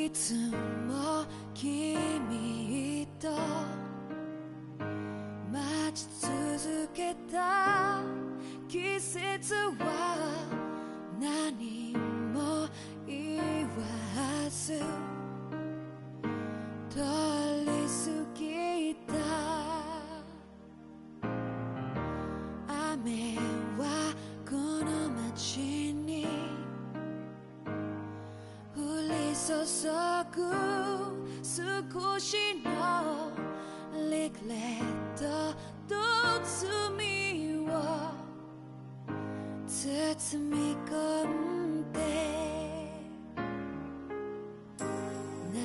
いつも君と待ち続けた季節は何も言わず通り過ぎた。雨はこの街に降り注ぐ少しのリグレットと罪を包み込んで泣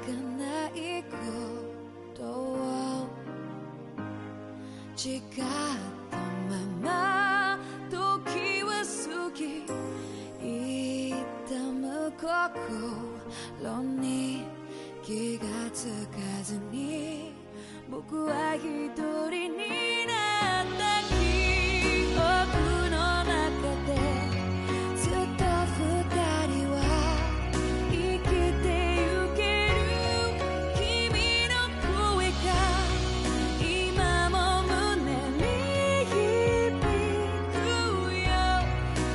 かないことを誓ったまま時は過ぎ痛む心に気がつかずに僕は一人になった記憶の中でずっと二人は生きてゆける君の声が今も胸に響くよ。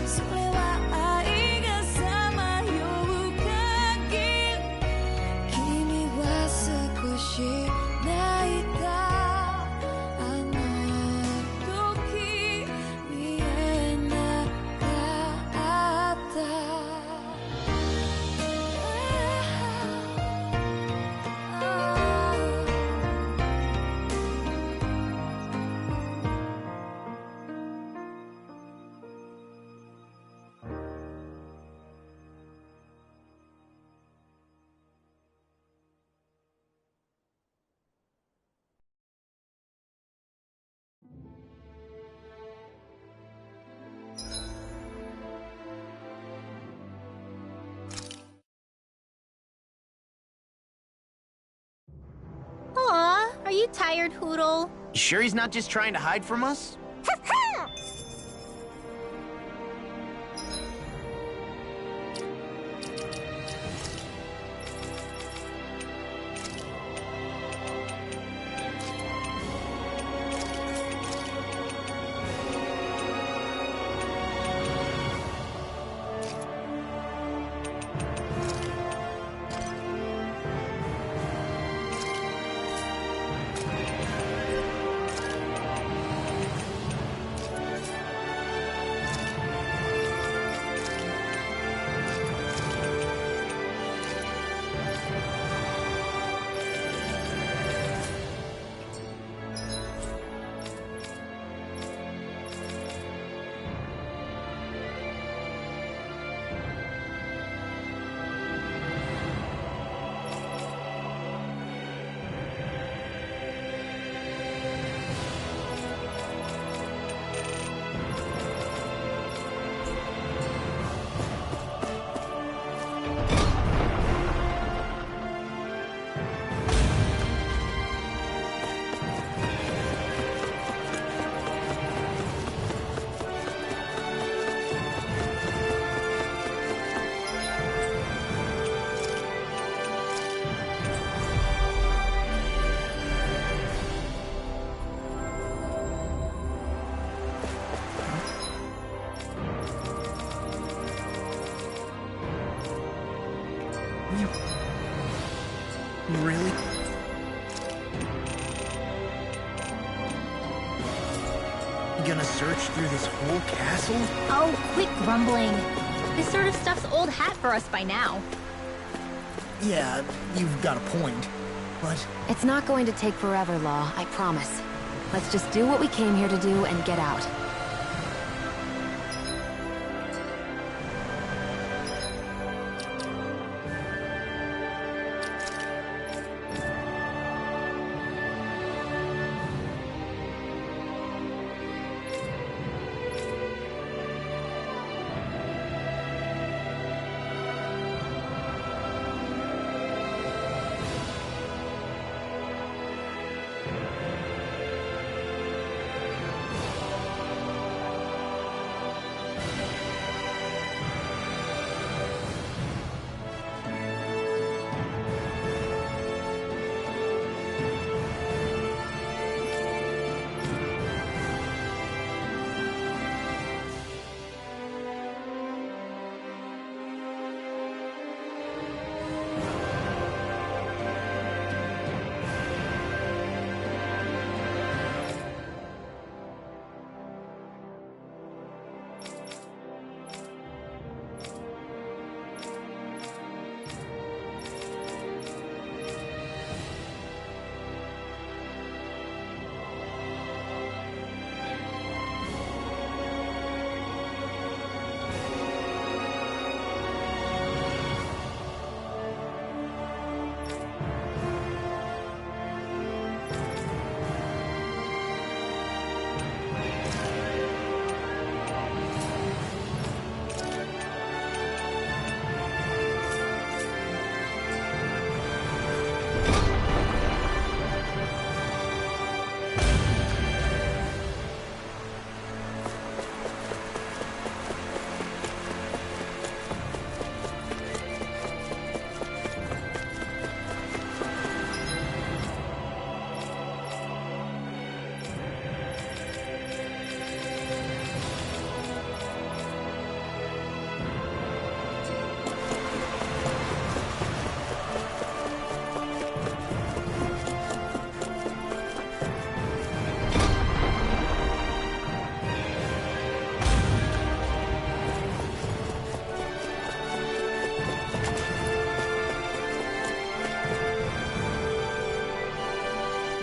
それは愛がさまよう限り君は少し泣いた。あの時見えなかった。Aw, are you tired, Hootle? You sure he's not just trying to hide from us? Really? You gonna search through this whole castle? Oh, quit grumbling. This sort of stuff's old hat for us by now. Yeah, you've got a point, but... It's not going to take forever, Law, I promise. Let's just do what we came here to do and get out.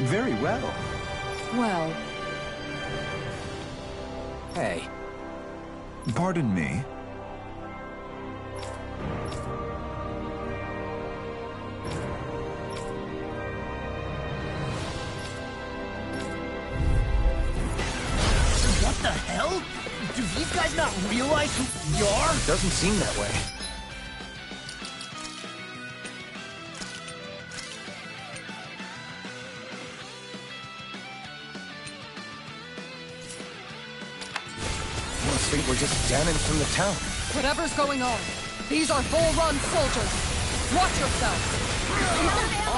Very well. Well, Hey. Pardon me? What the hell? Do these guys not realize who you are? Doesn't seem that way. Must think we're just Danans from the town. whatever's going on, these are Volrun soldiers. Watch yourself.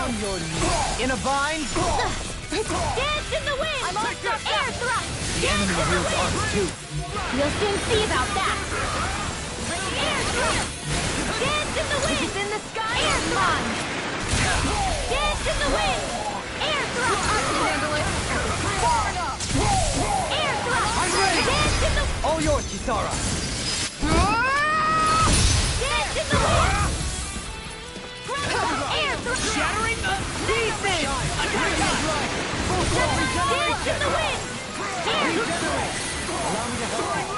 On your knees. In a bind? Dance in the wind! I'm on air thrust! The enemy wields arms too. We'll soon see about that! Air thrust! Dance in the wind! It's in the sky! Air thrust! Dance in the wind! Air thrust! I can handle it. Far enough. Air thrust! I'm ready! Dance in the... All yours, Kisara. Dance in the wind! Air thrust! Shattering the pieces! Dance in the wind! Air thrust!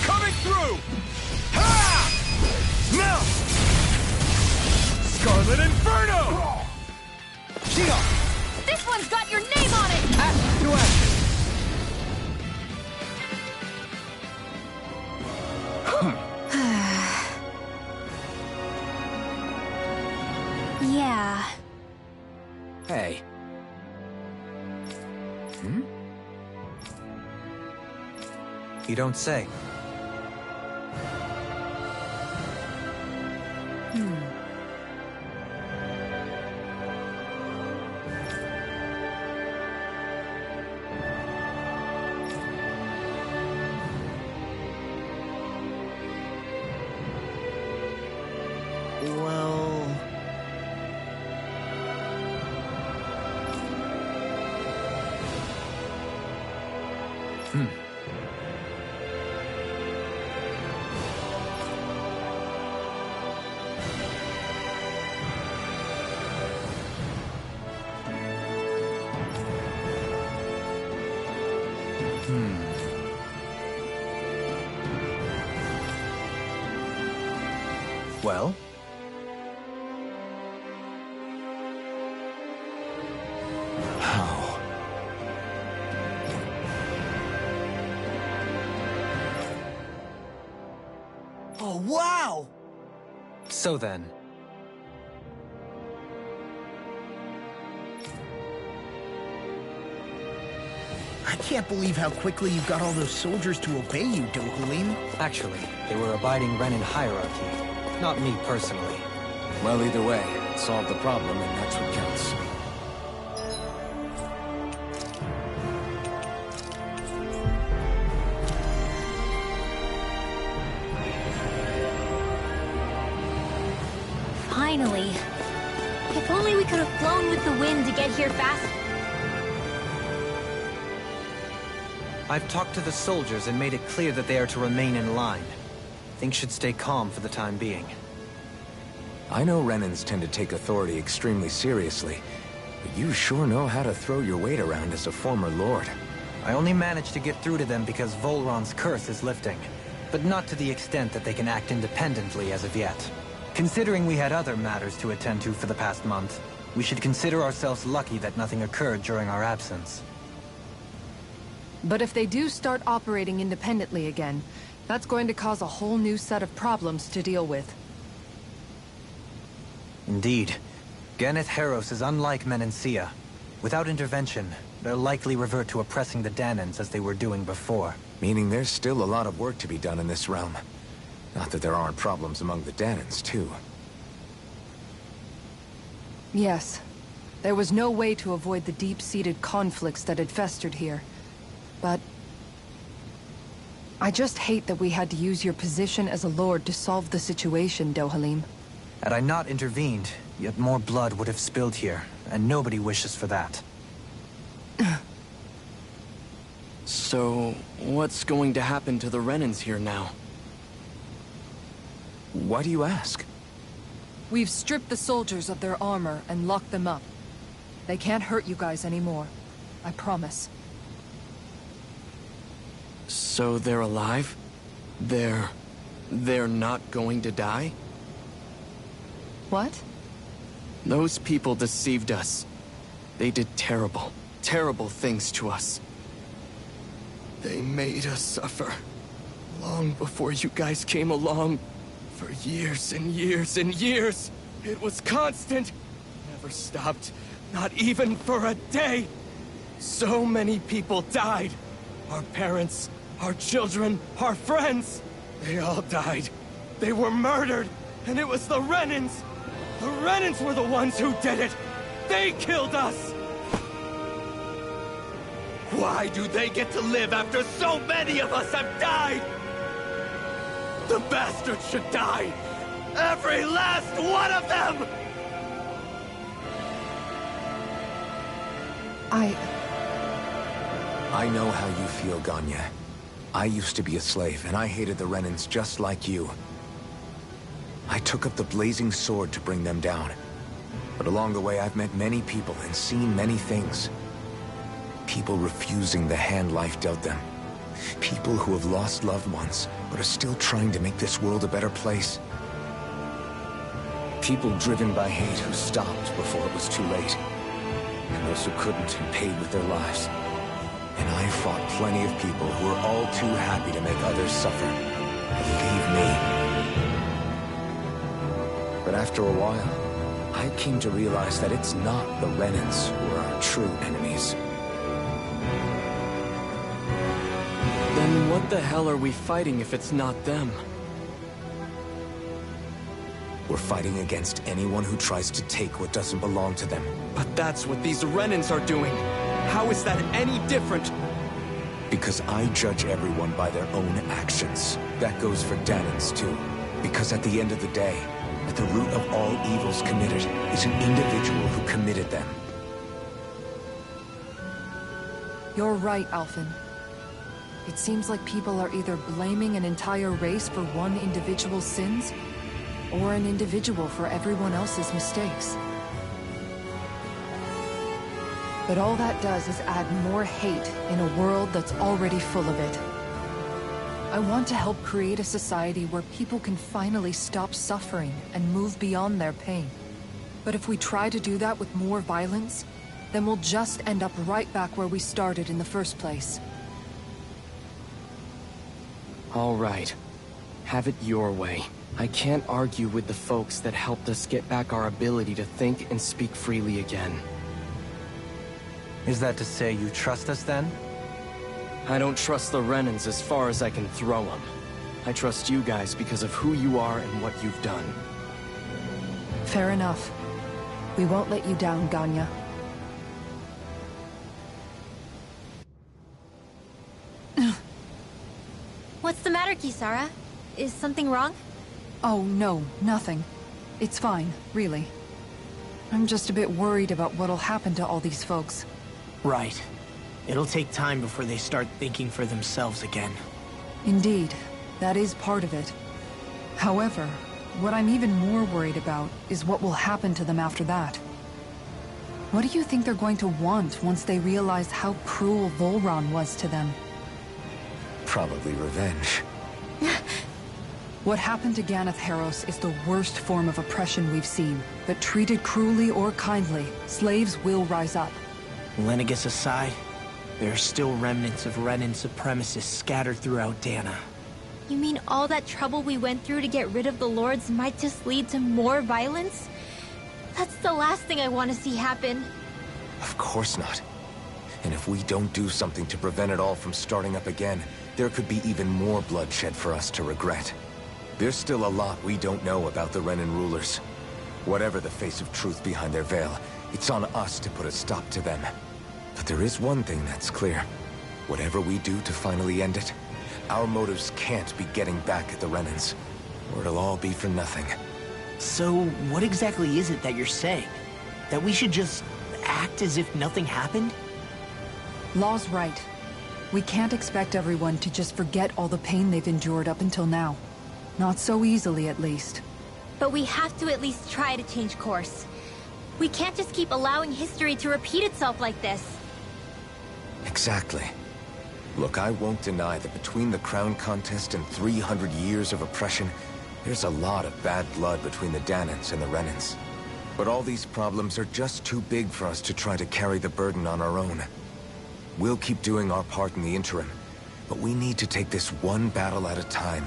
Coming through! Ha! Now! Scarlet Inferno! Shion! This one's got your name on it! Action to action! Yeah. Hey. Hmm? You don't say. Well... Well? How? Oh, wow! So then. I can't believe how quickly you got all those soldiers to obey you, Dohalim. Actually, they were abiding Renan hierarchy. Not me personally. Well, either way, it solved the problem, and that's what counts. Finally. If only we could have flown with the wind to get here fast. I've talked to the soldiers and made it clear that they are to remain in line. Things should stay calm for the time being. I know Renans tend to take authority extremely seriously, but you sure know how to throw your weight around as a former lord. I only managed to get through to them because Volron's curse is lifting, but not to the extent that they can act independently as of yet. Considering we had other matters to attend to for the past month, we should consider ourselves lucky that nothing occurred during our absence. But if they do start operating independently again, that's going to cause a whole new set of problems to deal with. Indeed. Ganeth Heros is unlike Menancia. Without intervention, they'll likely revert to oppressing the Danans as they were doing before. Meaning there's still a lot of work to be done in this realm. Not that there aren't problems among the Danans, too. Yes. There was no way to avoid the deep-seated conflicts that had festered here. But... I just hate that we had to use your position as a lord to solve the situation, Dohalim. Had I not intervened, yet more blood would have spilled here, and nobody wishes for that. So, what's going to happen to the Renans here now? Why do you ask? We've stripped the soldiers of their armor and locked them up. They can't hurt you guys anymore. I promise. So they're alive? They're not going to die? What? Those people deceived us. They did terrible, terrible things to us. They made us suffer. Long before you guys came along. For years and years and years. It was constant. Never stopped. Not even for a day. So many people died. Our parents, our children, our friends. They all died. They were murdered. And it was the Renans. The Renans were the ones who did it. They killed us. Why do they get to live after so many of us have died? The bastards should die! Every last one of them! I know how you feel, Ganya. I used to be a slave, and I hated the Renans just like you. I took up the blazing sword to bring them down. But along the way, I've met many people and seen many things. People refusing the hand life dealt them. People who have lost loved ones, but are still trying to make this world a better place. People driven by hate who stopped before it was too late. And those who couldn't and paid with their lives. And I fought plenty of people who were all too happy to make others suffer. Believe me. But after a while, I came to realize that it's not the Renans who are our true enemies. Then what the hell are we fighting if it's not them? We're fighting against anyone who tries to take what doesn't belong to them. But that's what these Renans are doing. How is that any different? Because I judge everyone by their own actions. That goes for Dahnans too. Because at the end of the day, at the root of all evils committed is an individual who committed them. You're right, Alphen. It seems like people are either blaming an entire race for one individual's sins, or an individual for everyone else's mistakes. But all that does is add more hate in a world that's already full of it. I want to help create a society where people can finally stop suffering and move beyond their pain. But if we try to do that with more violence, then we'll just end up right back where we started in the first place. All right. Have it your way. I can't argue with the folks that helped us get back our ability to think and speak freely again. Is that to say you trust us then? I don't trust the Renans as far as I can throw them. I trust you guys because of who you are and what you've done. Fair enough. We won't let you down, Ganya. What's the matter, Kisara? Is something wrong? Oh, no, nothing. It's fine, really. I'm just a bit worried about what'll happen to all these folks. Right. It'll take time before they start thinking for themselves again. Indeed, that is part of it. However, what I'm even more worried about is what will happen to them after that. What do you think they're going to want once they realize how cruel Volron was to them? Probably revenge. What happened to Ganath Haros is the worst form of oppression we've seen, but treated cruelly or kindly, slaves will rise up. Lenegis aside, there are still remnants of Renan supremacists scattered throughout Dahna. You mean all that trouble we went through to get rid of the Lords might just lead to more violence? That's the last thing I want to see happen. Of course not. And if we don't do something to prevent it all from starting up again, there could be even more bloodshed for us to regret. There's still a lot we don't know about the Renan rulers. Whatever the face of truth behind their veil, it's on us to put a stop to them. But there is one thing that's clear. Whatever we do to finally end it, our motives can't be getting back at the Renans, or it'll all be for nothing. So, what exactly is it that you're saying? That we should just act as if nothing happened? Law's right. We can't expect everyone to just forget all the pain they've endured up until now. Not so easily, at least. But we have to at least try to change course. We can't just keep allowing history to repeat itself like this. Exactly. Look, I won't deny that between the crown contest and 300 years of oppression, there's a lot of bad blood between the Dahnans and the Renans. But all these problems are just too big for us to try to carry the burden on our own. We'll keep doing our part in the interim, but we need to take this one battle at a time.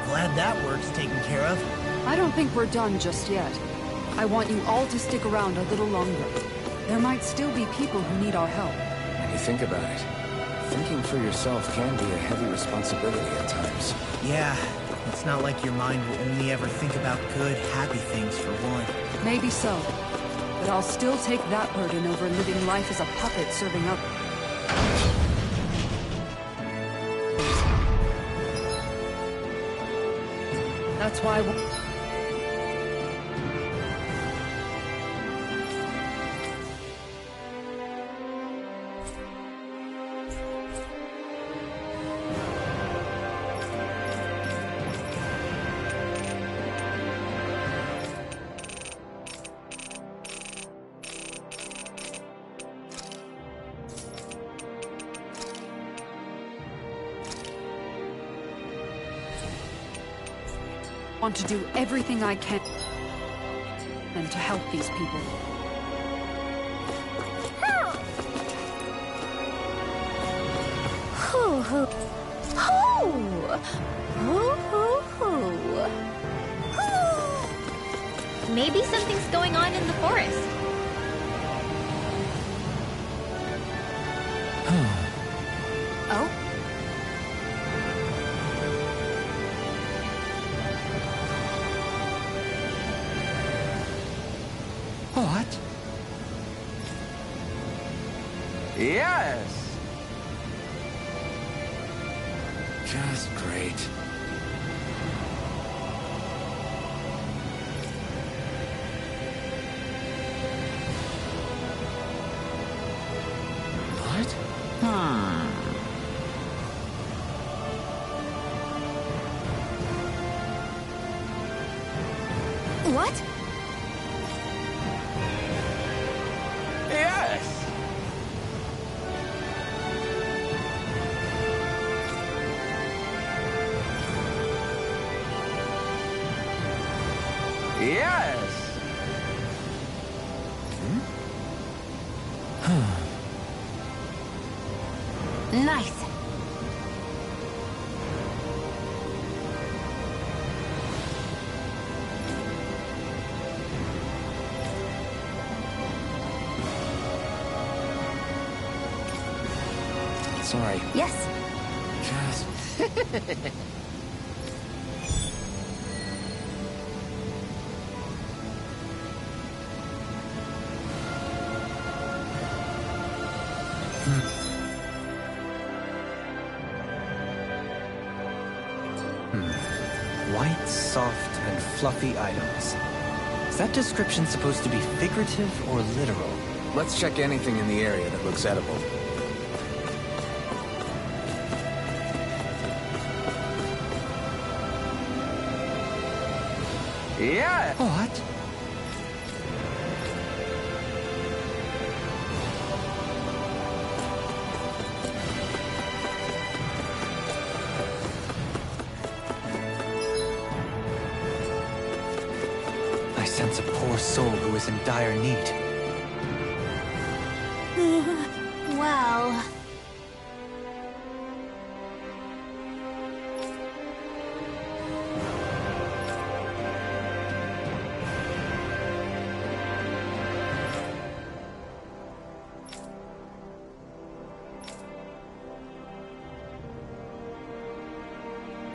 Glad that work's taken care of. I don't think we're done just yet. I want you all to stick around a little longer. There might still be people who need our help. When you think about it, thinking for yourself can be a heavy responsibility at times. Yeah, it's not like your mind will only ever think about good, happy things for one. Maybe so. But I'll still take that burden over living life as a puppet serving up. That's why I want to do everything I can and to help these people. Maybe something's going on in the forest. Oh? What? Yes! Just great. What? What? Yes! Yes! Nice. Sorry. Yes. Just... White, soft, and fluffy items. Is that description supposed to be figurative or literal? Let's check anything in the area that looks edible. Yeah! What? I sense a poor soul who is in dire need. Well...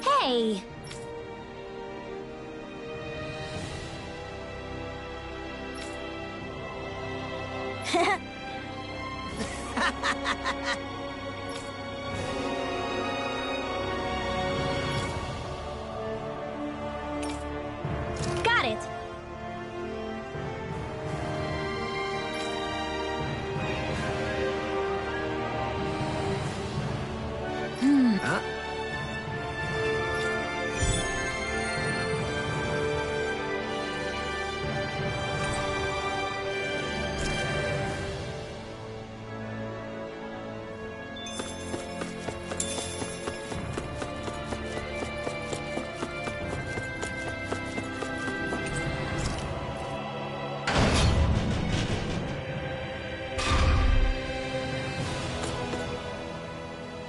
Hey! Got it!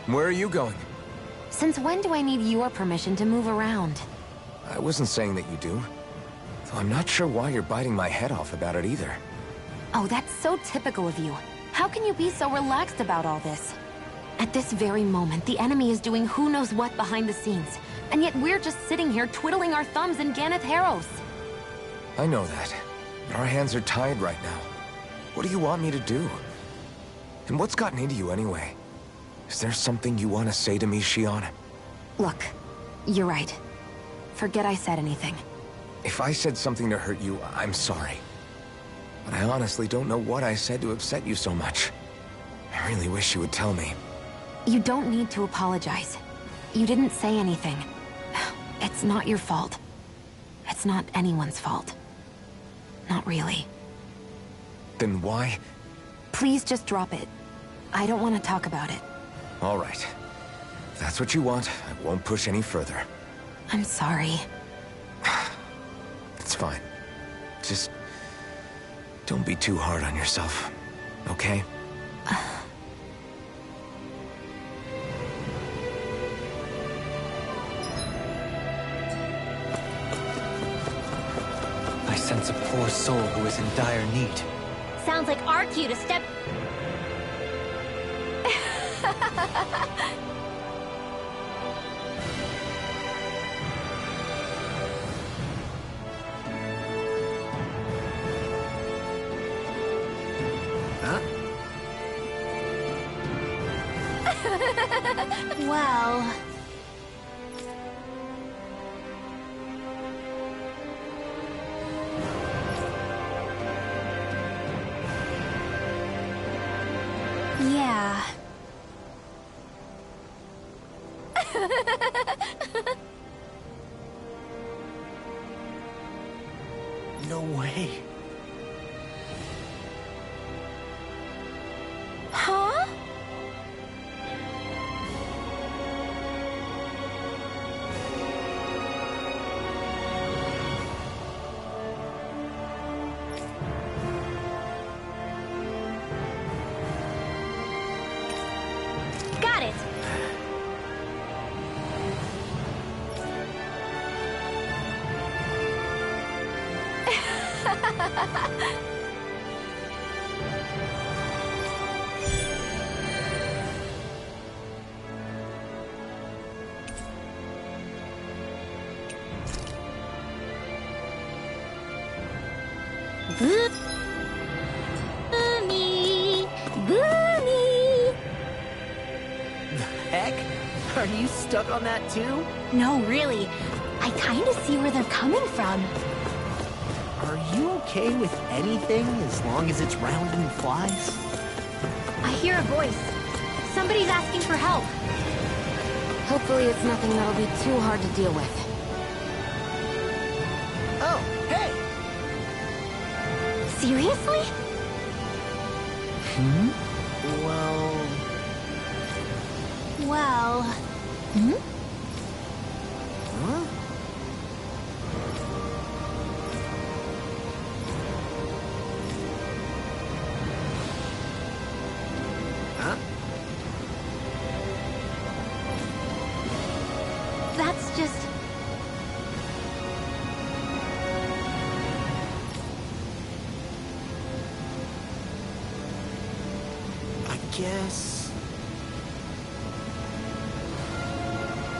Where are you going? Since when do I need your permission to move around? I wasn't saying that you do. Though I'm not sure why you're biting my head off about it either. Oh, that's so typical of you. How can you be so relaxed about all this? At this very moment, the enemy is doing who knows what behind the scenes. And yet we're just sitting here twiddling our thumbs in Ganath Haros. I know that. But our hands are tied right now. What do you want me to do? And what's gotten into you anyway? Is there something you want to say to me, Shionne? Look, you're right. Forget I said anything. If I said something to hurt you, I'm sorry. But I honestly don't know what I said to upset you so much. I really wish you would tell me. You don't need to apologize. You didn't say anything. It's not your fault. It's not anyone's fault. Not really. Then why? Please just drop it. I don't want to talk about it. All right. If that's what you want, I won't push any further. I'm sorry. It's fine. Just don't be too hard on yourself, okay? I sense a poor soul who is in dire need. Sounds like our cue to step... Well... Yeah. No way. Huh? Got it. Boomy! Boomy! The heck? Are you stuck on that too? No, really. I kinda see where they're coming from. Are you okay with anything as long as it's round and flies? I hear a voice. Somebody's asking for help. Hopefully it's nothing that'll be too hard to deal with. Oh, hey! Seriously? Well... Well... Huh? Huh? That's just... I guess...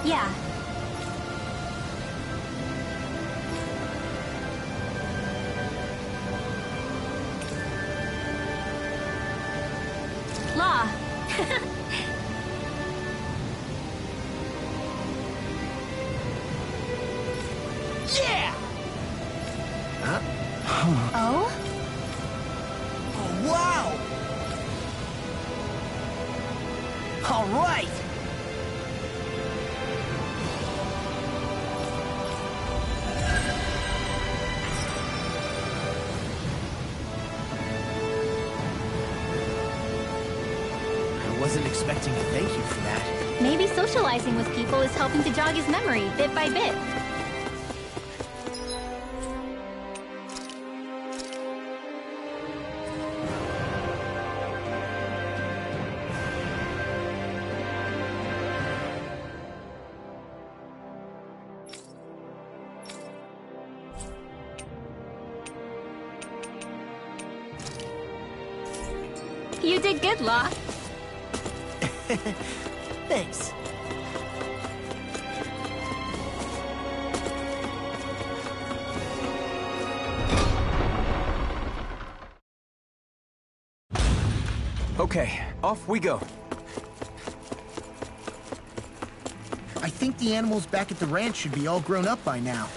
Yeah. Law. Yeah! Huh? Oh? Oh, wow! All right! I wasn't expecting a thank you for that. Maybe socializing with people is helping to jog his memory bit by bit. You did good, Law. Thanks. Okay, off we go. I think the animals back at the ranch should be all grown up by now.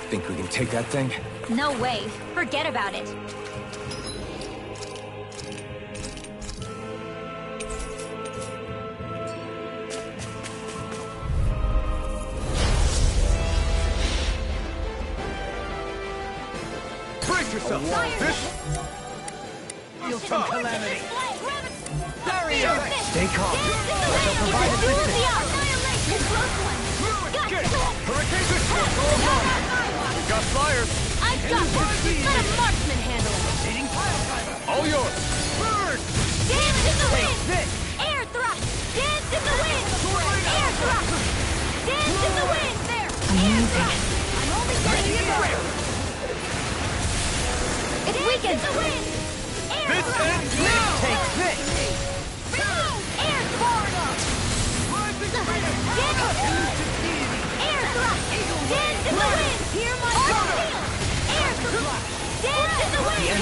Think we can take that thing? No way. Forget about it. Brace yourself! Feel some calamity. Barrier! Stay calm. I shall provide assistance. Hurricane Fistful, go along! We've got flyers! I've got this! Let a marksman handle it! All yours! Bird! Dance in the wind! Air thrust! Dance in the wind! Air thrust! Dance in the wind! There! Air thrust! I'm only getting you going! It's weakened! The wind! Air This thrust! ends now! Take this! Air corridor! Air thrust! Dance in the wind! Hear my order! Air thrust! Dance in the wind!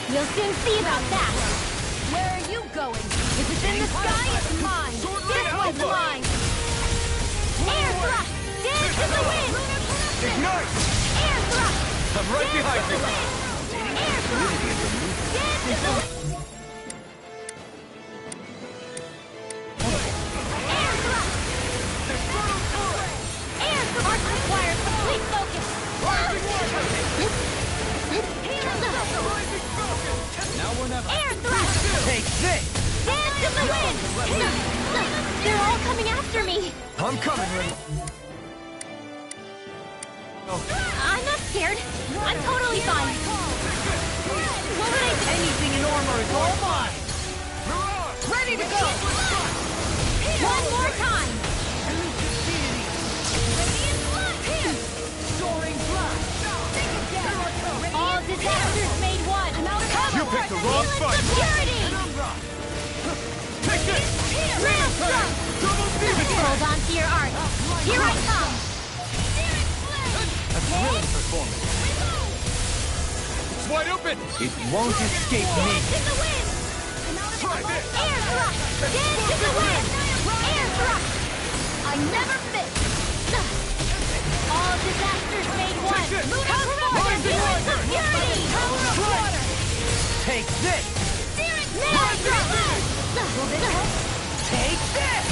We'll soon see about that! Where are you going? If it's in the sky, it's mine! This one's mine! Air thrust! Dance in the wind! Ignite! Air thrust! I'm right behind you! Air thrust! Dance in the wind! Air thrust! Air thrust requires complete focus! Now we're never. Air thrust! Take this! Dance in the wind! They're all coming after me! I'm coming, Ren. I'm not scared. I'm totally fine. What would I do? Anything in armor is all mine! Ready to go! One more time! All disasters made one! You picked the wrong fight! Security! Take this! Hold on to your art. Here I come! A thrilling performance. It's wide open! It won't escape me. Dance in the wind! Try this! Air thrust! Dance in the wind! Air thrust! I never miss! All disasters made one! Come forward! Feelings of fury! Power of water! Take this! Air thrust! Take this!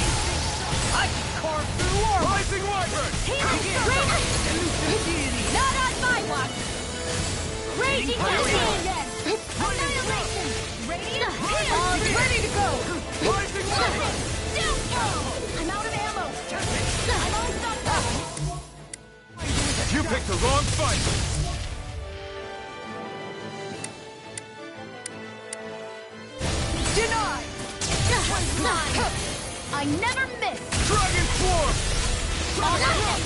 I can carve through armor! Rising Wyvern! Not on my watch! Raging Hurricane! Annihilation! Ready to go! Rising Wyvern! I'm out of ammo! I'm all stopped up! You picked the wrong fight! Denied! I never miss! Dragon Swarm! All right!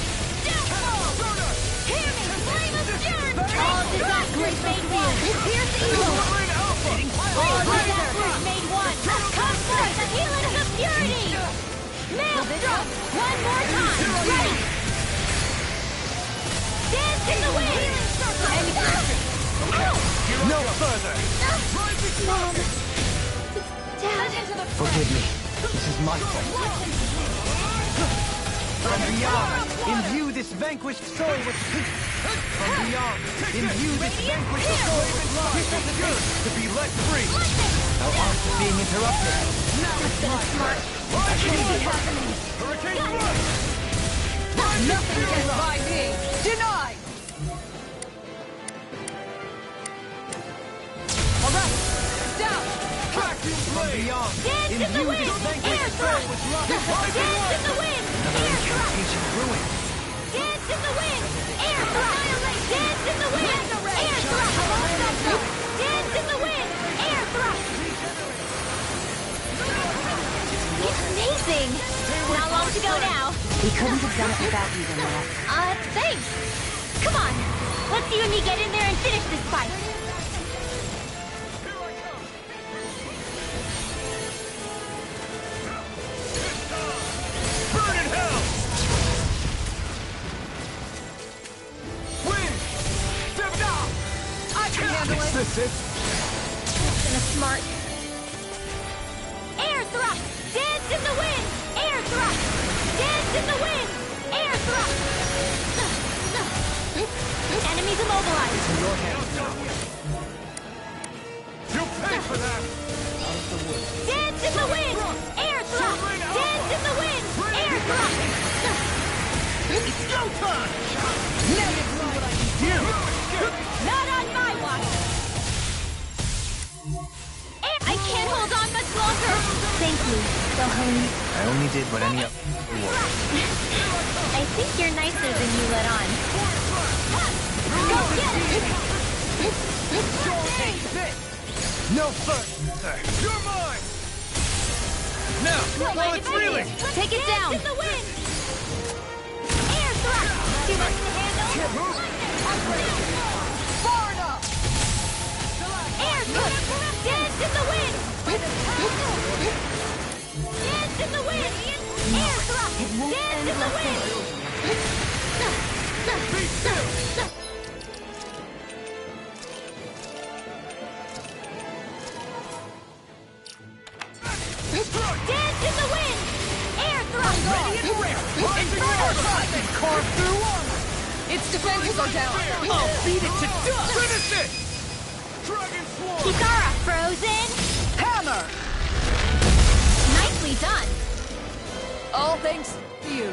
Hear me! Flame of fury! All disasters made one! Pierce evil! Rain Alpha! All disasters made one! Come forth! Healings of purity! Maelstrom! One more time! Ready! Dance in the wind! No further! Mom! Dad! Forgive me. This is my fault. From beyond, imbue this vanquished soul with peace. From beyond, imbue this vanquished soul with love. It feels good to be let free! Thou art being interrupted. Hurricane Blood! Nothing gets by me! Denied! Alright! Down! From beyond, Dance in the imbue wind! this Air vanquished soul thrust! with love. Dance in the wind! Air thrust! Ancient ruin. Dance in the wind! Air thrust! Dance in the wind! Air thrust! Dance in the wind! Air thrust! It's amazing! Not long to go now. We couldn't have done it without you, Renata. Thanks! Come on! Let's you and me get in there and finish this fight! Burn in hell! Wind! Step down! I can handle it! This is... In a smart. Air thrust! Dance in the wind! Air thrust! Dance in the wind! Air thrust! Enemies immobilized! In your hands now. You pay for that! Dance in the wind! Air thrust! Dance in the wind! Air thrust! It's go time! Now you know what I can do! Not on my watch! I can't hold on much longer! Thank you, Dohalim. I only did what any other would. I think you're nicer than you let on. Go get it! Take this! No further! You're mine! Now, while it's reeling! Take it down! Dance in the wind! Air thrust! Too much to handle? Far enough! Air thrust! Dance in the wind! Dance in the wind! Air thrust! Dance in the wind! Be still! Dance in the wind! Air thrust! Ready and rare! I can carve through armor! Its defenses are down! I'll beat it to dust! Finish it! Dragon Swarm! Kitara frozen! Hammer! Nicely done! All thanks to you.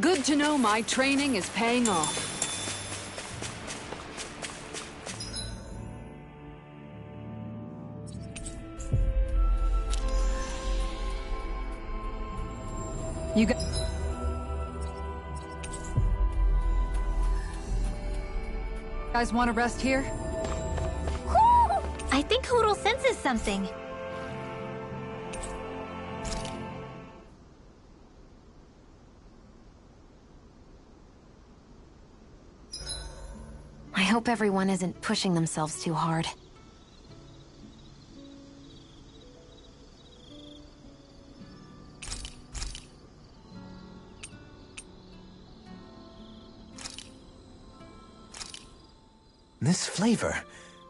Good to know my training is paying off. You guys want to rest here? Whew! I think Hootle senses something. I hope everyone isn't pushing themselves too hard. This flavor.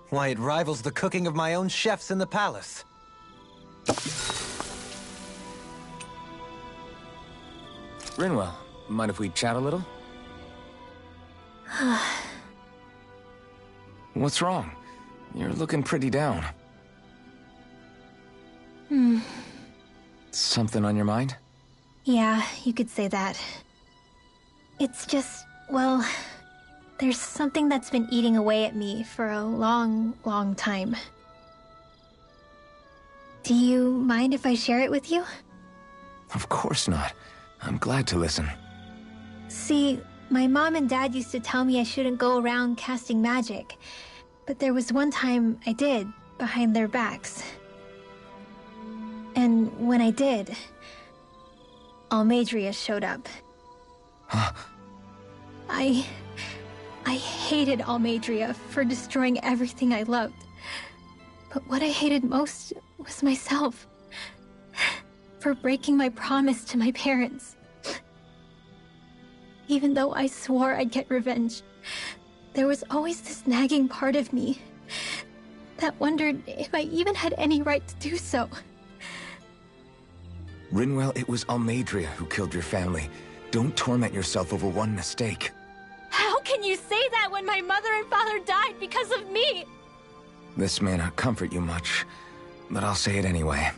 Why, it rivals the cooking of my own chefs in the palace. Rinwell, mind if we chat a little? What's wrong? You're looking pretty down. Something on your mind? Yeah, you could say that. It's just, well, there's something that's been eating away at me for a long, long time. Do you mind if I share it with you? Of course not. I'm glad to listen. See, my mom and dad used to tell me I shouldn't go around casting magic. But there was one time I did, behind their backs. And when I did, Almeidrea showed up. Huh? I hated Almeidrea for destroying everything I loved. But what I hated most was myself. For breaking my promise to my parents. Even though I swore I'd get revenge, there was always this nagging part of me that wondered if I even had any right to do so. Rinwell, it was Almeidrea who killed your family. Don't torment yourself over one mistake. How can you say that when my mother and father died because of me? This may not comfort you much, but I'll say it anyway.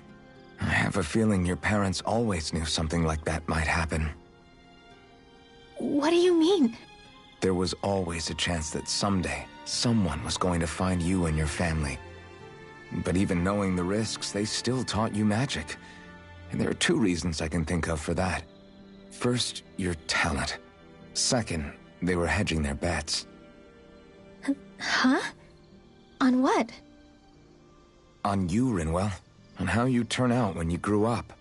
I have a feeling your parents always knew something like that might happen. What do you mean? There was always a chance that someday, someone was going to find you and your family. But even knowing the risks, they still taught you magic. And there are two reasons I can think of for that. First, your talent. Second, they were hedging their bets. Huh? On what? On you, Rinwell. On how you turn out when you grew up.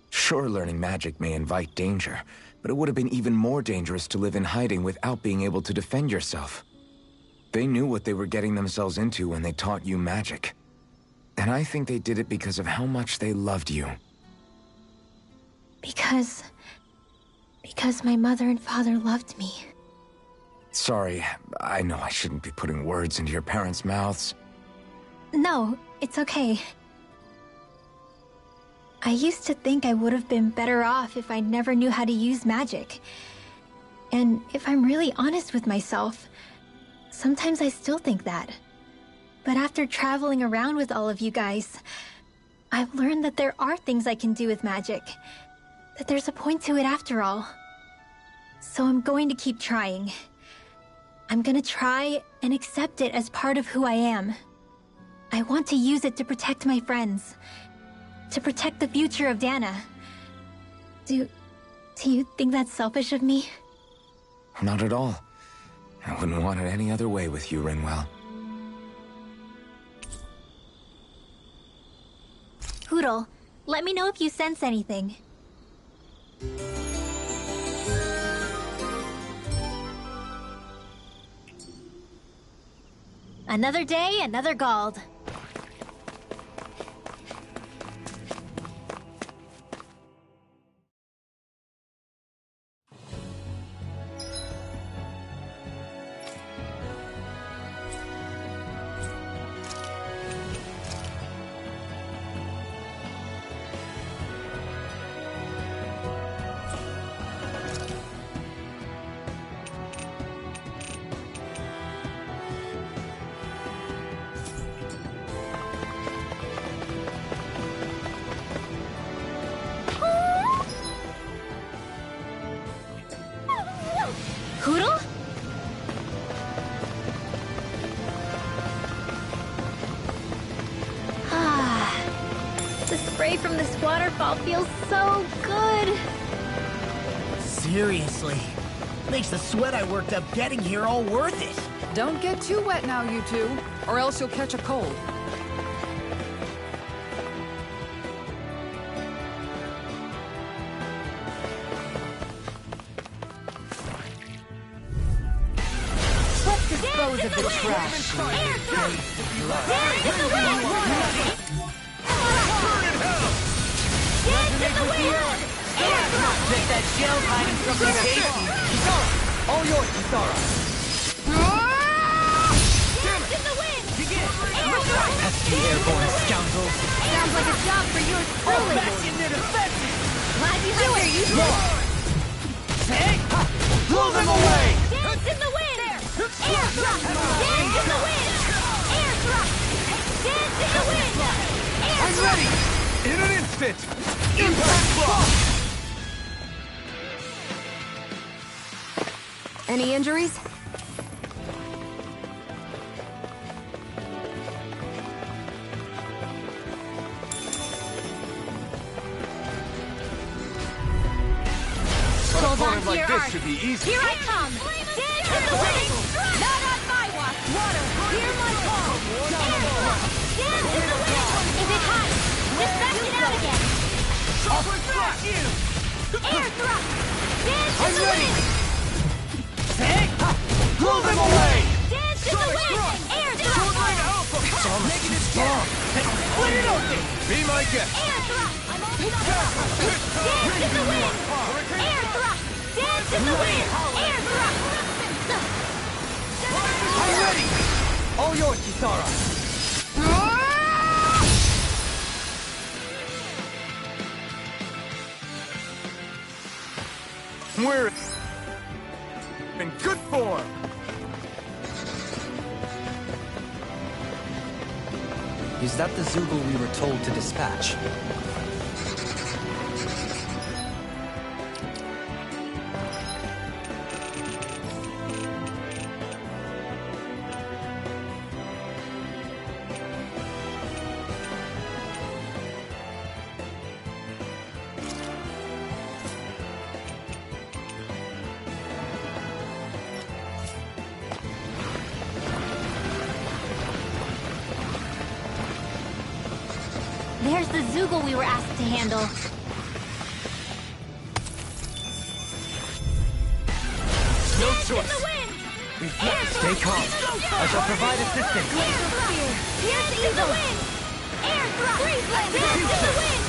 Sure, learning magic may invite danger, but it would have been even more dangerous to live in hiding without being able to defend yourself. They knew what they were getting themselves into when they taught you magic. And I think they did it because of how much they loved you. Because my mother and father loved me. Sorry, I know I shouldn't be putting words into your parents' mouths. No, it's okay. I used to think I would have been better off if I never knew how to use magic. And if I'm really honest with myself, sometimes I still think that. But after traveling around with all of you guys, I've learned that there are things I can do with magic. That there's a point to it after all. So I'm going to keep trying. I'm gonna try and accept it as part of who I am. I want to use it to protect my friends. To protect the future of Dana. Do you think that's selfish of me? Not at all. I wouldn't want it any other way with you, Rinwell. Hootle, let me know if you sense anything. Another day, another Gald. away from this waterfall feels so good. Seriously. Makes the sweat I worked up getting here all worth it. Don't get too wet now, you two, or else you'll catch a cold. Let's dispose of the trash. Air thrust! Dance in the wind! Dance in the wind! Air thrust! Bet that shell's hiding something tasty. Kisara! All yours, Kisara! Dance in the wind! Begin! Air thrust! Pesky airborne scoundrels! Sounds like a job for you truly! Back in their defenses! Glad you do it! Hey! Blow them away! Dance in the wind! Air thrust! Dance in the wind! Air thrust! Dance in the wind! Air I'm thrust! ready! In an instant! Impact block! Any injuries? Hold on to like your this arts. should be easy. Here I come! Dance in the wind! Not on my watch! Water! Hear my call! Air thrust! Dance in the wind! Is it hot? Just back it out again! Air thrust! Dance in the wind! Hey! Blow them away! Dance in the wind! Air thrust! Making it strong! Split it open! Be my guest! Air thrust! Dance in the wind! Air thrust! Dance in the wind! Air thrust! I'm ready! All yours, Kisara! We're in good form! Is that the Zoogle we were told to dispatch? There's the Zoogle we were asked to handle. No Dance in choice! the wind! Stay calm. I shall provide assistance. Glacial Spear! Dance in the wind! Air thrust! Dance in the wind!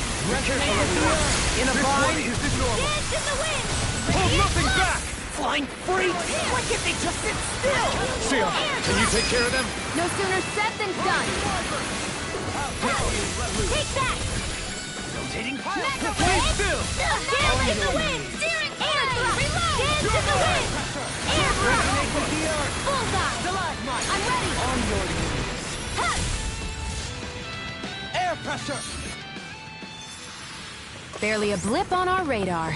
In a bind? Is this normal? Dance in the wind! Hold nothing back! Flying freaks! Why can't they just sit still? Sia, can you take care of them? No sooner said than done. Take that! Rotating Mega Stay Wave! still! Dance in the wind! Air thrust! Dance in the wind! Air thrust! Bullseye! I'm ready! On your knees. Huh! Air pressure! Barely a blip on our radar.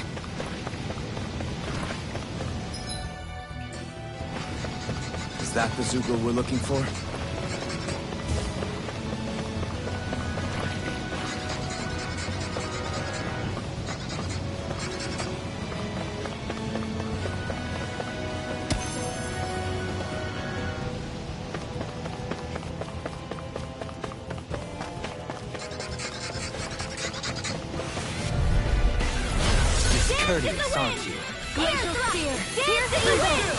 Is that the Zoogle we're looking for? Discourteous, aren't you? Glacial Spear! Dance in the wind!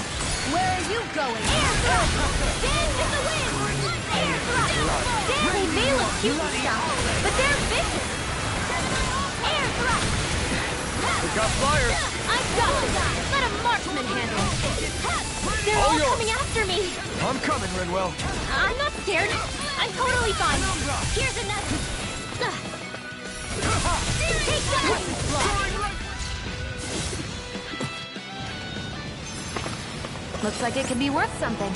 Where are you going? Air thrust! Dance in the wind! Air thrust! They may look cute and stuff, but they're vicious! Air thrust! We got flyers! I've got them! Let a marksman handle! They're All all yours. coming after me! I'm coming, Rinwell. I'm not scared. I'm totally fine. Here's another. Take that! Looks like it could be worth something.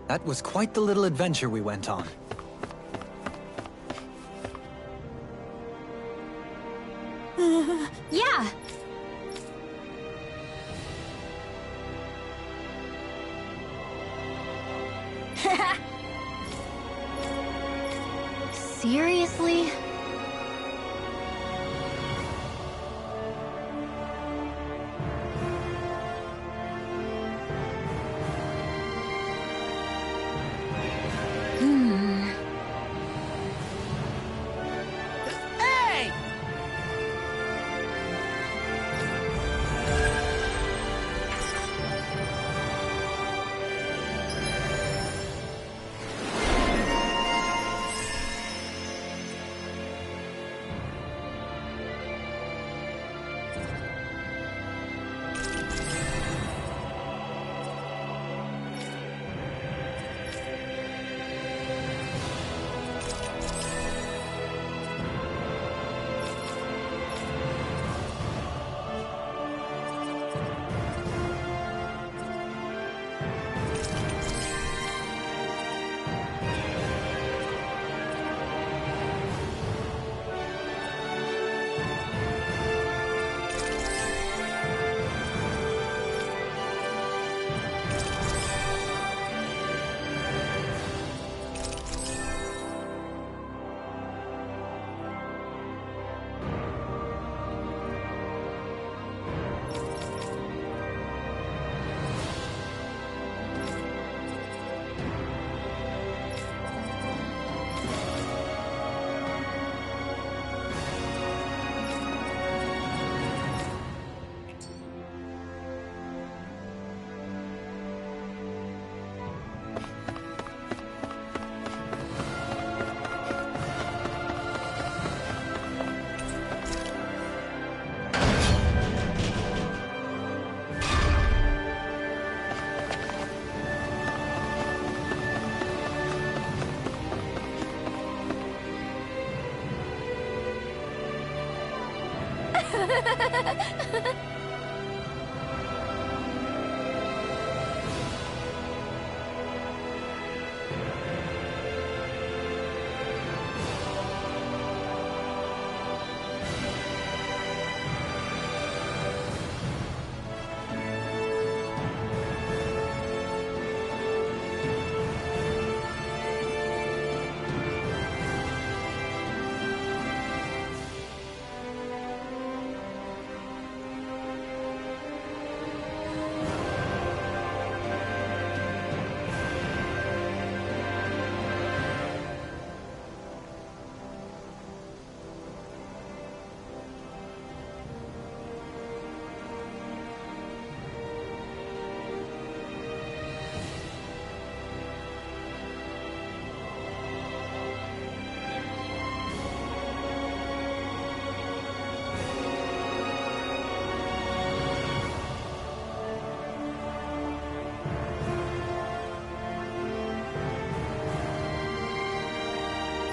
That was quite the little adventure we went on. Yeah. Seriously? Hey!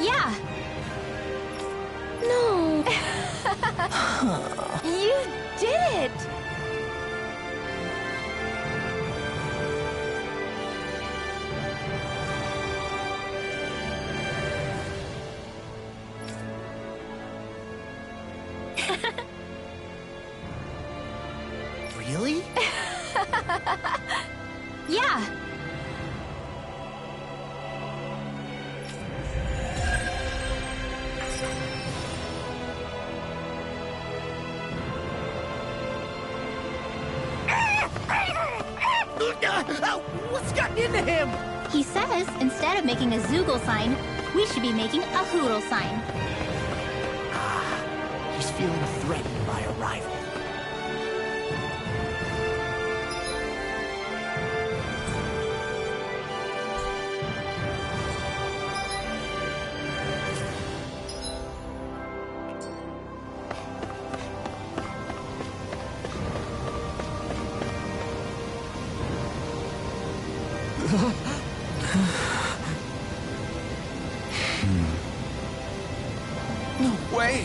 Yeah. No. You did it. Really? Yeah. What's gotten into him? He says instead of making a Zoogle sign, we should be making a Hoodle sign. He's feeling threatened by a rival. No way!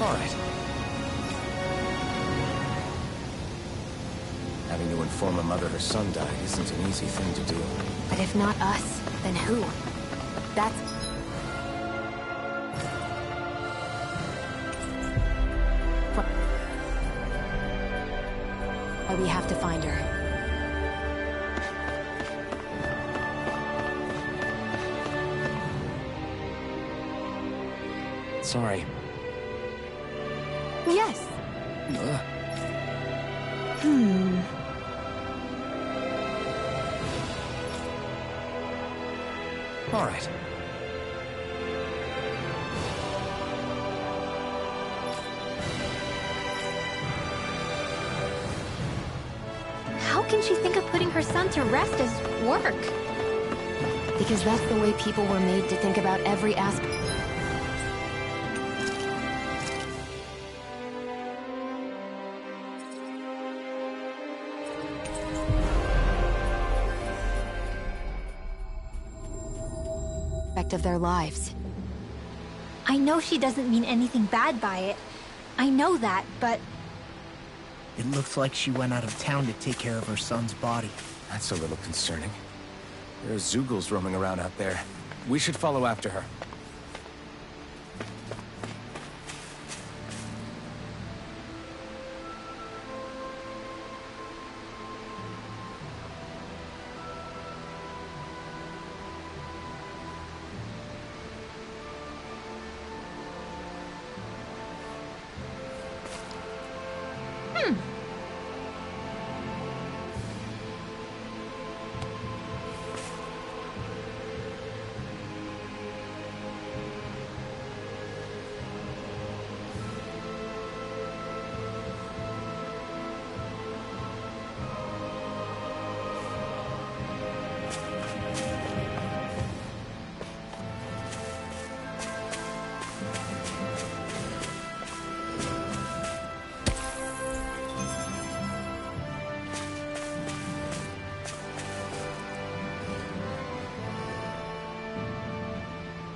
All right. Having to inform a mother her son died isn't an easy thing to do. But if not us, then who? That's... why we have to find her. Sorry. Yes. All right. How can she think of putting her son to rest as work? Because that's the way people were made to think about every aspect. Of their lives. I know she doesn't mean anything bad by it. I know that, but... It looks like she went out of town to take care of her son's body. That's a little concerning. There are Zeugles roaming around out there. We should follow after her.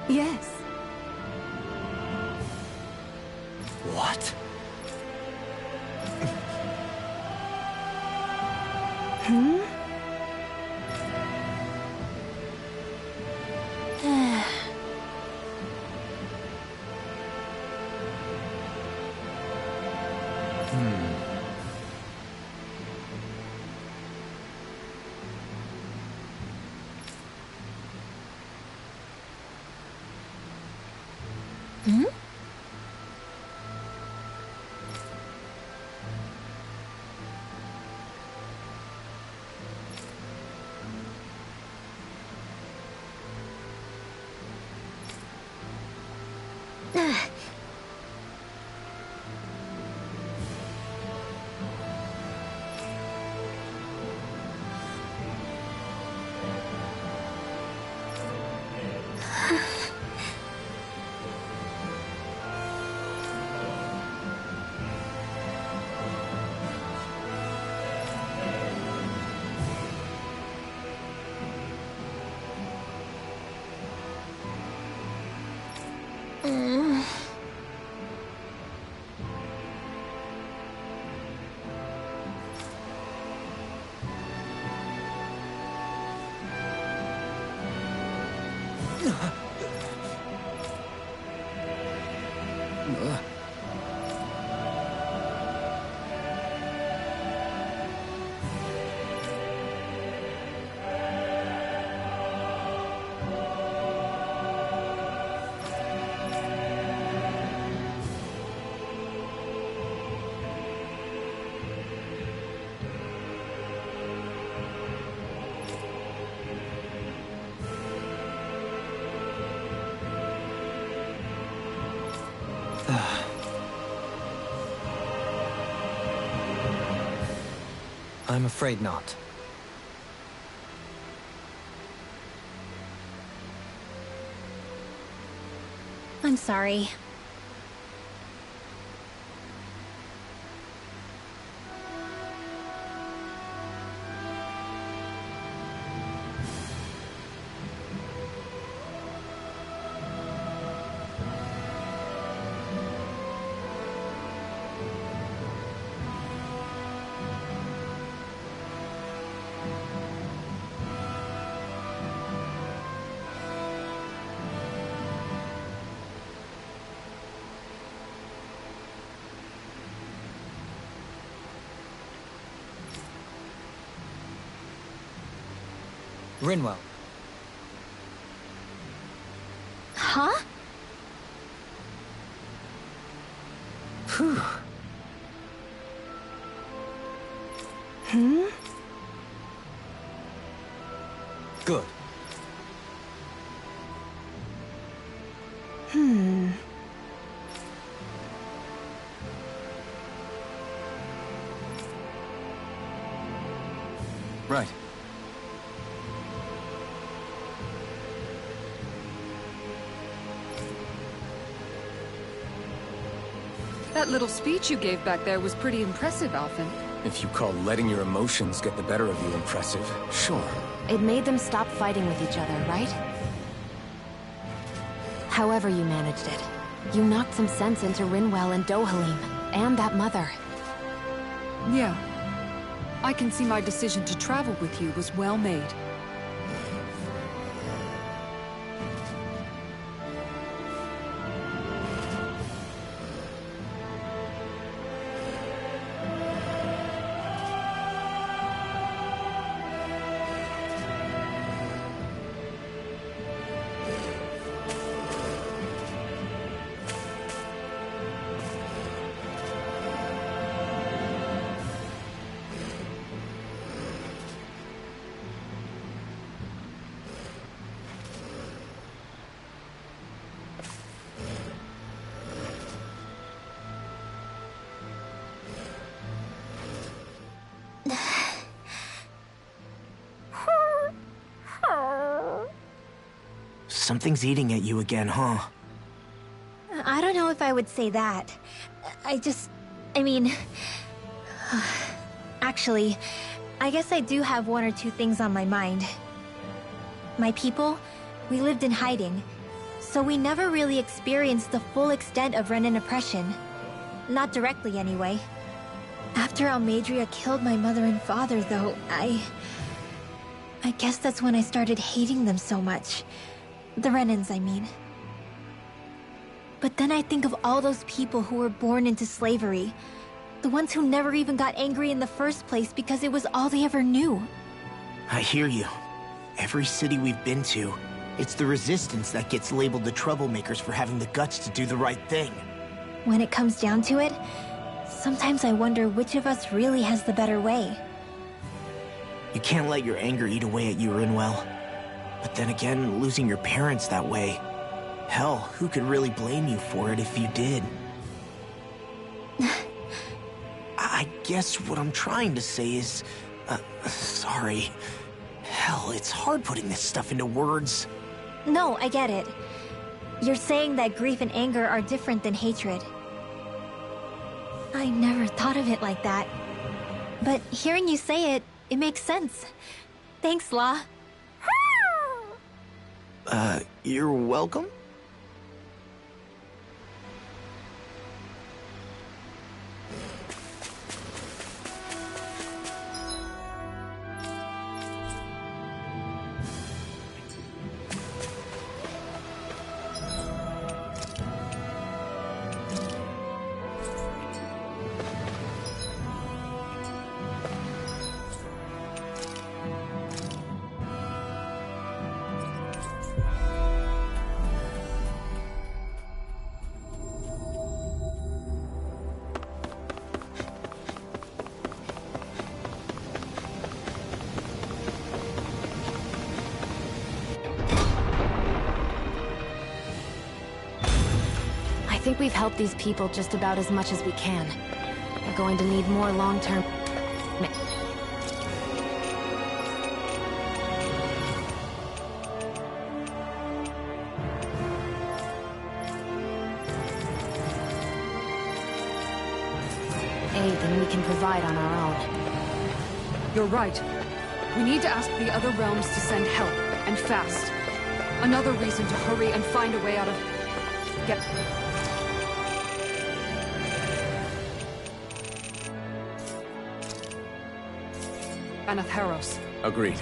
Yes. What? I'm afraid not. I'm sorry. Rinwell. Huh? Phew. Good. Right. That little speech you gave back there was pretty impressive, Alphen. If you call letting your emotions get the better of you impressive, sure. It made them stop fighting with each other, right? However you managed it, you knocked some sense into Rinwell and Dohalim, and that mother. Yeah. I can see my decision to travel with you was well made. Something's eating at you again, huh? I don't know if I would say that. I mean... Actually, I guess I do have one or two things on my mind. My people, we lived in hiding, so we never really experienced the full extent of Renan oppression. Not directly, anyway. After Almeidrea killed my mother and father, though, I guess that's when I started hating them so much. The Renans, I mean. But then I think of all those people who were born into slavery. The ones who never even got angry in the first place because it was all they ever knew. I hear you. Every city we've been to, it's the Resistance that gets labeled the troublemakers for having the guts to do the right thing. When it comes down to it, sometimes I wonder which of us really has the better way. You can't let your anger eat away at you, Rinwell. But then again, losing your parents that way... Hell, who could really blame you for it if you did? I guess what I'm trying to say is... sorry. Hell, it's hard putting this stuff into words. No, I get it. You're saying that grief and anger are different than hatred. I never thought of it like that. But hearing you say it, it makes sense. Thanks, Law. You're welcome? I think we've helped these people just about as much as we can. We're going to need more long-term... aid than we can provide on our own. You're right. We need to ask the other realms to send help, and fast. Another reason to hurry and find a way out of... Anatheros. Agreed.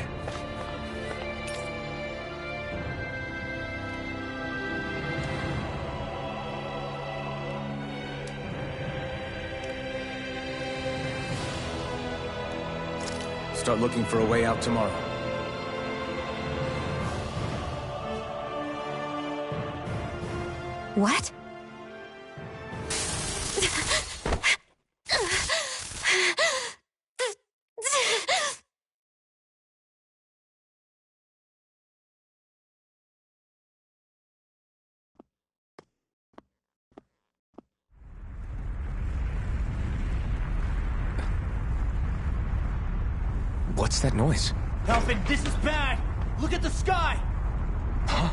Start looking for a way out tomorrow. What? What's that noise? Elfin, this is bad! Look at the sky! Huh?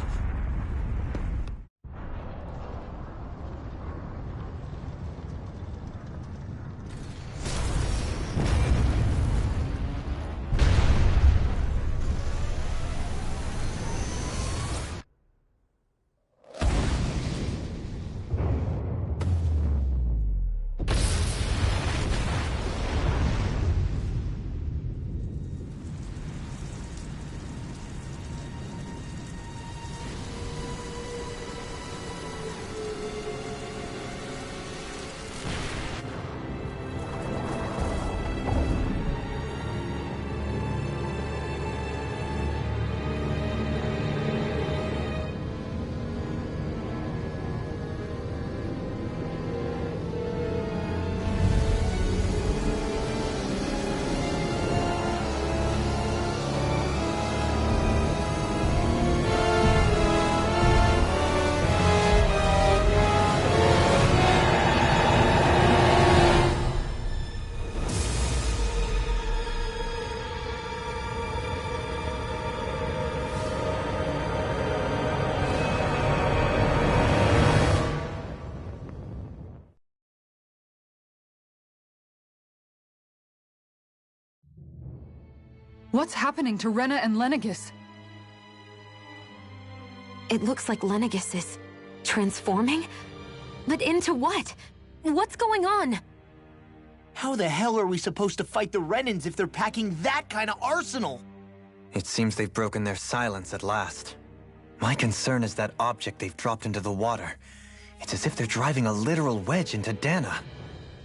What's happening to Rena and Lenegis? It looks like Lenegis is transforming? But into what? What's going on? How the hell are we supposed to fight the Renans if they're packing that kind of arsenal? It seems they've broken their silence at last. My concern is that object they've dropped into the water. It's as if they're driving a literal wedge into Dana.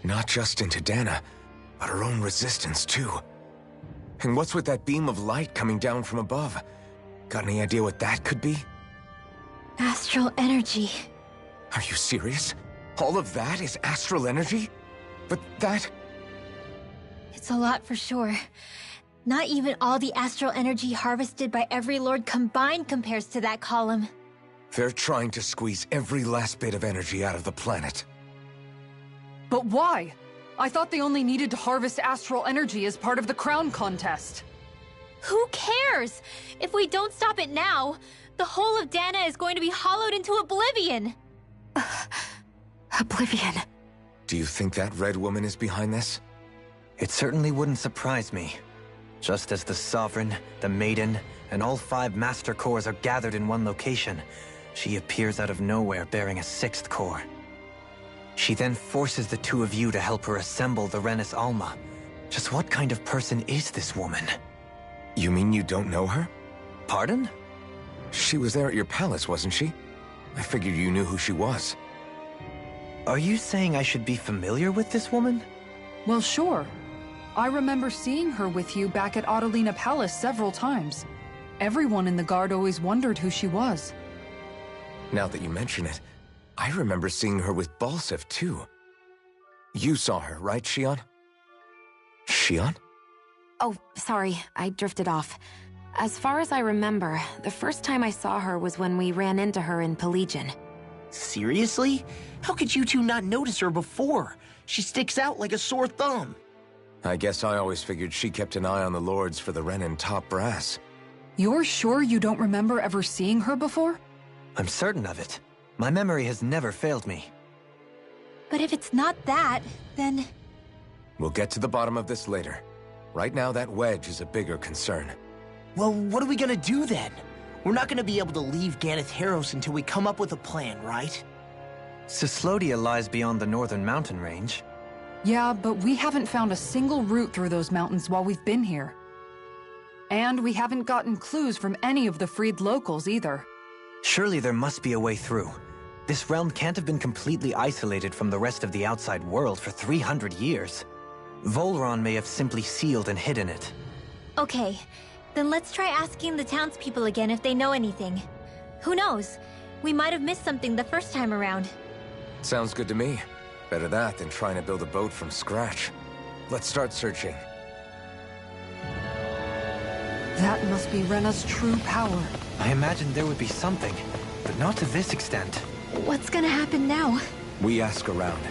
Not just into Dana, but her own resistance too. And what's with that beam of light coming down from above? Got any idea what that could be? Astral energy. Are you serious? All of that is astral energy? But that... It's a lot for sure. Not even all the astral energy harvested by every lord combined compares to that column. They're trying to squeeze every last bit of energy out of the planet. But why? I thought they only needed to harvest astral energy as part of the crown contest. Who cares? If we don't stop it now, the whole of Dana is going to be hollowed into oblivion. Oblivion. Do you think that red woman is behind this? It certainly wouldn't surprise me. Just as the Sovereign, the Maiden, and all 5 Master Cores are gathered in one location, she appears out of nowhere bearing a 6th core. She then forces the 2 of you to help her assemble the Renis Alma. Just what kind of person is this woman? You mean you don't know her? Pardon? She was there at your palace, wasn't she? I figured you knew who she was. Are you saying I should be familiar with this woman? Well, sure. I remember seeing her with you back at Adelina Palace several times. Everyone in the guard always wondered who she was. Now that you mention it, I remember seeing her with Balseph, too. You saw her, right, Xion? Xion? Oh, sorry, I drifted off. As far as I remember, the first time I saw her was when we ran into her in Pelagian. Seriously? How could you two not notice her before? She sticks out like a sore thumb. I guess I always figured she kept an eye on the lords for the Renan top brass. You're sure you don't remember ever seeing her before? I'm certain of it. My memory has never failed me. But if it's not that, then... We'll get to the bottom of this later. Right now, that wedge is a bigger concern. Well, what are we gonna do then? We're not gonna be able to leave Ganeth Heros until we come up with a plan, right? Cyslodia lies beyond the northern mountain range. Yeah, but we haven't found a single route through those mountains while we've been here. And we haven't gotten clues from any of the freed locals either. Surely there must be a way through. This realm can't have been completely isolated from the rest of the outside world for 300 years. Volron may have simply sealed and hidden it. Okay, then let's try asking the townspeople again if they know anything. Who knows? We might have missed something the first time around. Sounds good to me. Better that than trying to build a boat from scratch. Let's start searching. That must be Rena's true power. I imagined there would be something, but not to this extent. What's gonna happen now? We ask around.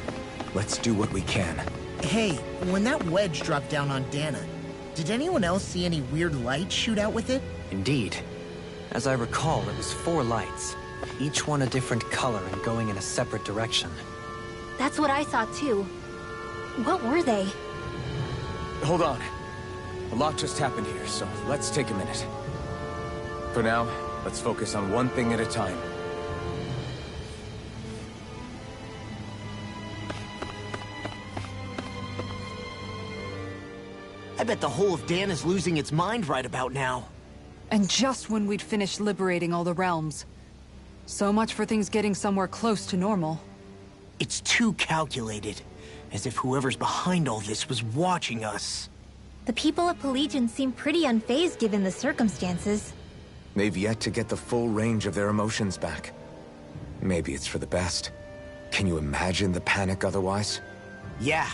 Let's do what we can. Hey, when that wedge dropped down on Dana, did anyone else see any weird lights shoot out with it? Indeed. As I recall, it was 4 lights, each one a different color and going in a separate direction. That's what I saw too. What were they? Hold on. A lot just happened here, so let's take a minute. For now, let's focus on one thing at a time. I bet the whole of Dan is losing its mind right about now. And just when we'd finished liberating all the realms. So much for things getting somewhere close to normal. It's too calculated. As if whoever's behind all this was watching us. The people of Pelegion seem pretty unfazed given the circumstances. They've yet to get the full range of their emotions back. Maybe it's for the best. Can you imagine the panic otherwise? Yeah,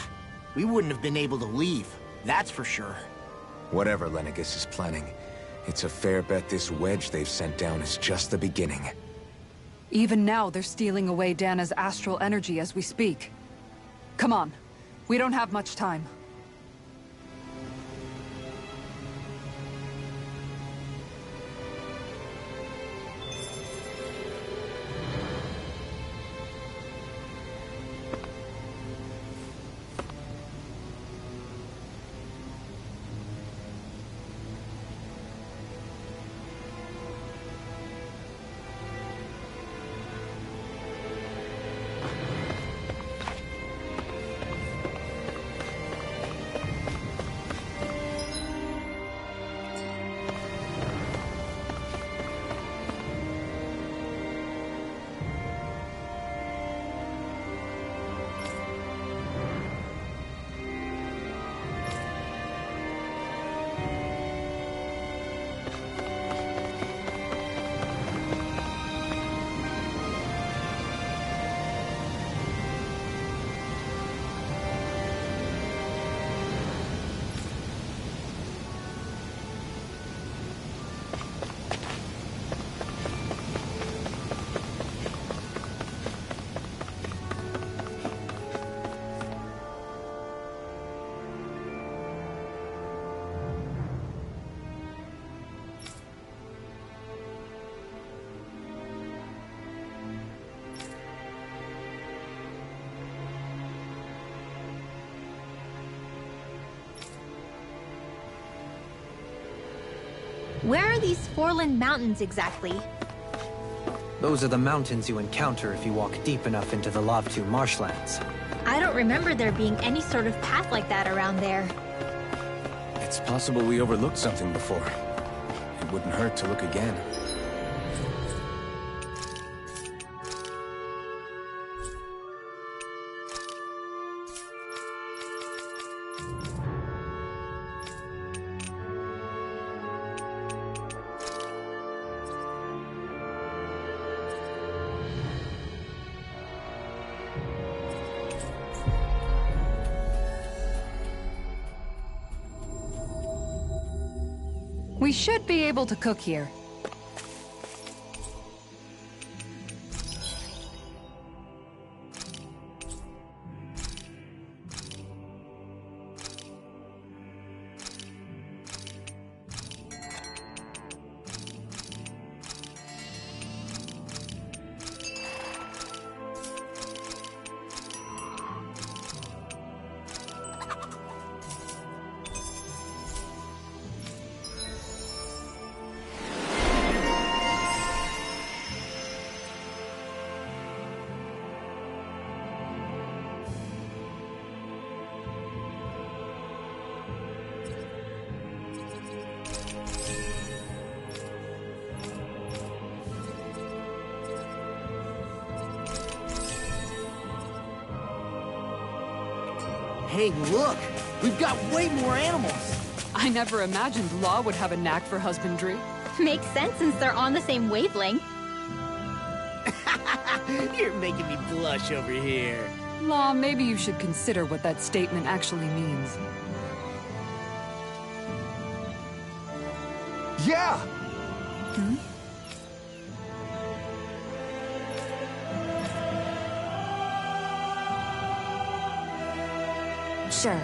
we wouldn't have been able to leave, that's for sure. Whatever Lenegis is planning, it's a fair bet this wedge they've sent down is just the beginning. Even now, they're stealing away Dana's astral energy as we speak. Come on, we don't have much time. Where are these Forland Mountains exactly? Those are the mountains you encounter if you walk deep enough into the Lavtu marshlands. I don't remember there being any sort of path like that around there. It's possible we overlooked something before. It wouldn't hurt to look again. We should be able to cook here. Hey, look! We've got way more animals! I never imagined Law would have a knack for husbandry. Makes sense since they're on the same wavelength. You're making me blush over here. Law, maybe you should consider what that statement actually means. Yeah! Sure.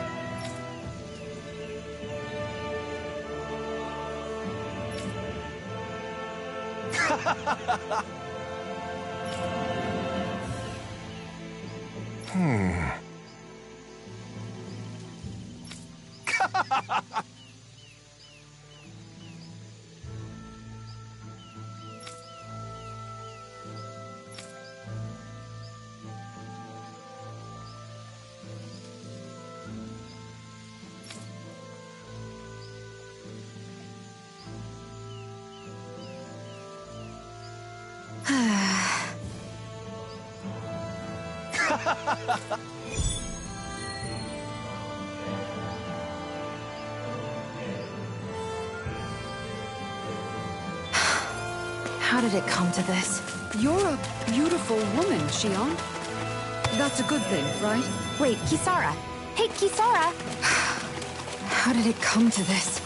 How did it come to this? You're a beautiful woman, Xion. That's a good thing, right? Wait, Kisara. Hey, Kisara! How did it come to this?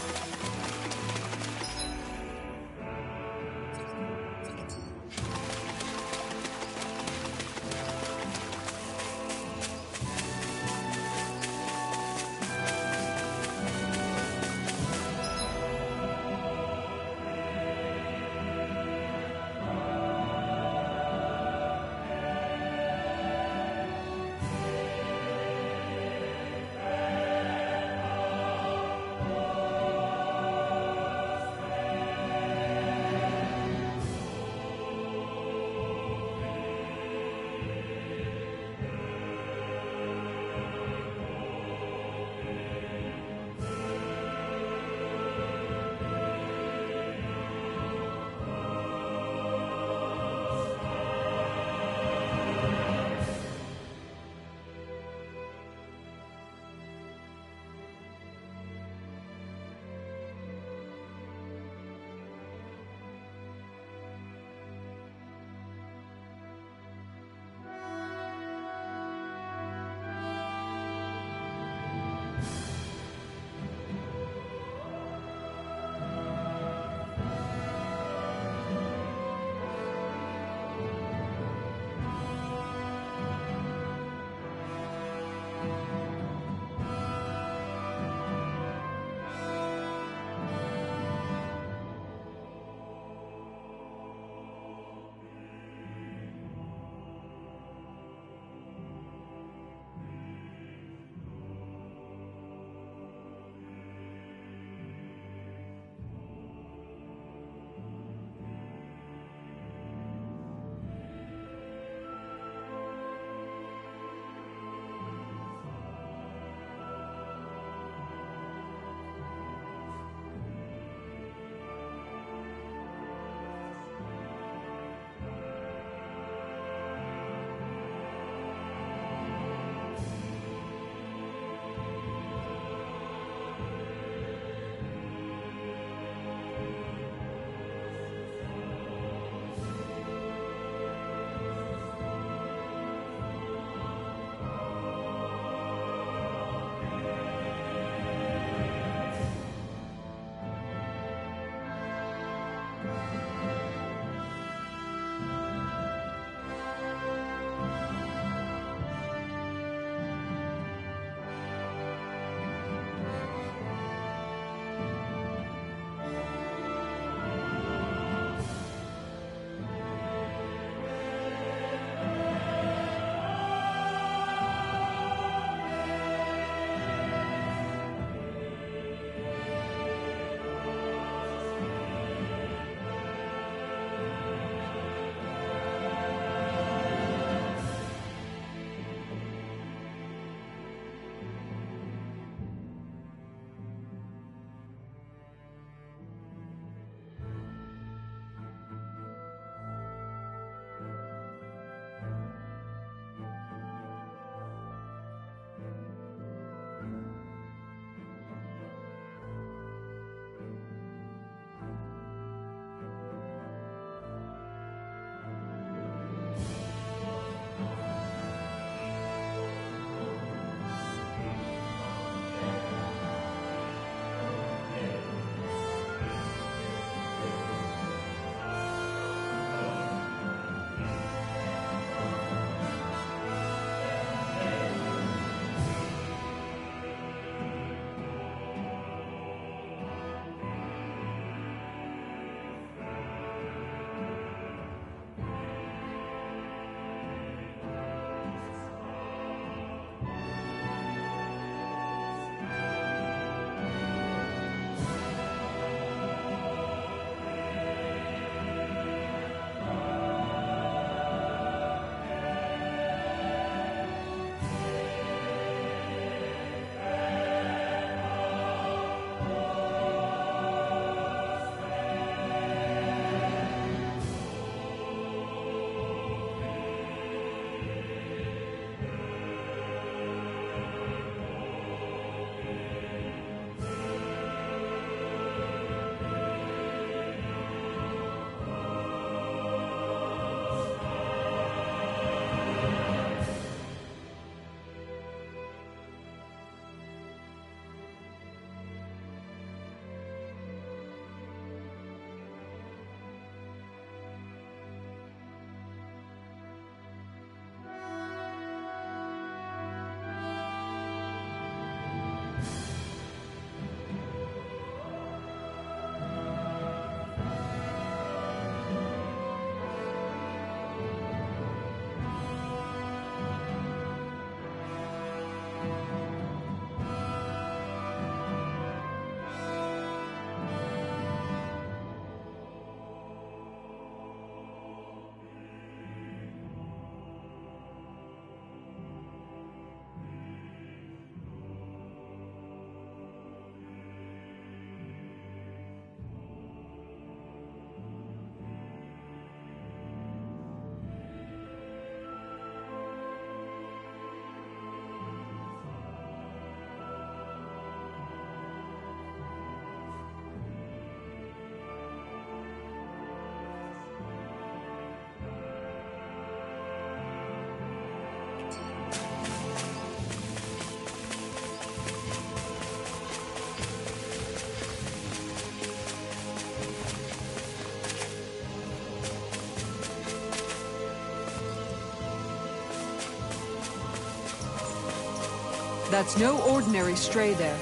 That's no ordinary stray there.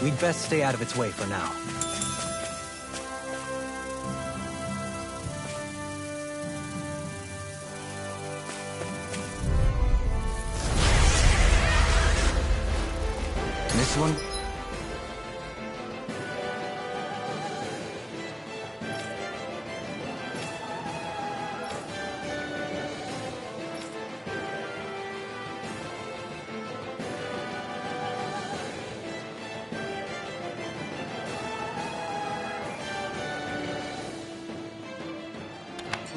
We'd best stay out of its way for now. This one?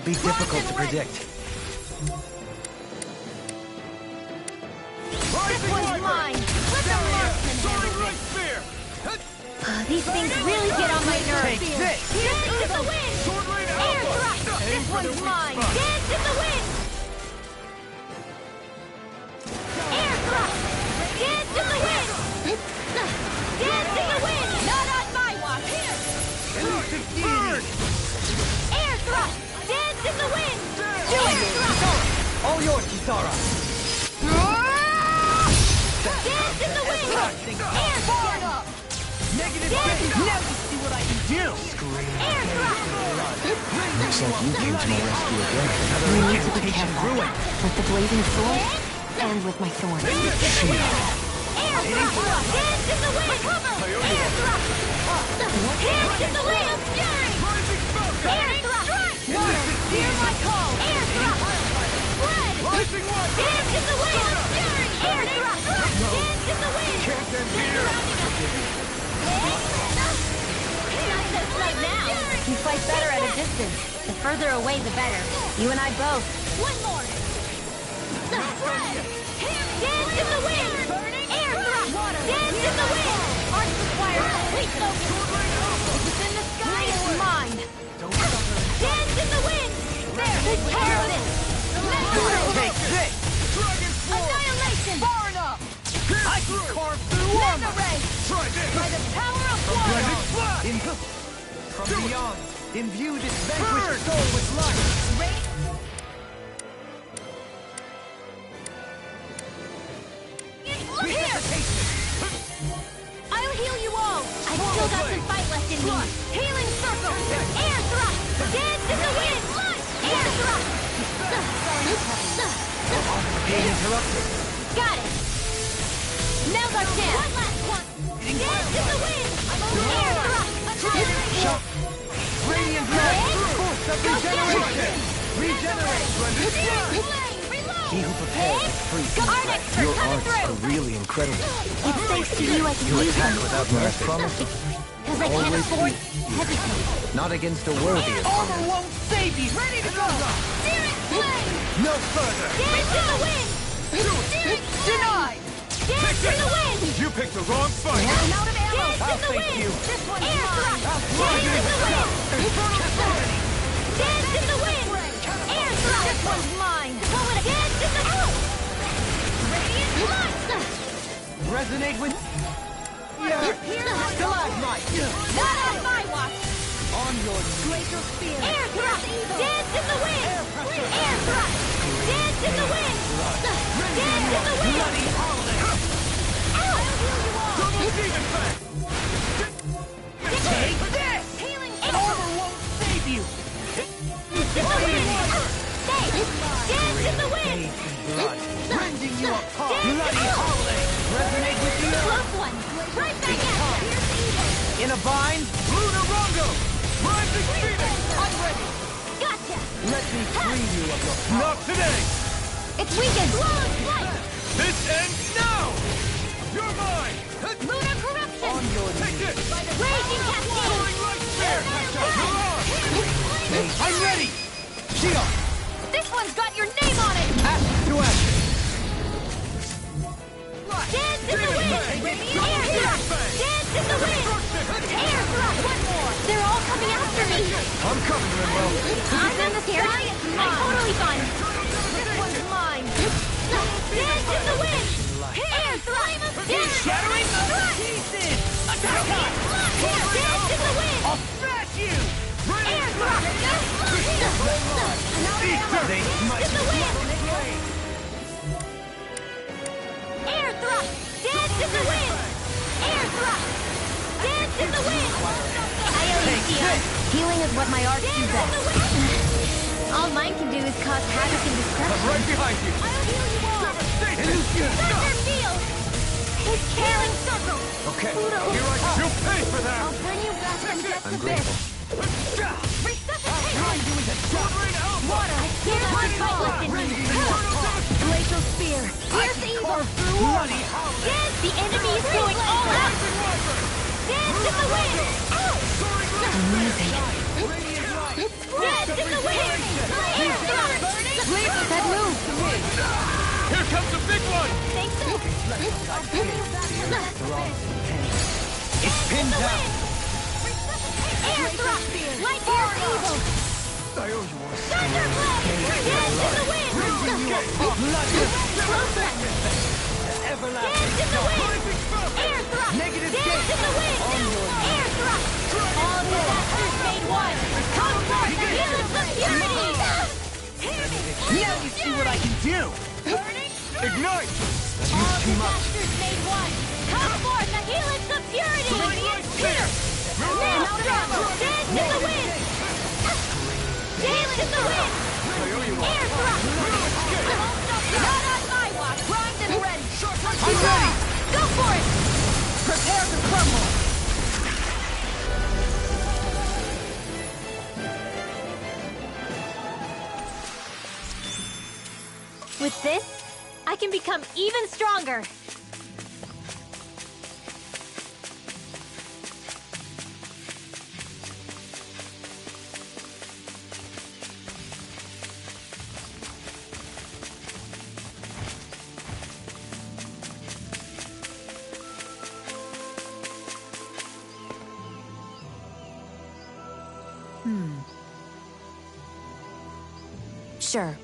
Be difficult to predict. This one's mine! Let the marksman handle it! These things really get on my nerves. Dance in the wind! Air thrust! This one's mine! Dance in the wind! Air thrust! Dance in the wind! Dance in the wind! Not on my watch! Here! Air thrust! Dance in the wind! Air thrust! All yours, Kisara! Dance in the wind! Air thrust! Negative Dance! now you see what I can do! Air thrust! Looks like you came to my rescue again. We need to be careful. With the blazing sword, and with my thorn. Air thrust! Dance in the wind! Air thrust! Dance in the wind! Fury! Air thrust! Water! Hear my call! Air thrust! Spread! Dance in the wind! Fury! Air thrust! Dance in the wind! Not this right now! You fight better at a distance. The further away, the better. You and I both. One more! Spread! Dance in the wind! Air thrust! Dance in the wind! Art requires complete focus! If it's in the sky, it's mine! Dance in the wind! There! Take care of this! Take this! Annihilation! Far enough! I can carve through Mega armor! ray! Try this! By the power of water! From beyond, imbue this vanquished soul with life! I'll heal you all! I've still got some fight left in me! Healing circle! Air thrust! Dance in the wind! Air thrust! Being interrupted. Got it! Now's our chance! One last one! Dance in the wind! Air thrust! Shock! Radiant force of regeneration! Regenerate! He who prepares is free. Art expert Your coming arts through! are really incredible. It's thanks to you I can You use attack them. without mercy. Because I can't afford to hesitate. Not against a worthy Armor opponent. won't save you! Ready to go! Searing flame! No further! Dance in the wind! Searing denied! Dance in the wind! You picked the wrong fight! I'm out of ammo! Dance in the thank wind! you. This one's air thrust! Dance in the wind! Dance in the wind! Air thrust! This one's mine! Dance in the wind! Radiant light! Resonate with... Stalagmite! Not on my watch! On your Glacial spear! Air thrust! Dance in the wind! Air thrust! Dance in the wind! Dance in the wind! bloody holiday! I'll heal you all! Double demon fang! Take this! Healing Armor won't save you! in the wind! Stay! Dance in the wind! Blood! Rending you apart! Dance Bloody holiday! Resonate with the earth! Close one! Right back at you! In a bind? Luna Rongo! Rising Phoenix! I'm ready! Gotcha! Let me free you of your power. Not today! It's weakened! Flawless light! This ends now! You're mine! Lunar corruption! On your Take this! Raging cascade! Soaring light spear! I'm ready! Shield! This one's got your name on it! Action to action. Dance in the wind! Air thrust! Dance in the wind! Air thrust! One more! They're all coming after me! I'm coming, Rimbo. I'm not scared! I'm totally fine! This one's mine! Dance in the wind! Air thrust! Dance! Shattering pieces! Attack! Dance in the wind! I'll smash you! Air thrust! They Dance in the wind! Air thrust! Dance in the wind! Air thrust! Dance in the wind! I owe you, Tion. Healing is what my arts do best. All mine can do is cause havoc and destruction. I'm right behind you. I'll heal you all. Devastation! Thunder field! His healing circle! Okay, here I come. You'll pay for that! I'll bring you back from death to grateful. Water! Here's my fight within me! Glacial spear! Here's evil! Bloody Dance! The enemy is going all out! Dance in the wind! Amazing. Dance in the wind! Air thrust! Please, that move! Here comes the big one! Think so? It's pinned down. Air thrust! Light here's evil! I owe you one. Thunderblade! Dance in the wind! Everlasting. Dance in the wind! Air thrust! Negative Dance in the wind! Air thrust! All disasters made one! Come forth, the healers of purity! Now you see what I can do. Ignite! All disasters made one! Come forth, the healers of purity! Maelstrom! Dance in the wind! Dance in the wind! Air thrust! Not on my watch! Primed and ready! I'm ready. Go for it! Prepare to crumble. With this, I can become even stronger! Sure.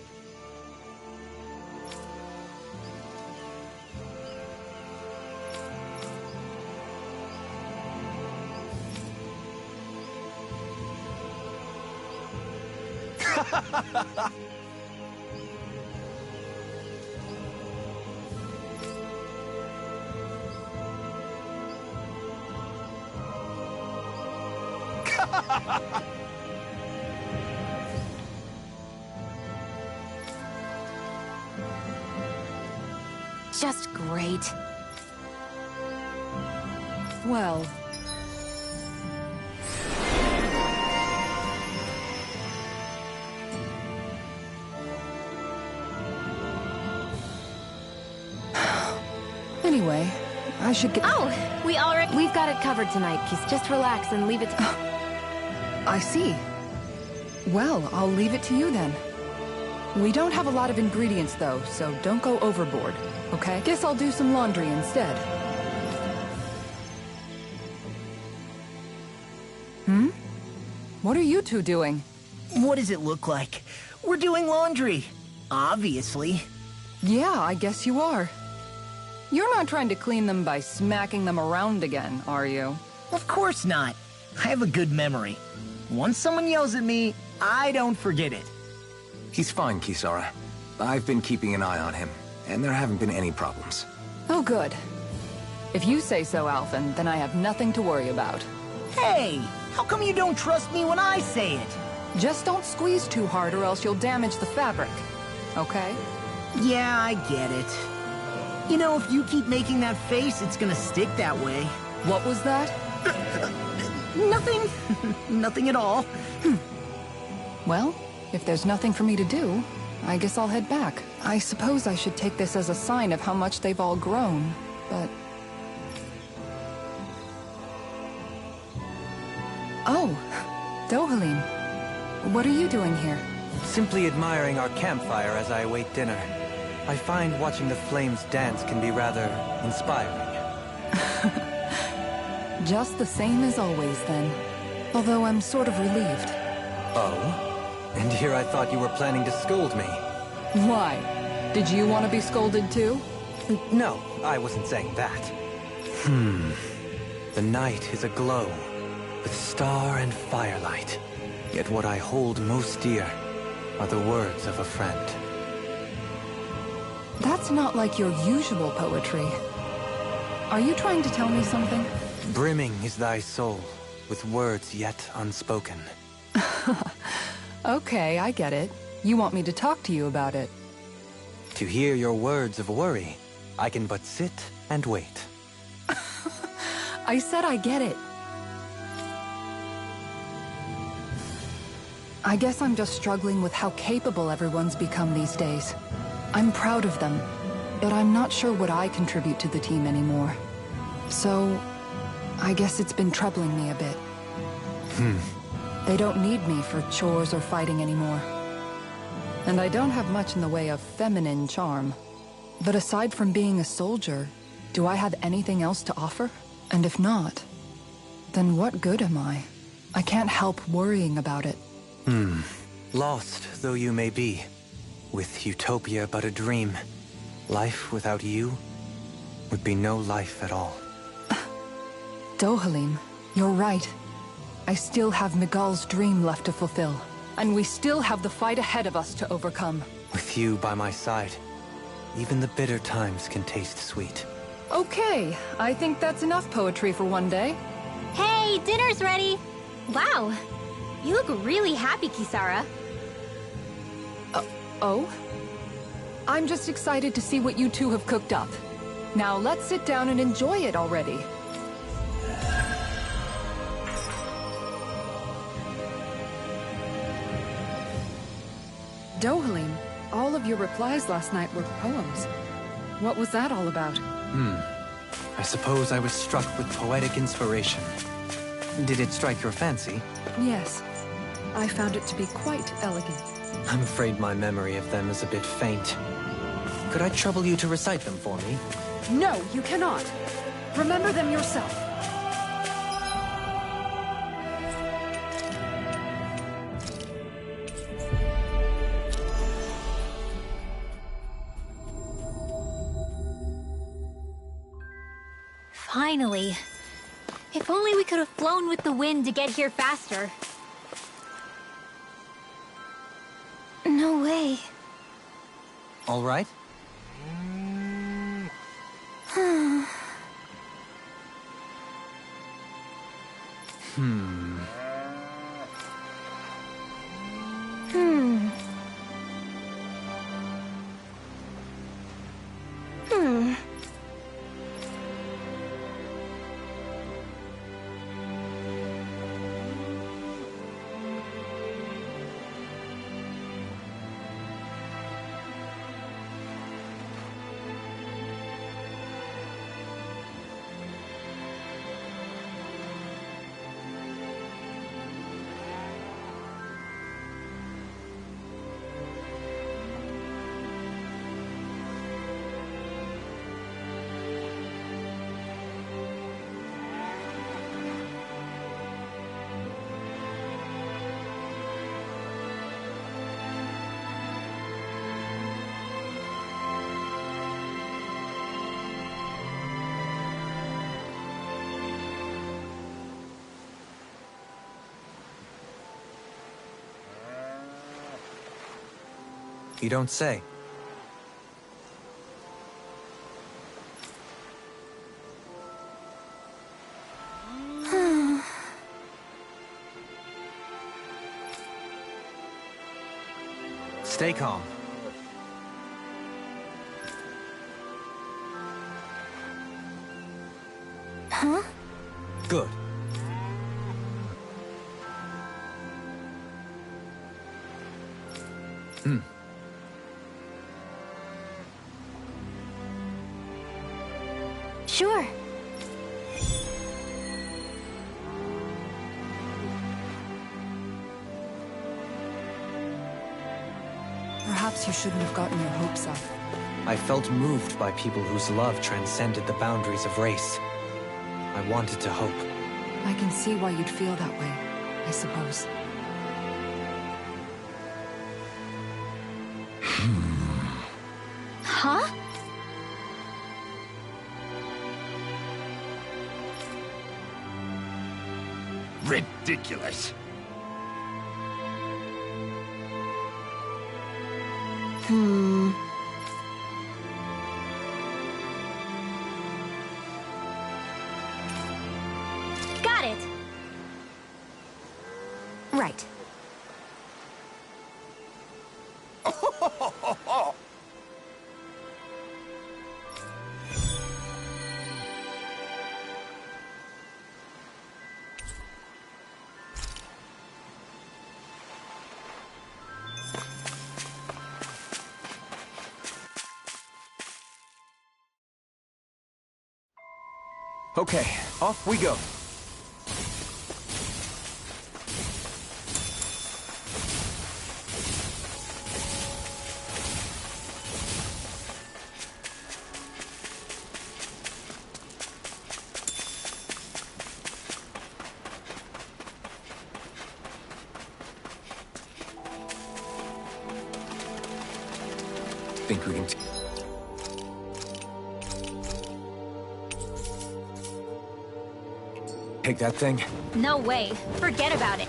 Just great. Well... Anyway, I should get... Oh, we already... We've got it covered tonight, Kiss. Just relax and leave it to... I see. Well, I'll leave it to you then. We don't have a lot of ingredients though, so don't go overboard, okay? Guess I'll do some laundry instead. Hmm? What are you two doing? What does it look like? We're doing laundry. Obviously. Yeah, I guess you are. You're not trying to clean them by smacking them around again, are you? Of course not. I have a good memory. Once someone yells at me, I don't forget it. He's fine, Kisara. I've been keeping an eye on him, and there haven't been any problems. Oh, good. If you say so, Alphen, then I have nothing to worry about. Hey, how come you don't trust me when I say it? Just don't squeeze too hard or else you'll damage the fabric, okay? Yeah, I get it. You know, if you keep making that face, it's gonna stick that way. What was that? Nothing. Nothing at all. Well, if there's nothing for me to do, I guess I'll head back. I suppose I should take this as a sign of how much they've all grown, but... Oh, Dohalim. What are you doing here? Simply admiring our campfire as I await dinner. I find watching the flames dance can be rather inspiring. Just the same as always, then. Although I'm sort of relieved. Oh? And here I thought you were planning to scold me. Why? Did you want to be scolded too? No, I wasn't saying that. The night is aglow with star and firelight. Yet what I hold most dear are the words of a friend. That's not like your usual poetry. Are you trying to tell me something? Brimming is thy soul, with words yet unspoken. Okay, I get it. You want me to talk to you about it. To hear your words of worry, I can but sit and wait. I said I get it. I guess I'm just struggling with how capable everyone's become these days. I'm proud of them, but I'm not sure what I contribute to the team anymore. So, I guess it's been troubling me a bit. They don't need me for chores or fighting anymore. And I don't have much in the way of feminine charm. But aside from being a soldier, do I have anything else to offer? And if not, then what good am I? I can't help worrying about it. Lost though you may be, with Utopia but a dream, life without you would be no life at all. Dohalim, you're right. I still have Miguel's dream left to fulfill. And we still have the fight ahead of us to overcome. With you by my side, even the bitter times can taste sweet. Okay, I think that's enough poetry for one day. Hey, dinner's ready! Wow, you look really happy, Kisara. Oh? I'm just excited to see what you two have cooked up. Now let's sit down and enjoy it already. Dohalim, all of your replies last night were poems. What was that all about? I suppose I was struck with poetic inspiration. Did it strike your fancy? Yes. I found it to be quite elegant. I'm afraid my memory of them is a bit faint. Could I trouble you to recite them for me? No, you cannot. Remember them yourself. Finally. If only we could have flown with the wind to get here faster. No way. All right. You don't say. Stay calm. Huh? Good. Sure. Perhaps you shouldn't have gotten your hopes up. I felt moved by people whose love transcended the boundaries of race. I wanted to hope. I can see why you'd feel that way, I suppose. Huh? Ridiculous. Got it! Right. Okay, off we go. Think we can take that thing? No way. Forget about it.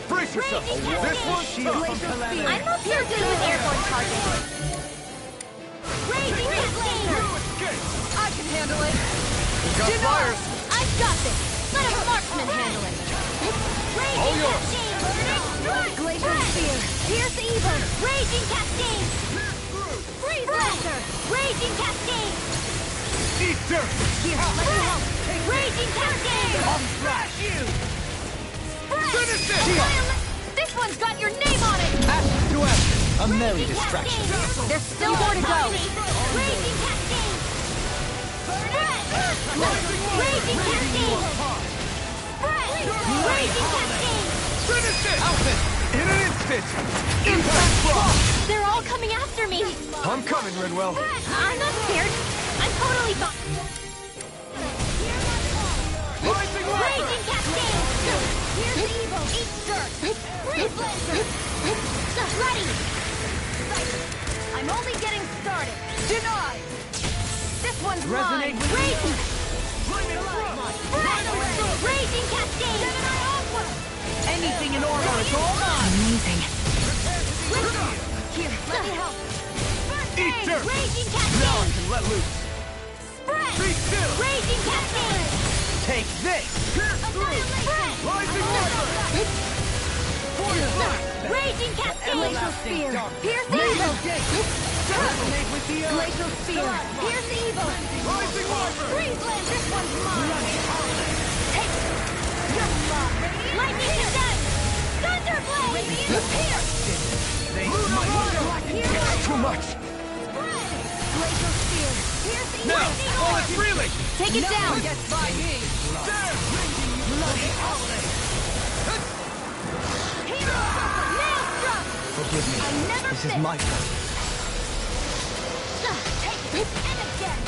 Brace yourself! This one's shield from calamity. I'm not so good with airborne targets. Raging Cascade! I can handle it! Got fires! I've got this! Let a marksman handle it! All Raging yours. Cascade! Glacial Spear! Pierce evil! Raging Cascade! Freeze Lancer! Raging Cascade! Eat dirt! Here, let me help! Raging Cascade! Flash! Finish this one's got your name on it! Ashes to ashes! A merry Raging distraction. Cascade! There's still more to go! Raging Cascade! Raging Cascade! Raging Cascade! Finish it! Outfit! In an instant! Impact Frost! They're all coming after me! I'm coming, Rinwell. I'm not scared. I'm totally fine. Rising Lava! Raging Cascade! Here's evil! Eat dirt! Freeze Lancer! Ready! I'm only getting started. Denied! This one's Resonate mine! with Raging! Flaming Raging Cascade! Gemini Aqua! Anything in order is all mine! Amazing. Here, let me help. Eat dirt! Raging Now I Cascade! can let loose. Spread! Be still! Raging Cascade! Take this! Spread! Rising Lava! Raging Cascade! Glacial Spear! Pierce Native evil! Gate! Resonate with the earth! Glacial Spear! Pierce evil! Rising Lava! Freeze Land! This one's mine! Take it! You're mine! Lightning Descent! Thunderblade! Pierce! They might too much! Glacial Spear! Pierce evil! Now, Lightning all Orb! it's reeling! Take it down! Gets by me! Maelstrom! Forgive me. I never This is fit. my fault. Take it! And again!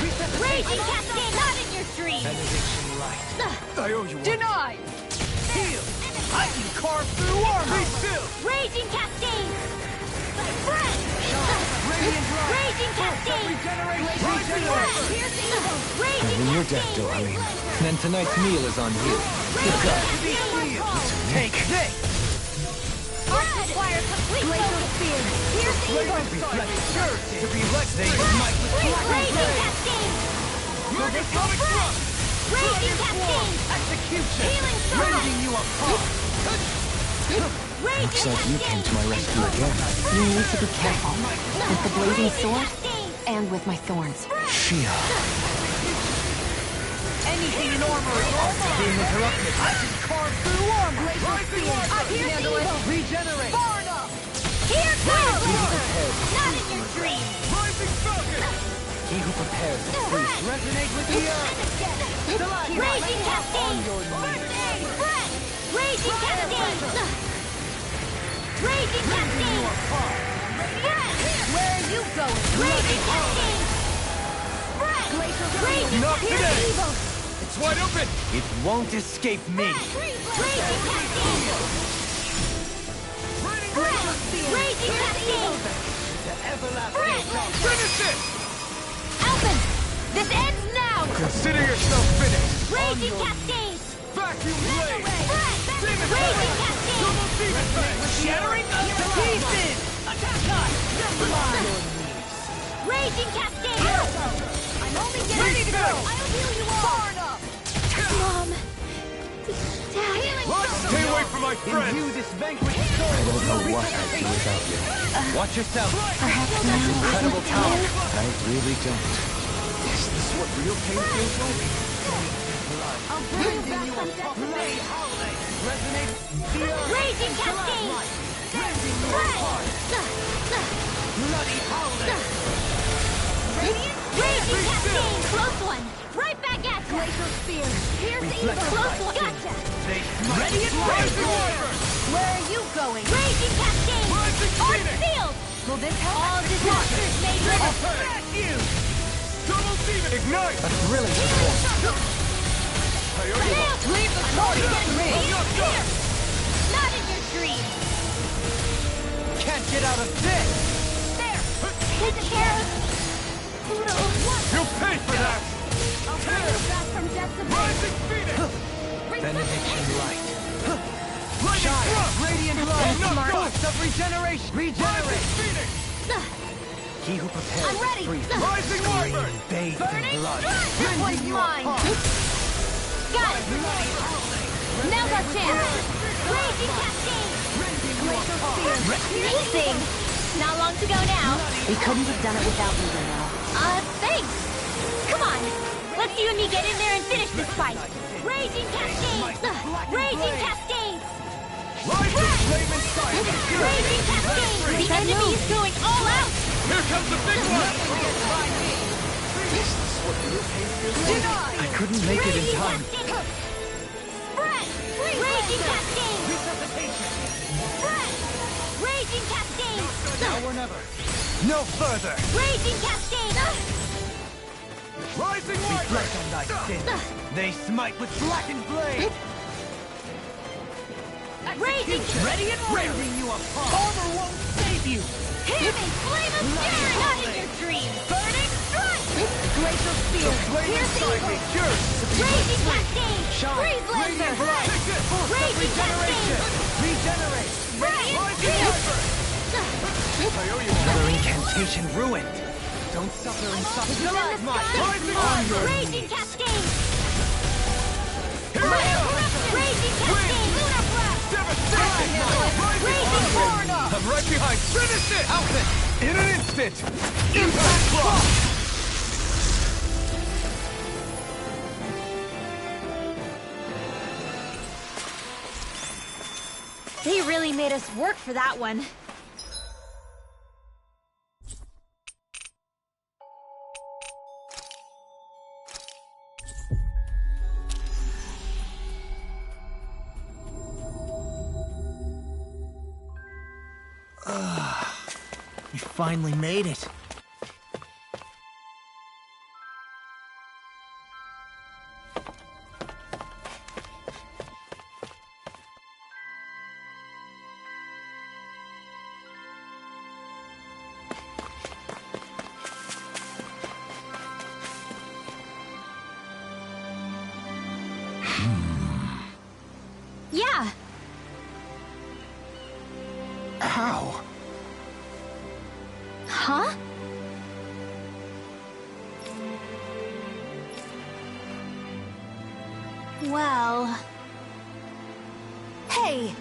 Raging Cascade! Not in your dreams! Benediction light. I owe you one. Denied! Heal! I can carve through armor! Be still! Raging Cascade! Spread! Radiant light! Raging Cascade! Pierce evil! Raging When you're dead, Cascade! Doreen. Then tonight's meal is on you. Take this! Art requires complete focus! Pierce evil! Sure to be let they might with Raging Cascade! Atomic thrust! Raging Cascade! Execution! Healing circle! Rending you apart! Raging Looks like you came to my rescue again. You need to be careful. With the blazing sword and with my thorns. Shia. Anything in armor is all mine! Being interrupted. I can carve through armor! Rising I Lava! can handle it! Regenerate! Far enough! Here goes! Not in your dreams! Rising Falcon! He who prepares the feast. Resonate with the earth! Raging Cascade! Spread! Raging Cascade! Raging Cascade! Spread! Where are you going? Raging Cascade! Spread! Raging Not today! evil! It's wide open! It won't escape me. Raging Cascade! Spread! Raging Cascade! Everlasting darkness. Finish it! Alvin! This ends now! Consider yourself finished. Raging Cascade! Vacuum blade! Demon Raging blade! Cascade! Double demon blade! Shattering us to pieces! Attack us! Never mind your knees. Raging Cascade! I'm only getting ready to go! I'll heal you all! Far enough! Mom! Dad! Stay away from my friend! Imbue this vanquished soul I with don't know your what I'd do without you. Watch yourself. Perhaps now isn't Incredible the power. time? I really don't. Is this what real pain feels like? I'll bring you back from death. bloody howling resonates the earth. Raging Cascade! Rending you apart. Bloody howling. Raging Cascade! Close one! Right back at you! Glacial Spear! Here's the evil! Close one! Gotcha! They smite. Ready and rising wyvern! Where are you going? Raging Cascade! Rising On Phoenix! field! Will this help? All disasters made ready! Attack you! Double demon! Ignite! A thrilling performance. Leave the party with me! Here! Not in your dreams! Can't get out of this. There! Take care of... Pluto! You'll pay for that! I'll bring you back from death's abyss! Rising Phoenix! Benediction light. Lightning thrust! Radiant light. Knocked Ghost off! of regeneration. Rising Regenerate. Phoenix! He who prepares I'm ready. the free Rising wyvern! bathed in Burning blood. strike! This one's mine! Got it! Now's our chance! Raging Cascade! Glacial Spear! Amazing! Not long to go now. We couldn't have done it without you, Reno. Thanks! Come on! Let's you and me get in there and finish this fight! Raging Cascades! Raging Cascades! Rising flame inside! Raging Cascades! The enemy is going all out! Here comes the big one! I couldn't make it in time. Spread! Raging Cascades! Spread! Raging Cascades! Now or never. No further. Raging Cascades! Rising Reflect wyvern! on thy sins. They smite with blackened blade. Raging Ready and rending you apart. Armor won't save you. Hear me! Flame of Fury! Not in your dreams! Burning Strike! Glacial Spear! Flame Here's the inside me! evil! Yours! Raging Cascade! Freeze Laser! Radiant light. Take this! Raging Regeneration. Cascade! Regenerate. Radiant Rising Field! wyvern! I owe you Another one. incantation ruined. Don't suffer in Within the stalagmite. sky! Rising wyvern! Raging Cascade! Here we go! Raging Cascade! Lunar Blast! Devastation! Raging Tornado! I'm right behind! Finish it! Alvin! In an instant! Impact Block! They really made us work for that one. We finally made it. Yeah! How? Huh? Well... Hey!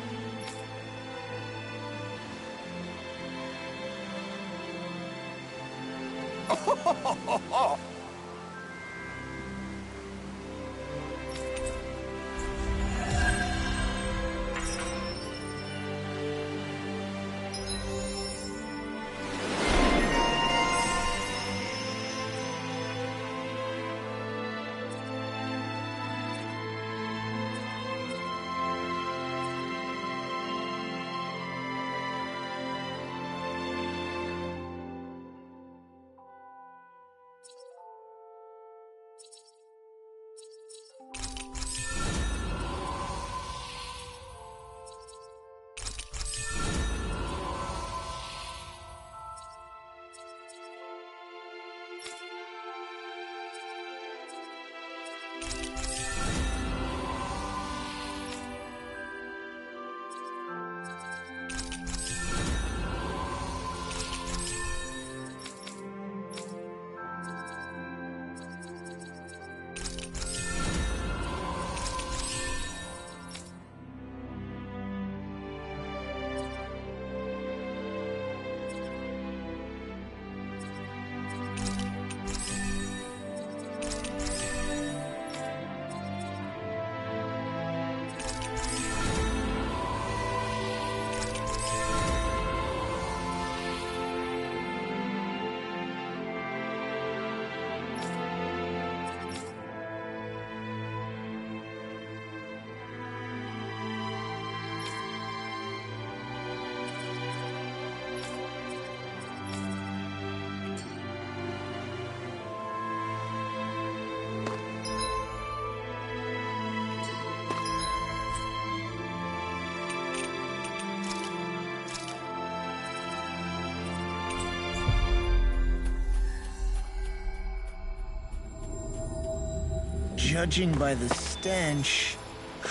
Judging by the stench,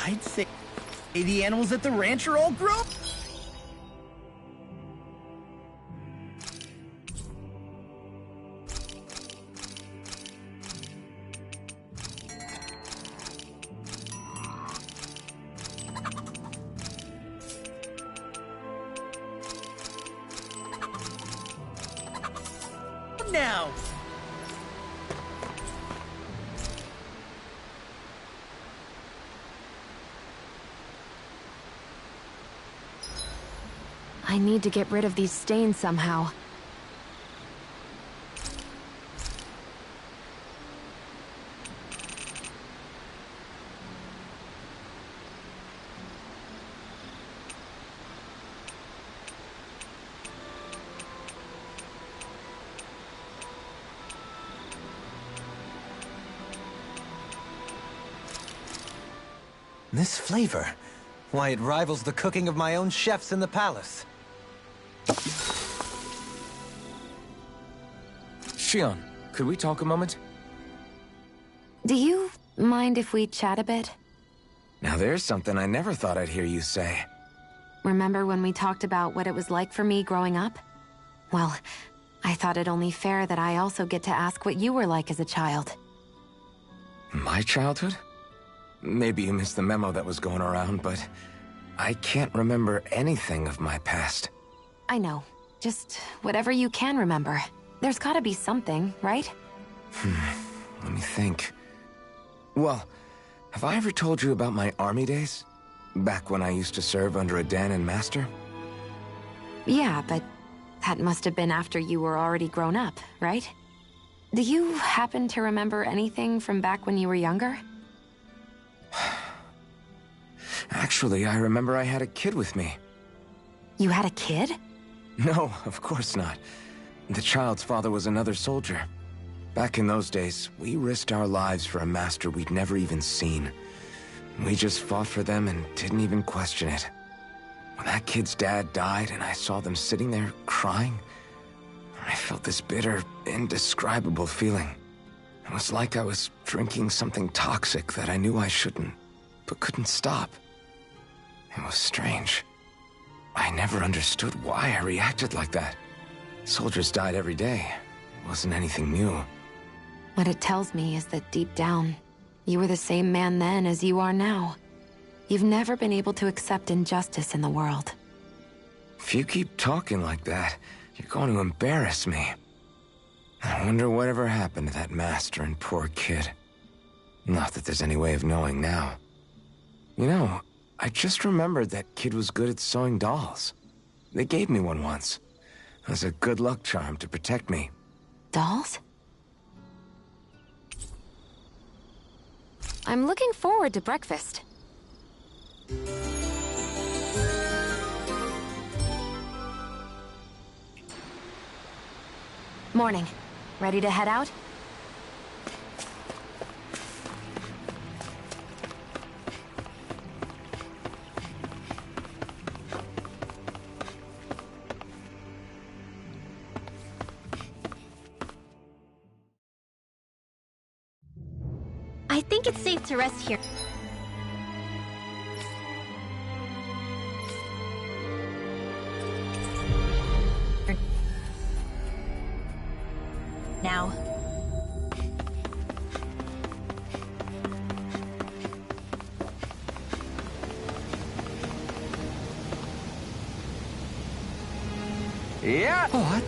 I'd say the animals at the ranch are all grown. Now. I need to get rid of these stains somehow. This flavor, why, it rivals the cooking of my own chefs in the palace. Shion, could we talk a moment? Do you mind if we chat a bit? Now there's something I never thought I'd hear you say. Remember when we talked about what it was like for me growing up? Well, I thought it only fair that I also get to ask what you were like as a child. My childhood? Maybe you missed the memo that was going around, but I can't remember anything of my past. I know. Just whatever you can remember. There's gotta be something, right? Let me think. Well, have I ever told you about my army days? Back when I used to serve under a Dahnan master? Yeah, but that must have been after you were already grown up, right? Do you happen to remember anything from back when you were younger? Actually, I remember I had a kid with me. You had a kid? No, of course not. The child's father was another soldier. Back in those days, we risked our lives for a master we'd never even seen. We just fought for them and didn't even question it. When that kid's dad died and I saw them sitting there crying, I felt this bitter, indescribable feeling. It was like I was drinking something toxic that I knew I shouldn't, but couldn't stop. It was strange. I never understood why I reacted like that. Soldiers died every day. It wasn't anything new. What it tells me is that deep down, you were the same man then as you are now. You've never been able to accept injustice in the world. If you keep talking like that, you're going to embarrass me. I wonder whatever happened to that master and poor kid. Not that there's any way of knowing now. You know, I just remembered that kid was good at sewing dolls. They gave me one once. As a good luck charm to protect me. Dolls? I'm looking forward to breakfast. Morning. Ready to head out? I think it's safe to rest here. Now. Yeah. What?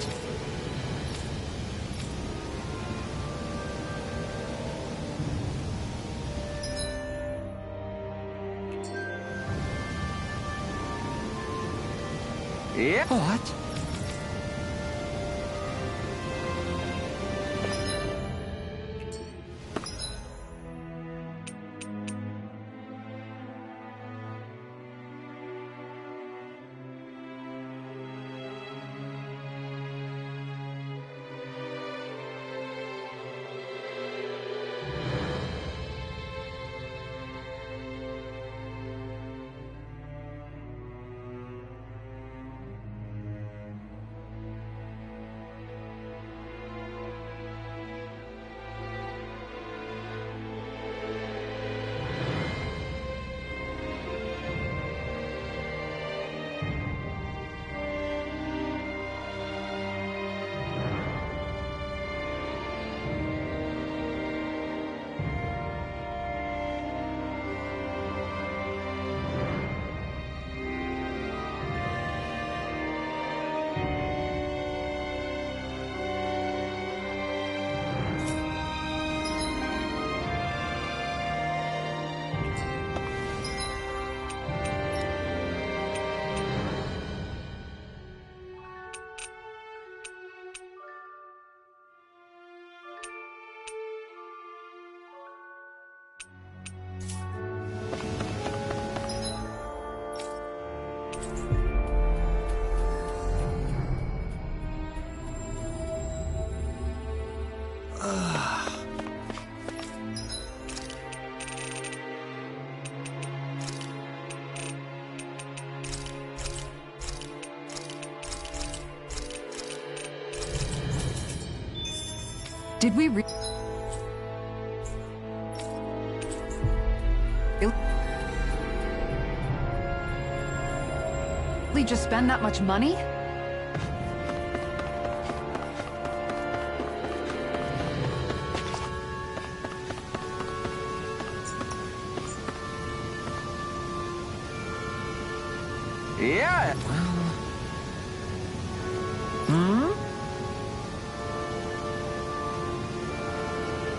Yeah. What? Did we really just spend that much money? Yeah.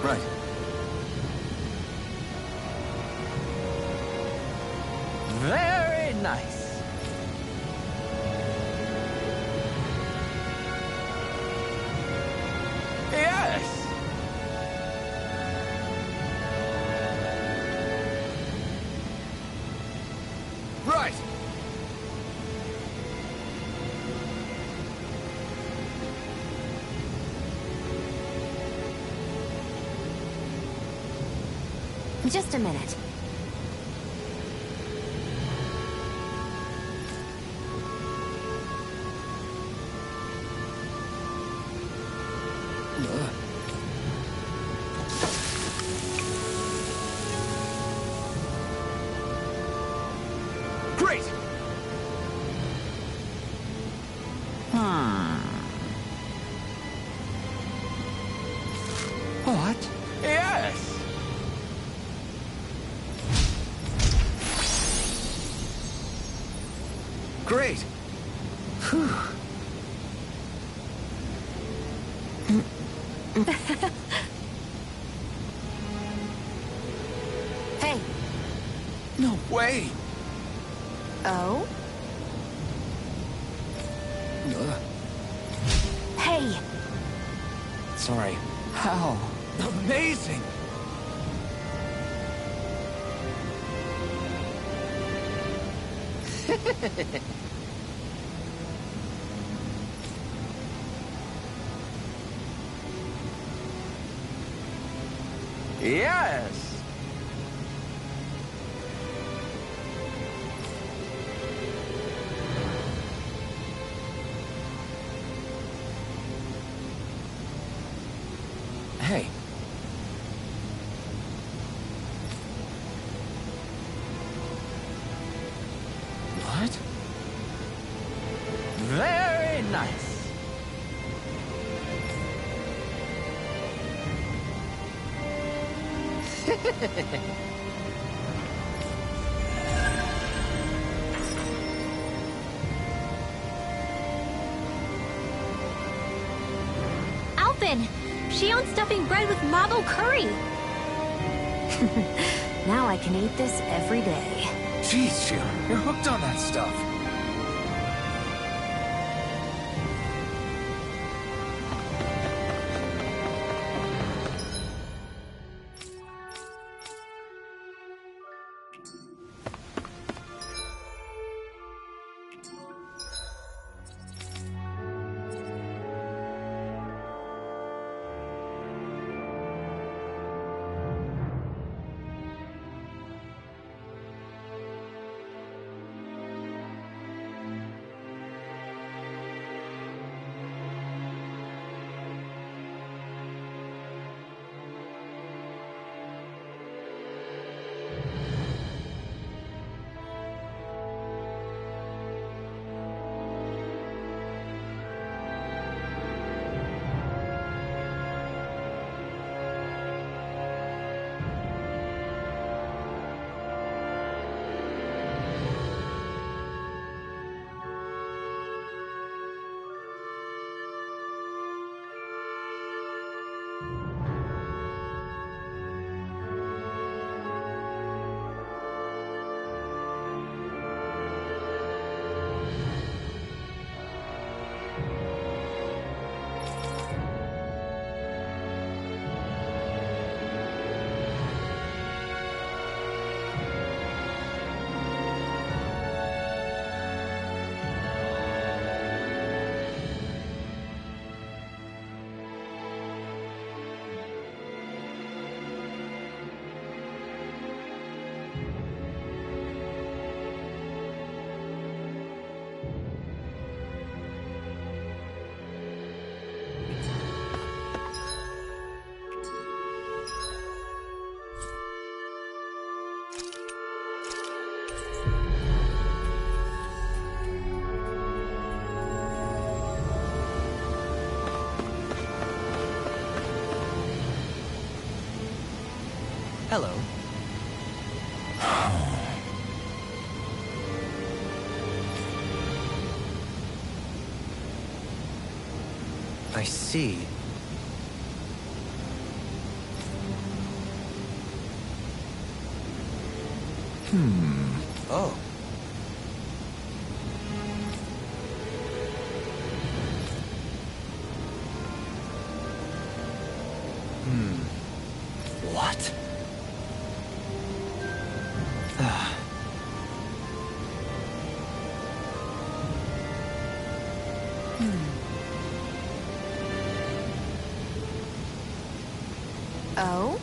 Right. Very nice. Yes. Right. Just a minute. Great. What? Yes. Great. Hey. No way. Oh? Hey. Sorry. How? Amazing. Yes. Hey. Alphen! Shion's stuffing bread with Mabo curry! Now I can eat this every day. Jeez, Shion, you're hooked on that stuff. Hello. I see. Oh. What? Oh?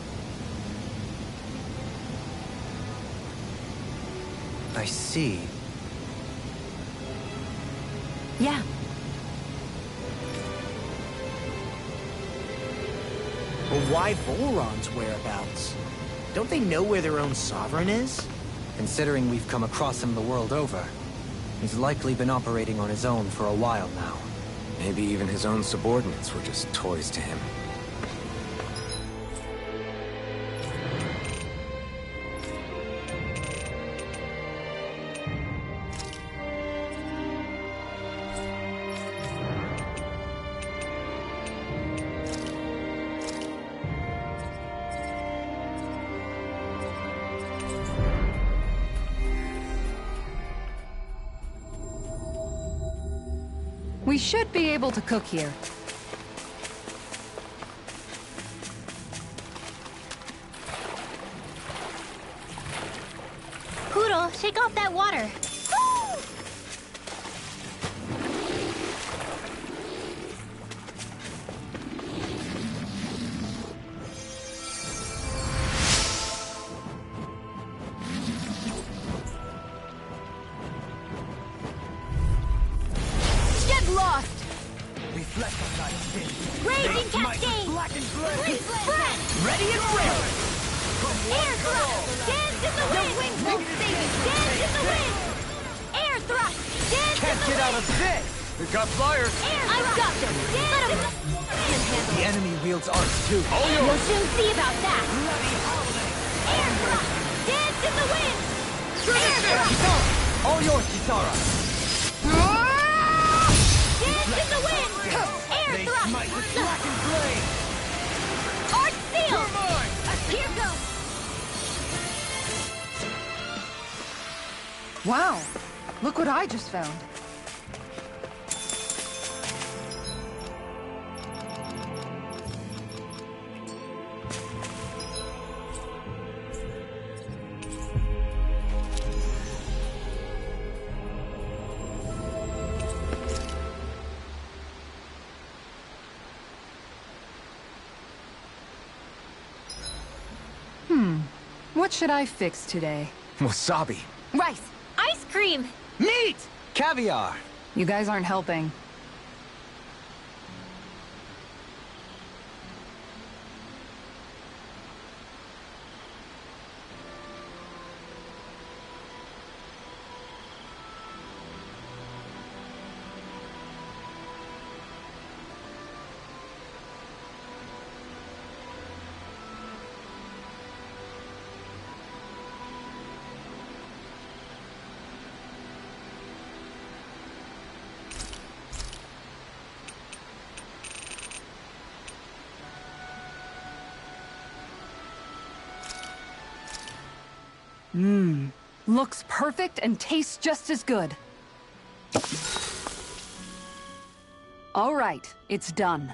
I see. Yeah. Well, why Volron's whereabouts? Don't they know where their own sovereign is? Considering we've come across him the world over, he's likely been operating on his own for a while now. Maybe even his own subordinates were just toys to him. We should be able to cook here. Poodle, shake off that water. Blazing cascade! Blade spread! Ready and ready! Air thrust! Dance in the wind! Won't save you! Dance in the wind! Air thrust! Dance in Can't the get wind! out of this! We got flyers! Air I've got them! Dance in the The enemy wields arts too. You'll soon see about that! All yours, Kisara. Dance in the wind! Air They thrust! smite with blackened blade. Arc seal! Here goes! Wow, look what I just found. What should I fix today? Wasabi. Rice! Ice cream! Meat! Caviar. You guys aren't helping. Looks perfect and tastes just as good. All right, it's done.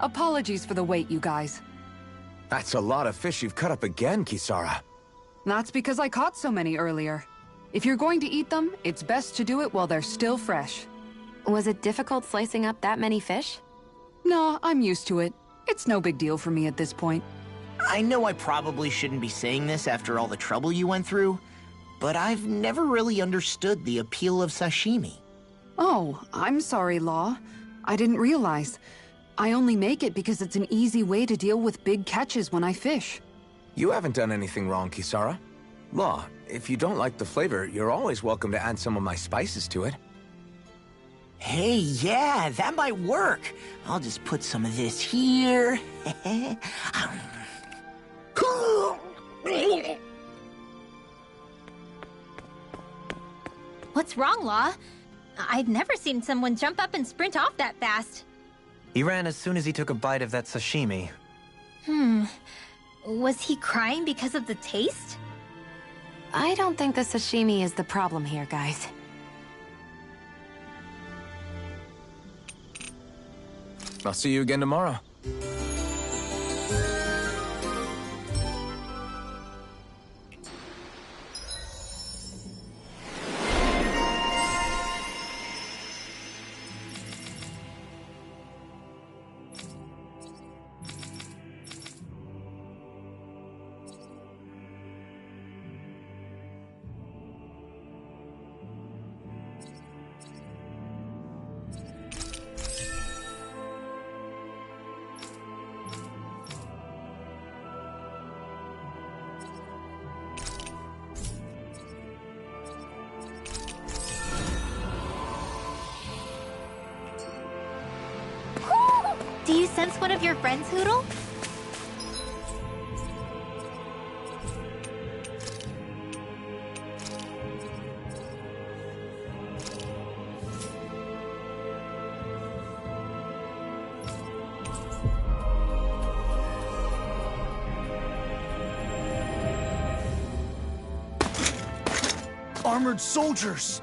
Apologies for the wait, you guys. That's a lot of fish you've cut up again, Kisara. That's because I caught so many earlier. If you're going to eat them, it's best to do it while they're still fresh. Was it difficult slicing up that many fish? Nah, I'm used to it. It's no big deal for me at this point. I know I probably shouldn't be saying this after all the trouble you went through, but I've never really understood the appeal of sashimi. Oh, I'm sorry, Law. I didn't realize. I only make it because it's an easy way to deal with big catches when I fish. You haven't done anything wrong, Kisara. Law, if you don't like the flavor, you're always welcome to add some of my spices to it. Hey, yeah, that might work. I'll just put some of this here. What's wrong, Law? I've never seen someone jump up and sprint off that fast. He ran as soon as he took a bite of that sashimi. Was he crying because of the taste? I don't think the sashimi is the problem here, guys. I'll see you again tomorrow. Do you sense one of your friends, Hootle? Armored soldiers!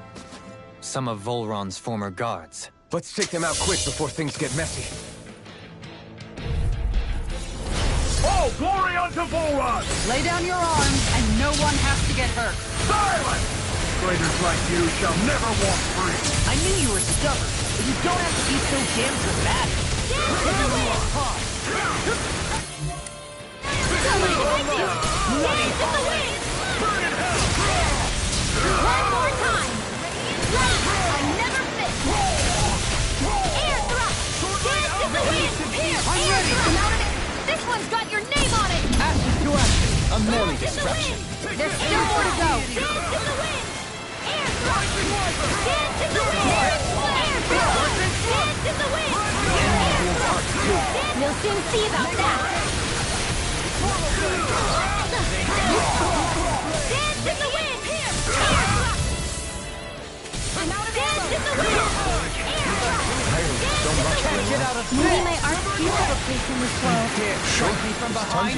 Some of Volron's former guards. Let's take them out quick before things get messy. All glory unto Volron! Lay down your arms, and no one has to get hurt. Silence! Traitors like you shall never walk free! I knew you were stubborn, but you don't have to be so damn dramatic. Burn in hell! One more time! I never missed! Air thrust! Dance in the wind! Here! Air thrust! This one's got your name on it! Ashes to ashes. A merry Dance in the destruction. wind! There's still more to go. Dance in the wind! Air thrust! Dance in the wind! Air thrust! Dance in the wind! Air thrust! We'll soon see about that! Dance in the wind! Air thrust! mine.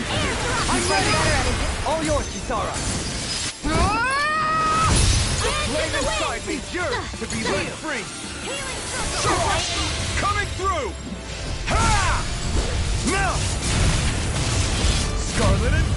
I'm ready. All yours, Kisara. The flame inside me yearns to be let free. Coming through. Ha! Now, Scarlet and...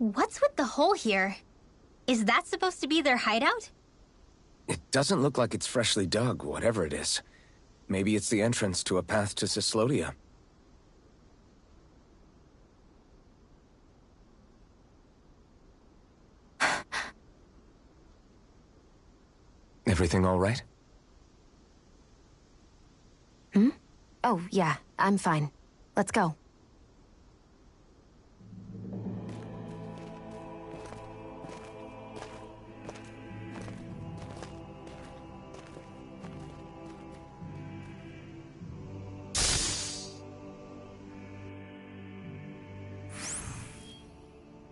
What's with the hole here? Is that supposed to be their hideout? It doesn't look like it's freshly dug, whatever it is. Maybe it's the entrance to a path to Cyslodia. Everything all right? Hmm? Oh, yeah, I'm fine. Let's go.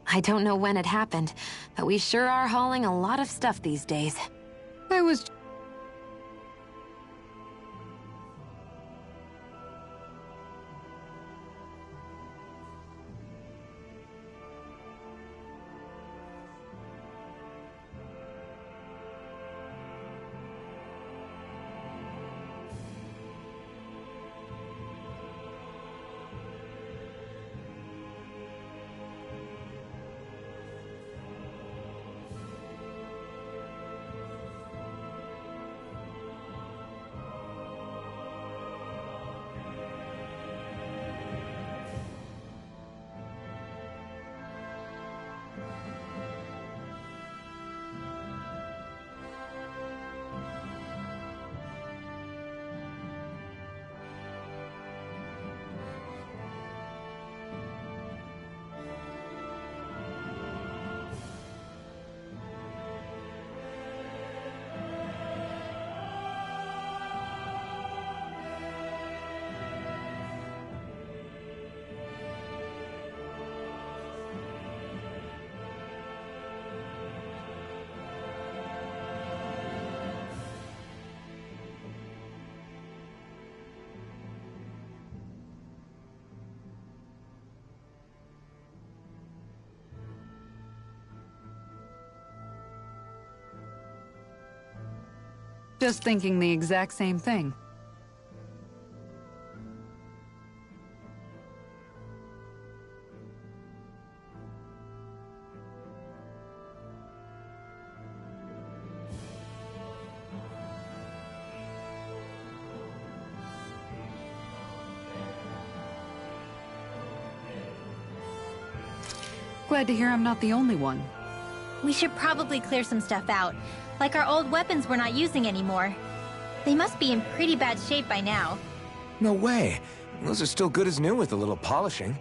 I don't know when it happened, but we sure are hauling a lot of stuff these days. I was... Just thinking the exact same thing. Glad to hear I'm not the only one. We should probably clear some stuff out. Like our old weapons we're not using anymore. They must be in pretty bad shape by now. No way. Those are still good as new with a little polishing.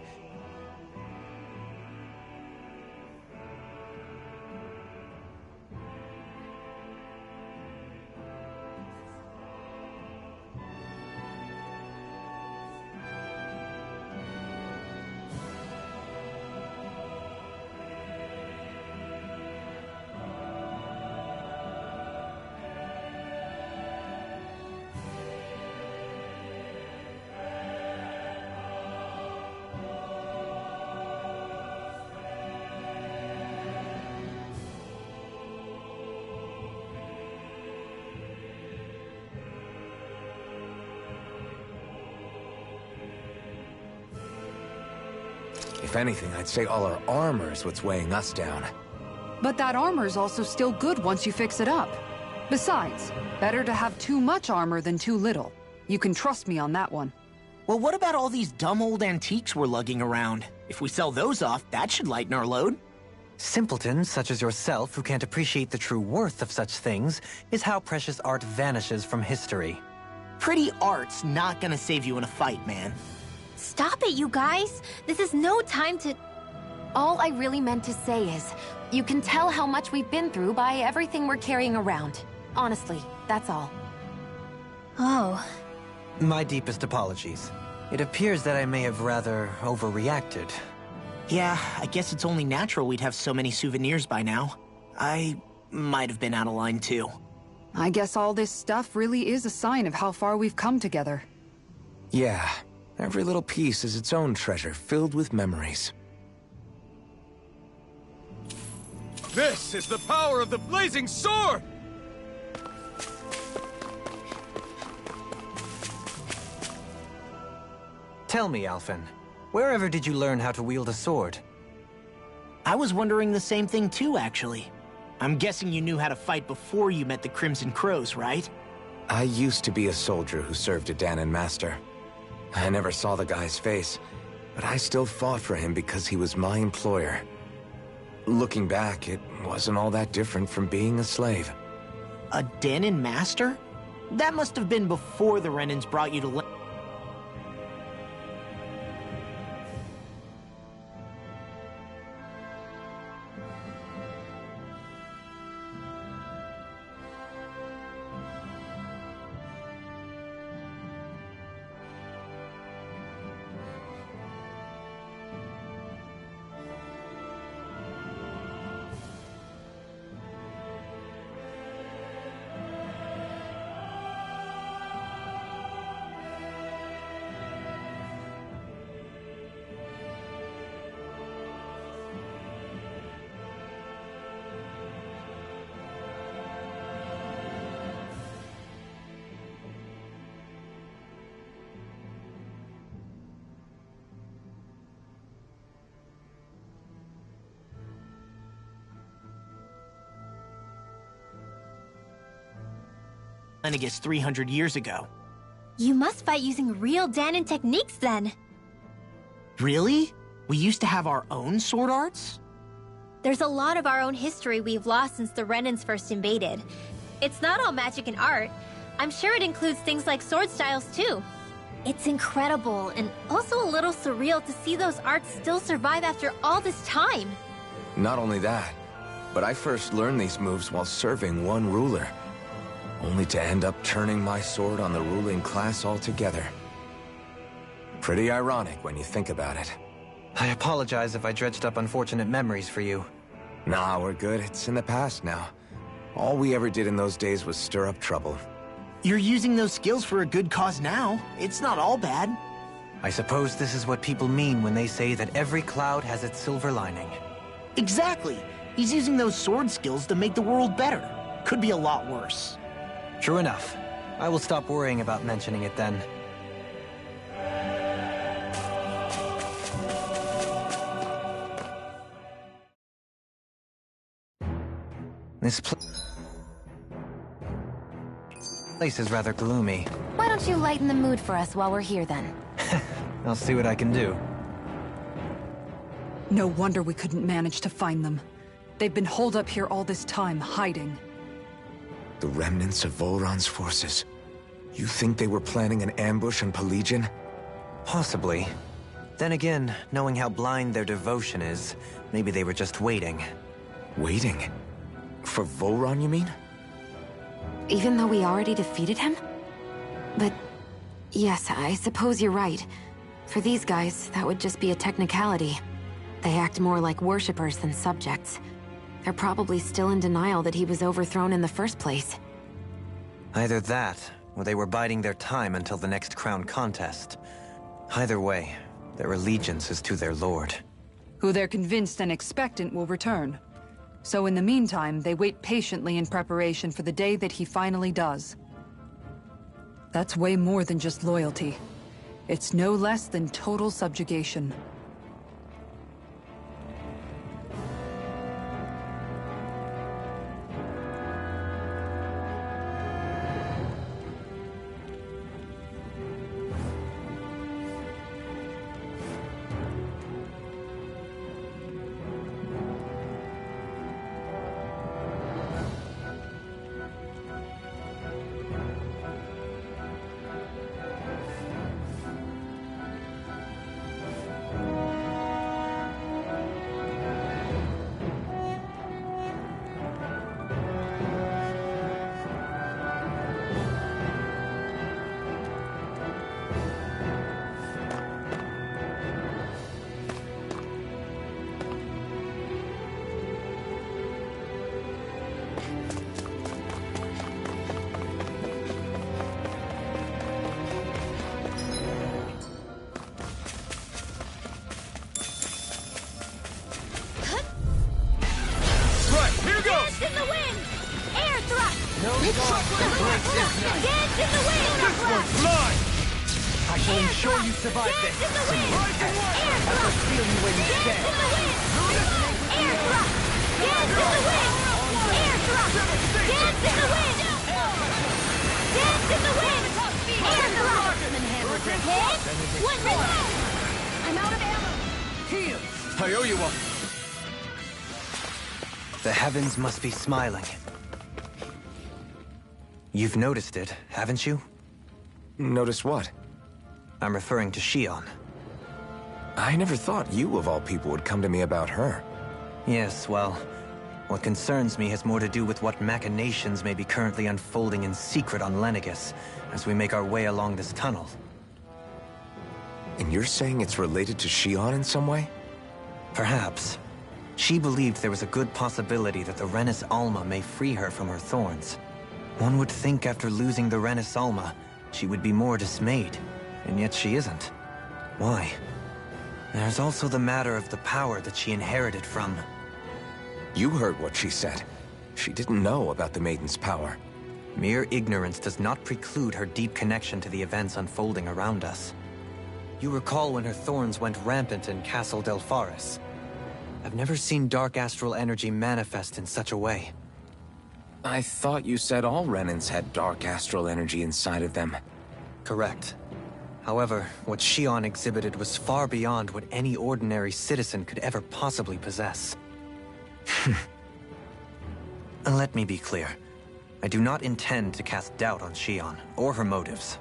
If anything, I'd say all our armor is what's weighing us down. But that armor's also still good once you fix it up. Besides, better to have too much armor than too little. You can trust me on that one. Well, what about all these dumb old antiques we're lugging around? If we sell those off, that should lighten our load. Simpletons such as yourself who can't appreciate the true worth of such things is how precious art vanishes from history. Pretty art's not gonna save you in a fight, man. Stop it, you guys! This is no time to... All I really meant to say is, you can tell how much we've been through by everything we're carrying around. Honestly, that's all. Oh. My deepest apologies. It appears that I may have rather overreacted. Yeah, I guess it's only natural we'd have so many souvenirs by now. I might have been out of line too. I guess all this stuff really is a sign of how far we've come together. Yeah, every little piece is its own treasure filled with memories. This is the power of the blazing sword! Tell me, Alphen, wherever did you learn how to wield a sword? I was wondering the same thing too, actually. I'm guessing you knew how to fight before you met the Crimson Crows, right? I used to be a soldier who served a Dahnan master. I never saw the guy's face, but I still fought for him because he was my employer. Looking back, it wasn't all that different from being a slave. A Dahnan master? That must have been before the Renans brought you to Lenegis 300 years ago. You must fight using real Dahnan techniques then. Really? We used to have our own sword arts? There's a lot of our own history we've lost since the Renans first invaded. It's not all magic and art. I'm sure it includes things like sword styles too. It's incredible and also a little surreal to see those arts still survive after all this time. Not only that, but I first learned these moves while serving one ruler. Only to end up turning my sword on the ruling class altogether. Pretty ironic when you think about it. I apologize if I dredged up unfortunate memories for you. Nah, we're good. It's in the past now. All we ever did in those days was stir up trouble. You're using those skills for a good cause now. It's not all bad. I suppose this is what people mean when they say that every cloud has its silver lining. Exactly. He's using those sword skills to make the world better. Could be a lot worse. True enough. I will stop worrying about mentioning it then. This place is rather gloomy. Why don't you lighten the mood for us while we're here then? I'll see what I can do. No wonder we couldn't manage to find them. They've been holed up here all this time, hiding. The remnants of Volron's forces. You think they were planning an ambush on Pelegion? Possibly. Then again, knowing how blind their devotion is, maybe they were just waiting. Waiting? For Volron, you mean? Even though we already defeated him? But yes, I suppose you're right. For these guys, that would just be a technicality. They act more like worshippers than subjects. They're probably still in denial that he was overthrown in the first place. Either that, or they were biding their time until the next crown contest. Either way, their allegiance is to their lord. Who they're convinced and expectant will return. So in the meantime, they wait patiently in preparation for the day that he finally does. That's way more than just loyalty. It's no less than total subjugation. No dawn break this night. Dance in the wind! This one's mine! I shall ensure you survive this. Dance in the wind! I shall feel you when you stand. Air thrust! Dance in the wind! Air thrust! Dance in the wind! Dance in the wind! Air thrust! Hit! One more! I'm out of ammo! Here! I owe you one. The heavens must be smiling. You've noticed it, haven't you? Notice what? I'm referring to Shion. I never thought you, of all people, would come to me about her. Yes, well, what concerns me has more to do with what machinations may be currently unfolding in secret on Lenegis as we make our way along this tunnel. And you're saying it's related to Shion in some way? Perhaps. She believed there was a good possibility that the Renis Alma may free her from her thorns. One would think after losing the Renis Alma, she would be more dismayed, and yet she isn't. Why? There's also the matter of the power that she inherited from... You heard what she said. She didn't know about the Maiden's power. Mere ignorance does not preclude her deep connection to the events unfolding around us. You recall when her thorns went rampant in Castle Delpharis. I've never seen dark astral energy manifest in such a way. I thought you said all Renins had dark astral energy inside of them. Correct. However, what Shion exhibited was far beyond what any ordinary citizen could ever possibly possess. Let me be clear. I do not intend to cast doubt on Shion, or her motives.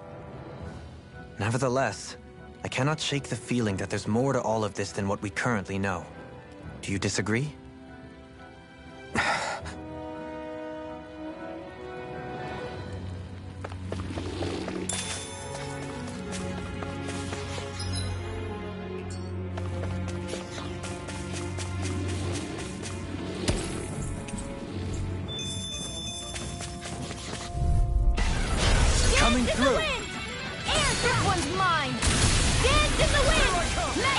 Nevertheless, I cannot shake the feeling that there's more to all of this than what we currently know. Do you disagree? Coming through! This one's mine! Dance in the wind!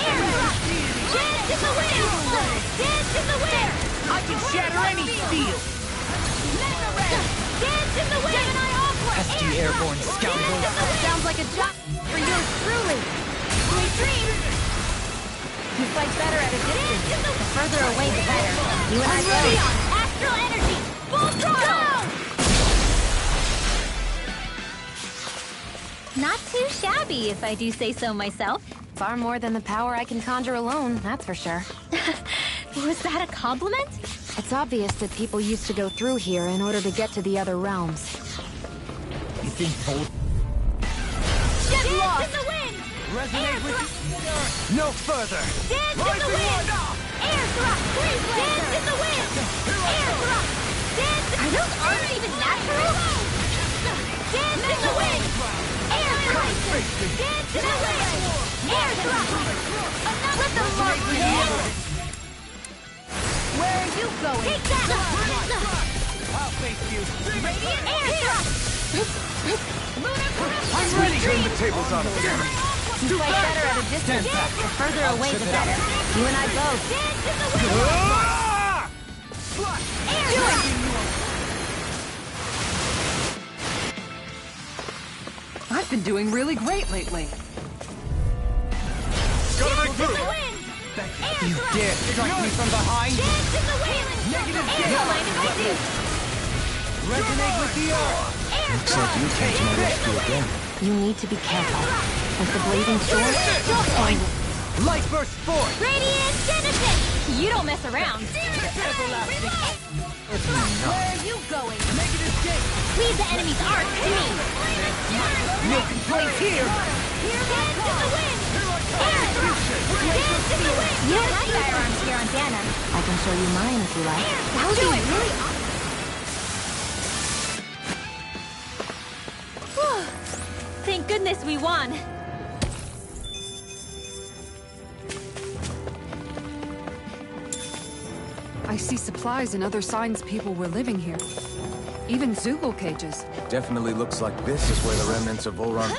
Air thrust! Dance in the wind! Dance in the wind! I can shatter any steel! Dance in the wind! Gemini Aqua! Pesky airborne scoundrel! Sounds like a job for yours truly! Sweet dreams! You fight better at a distance. The further away, the better. You and I both. Astral energy! Full throttle! Not too shabby, if I do say so myself. Far more than the power I can conjure alone, that's for sure. Was that a compliment? It's obvious that people used to go through here in order to get to the other realms. You think bold? Get lost! In the wind! Resonate with no further! Dance in the wind! Air thrust! Dance in the wind! Air thrust! Dance in the wind! Are those arms even natural? Dance in the wind! Air thrust! Dance in the wind! Air thrust! Let the mark hit! Where are you going? Take that! I'll face you! Radiant air thrust! I'm ready! Turn the tables on him! You fight better at a distance. The further away, the better. You and I both. Dance in the wind! Air thrust! I've been doing really great lately. Gotta break through! You dare strike me from behind? Dance in the wind! Negative Air gate! line if I do! Resonate with the earth! Air Looks like you came to my rescue again. You need to be careful. With the blazing sword, you'll find it. Light burst forth! Radiant Genesis! You don't mess around. Where are you going? Negative gate! Leave the enemy's arc to me. No complaints here! Dance in the wind! Air thrust! Dance in the wind! You don't have firearms here on Dana. I can show you mine if you like. That would be really awesome. Thank goodness we won. I see supplies and other signs people were living here. Even Zoogle cages. Definitely looks like this is where the remnants of Volron...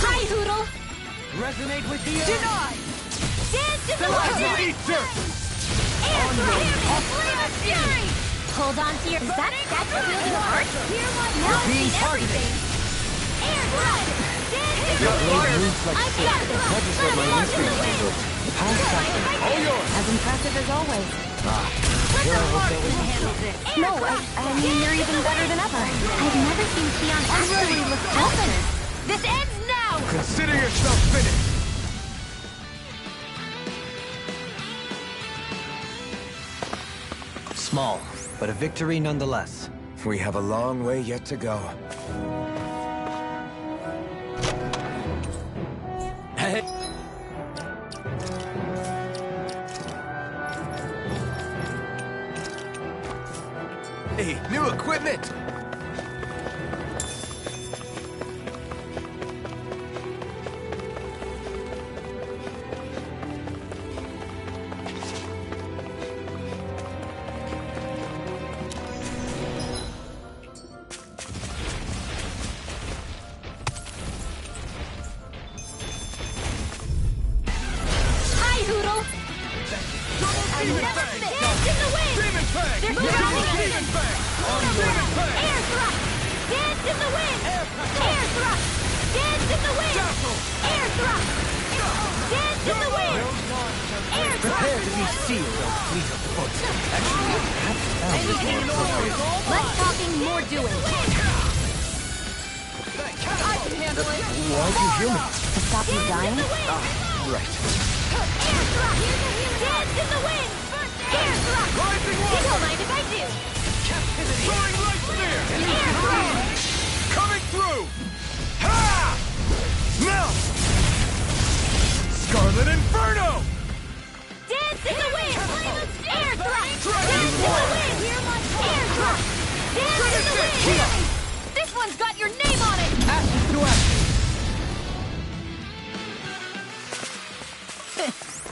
Hi, Hoodle. Resonate with the earth! Denied! Dance in the Celestial wind! Eater! Air thrust! Flame of fury! Hold on to your... Is that wielding art? We're being targeted. Air blood! Your blade moves like silk. That is what my instincts can do. Past that. All yours! As impressive as always. Here I will say No, I mean, you're even better than ever. I've never seen Xion actually look confident. This ends now! Consider yourself finished! small, but a victory nonetheless. We have a long way yet to go. Hey. Hey, new equipment!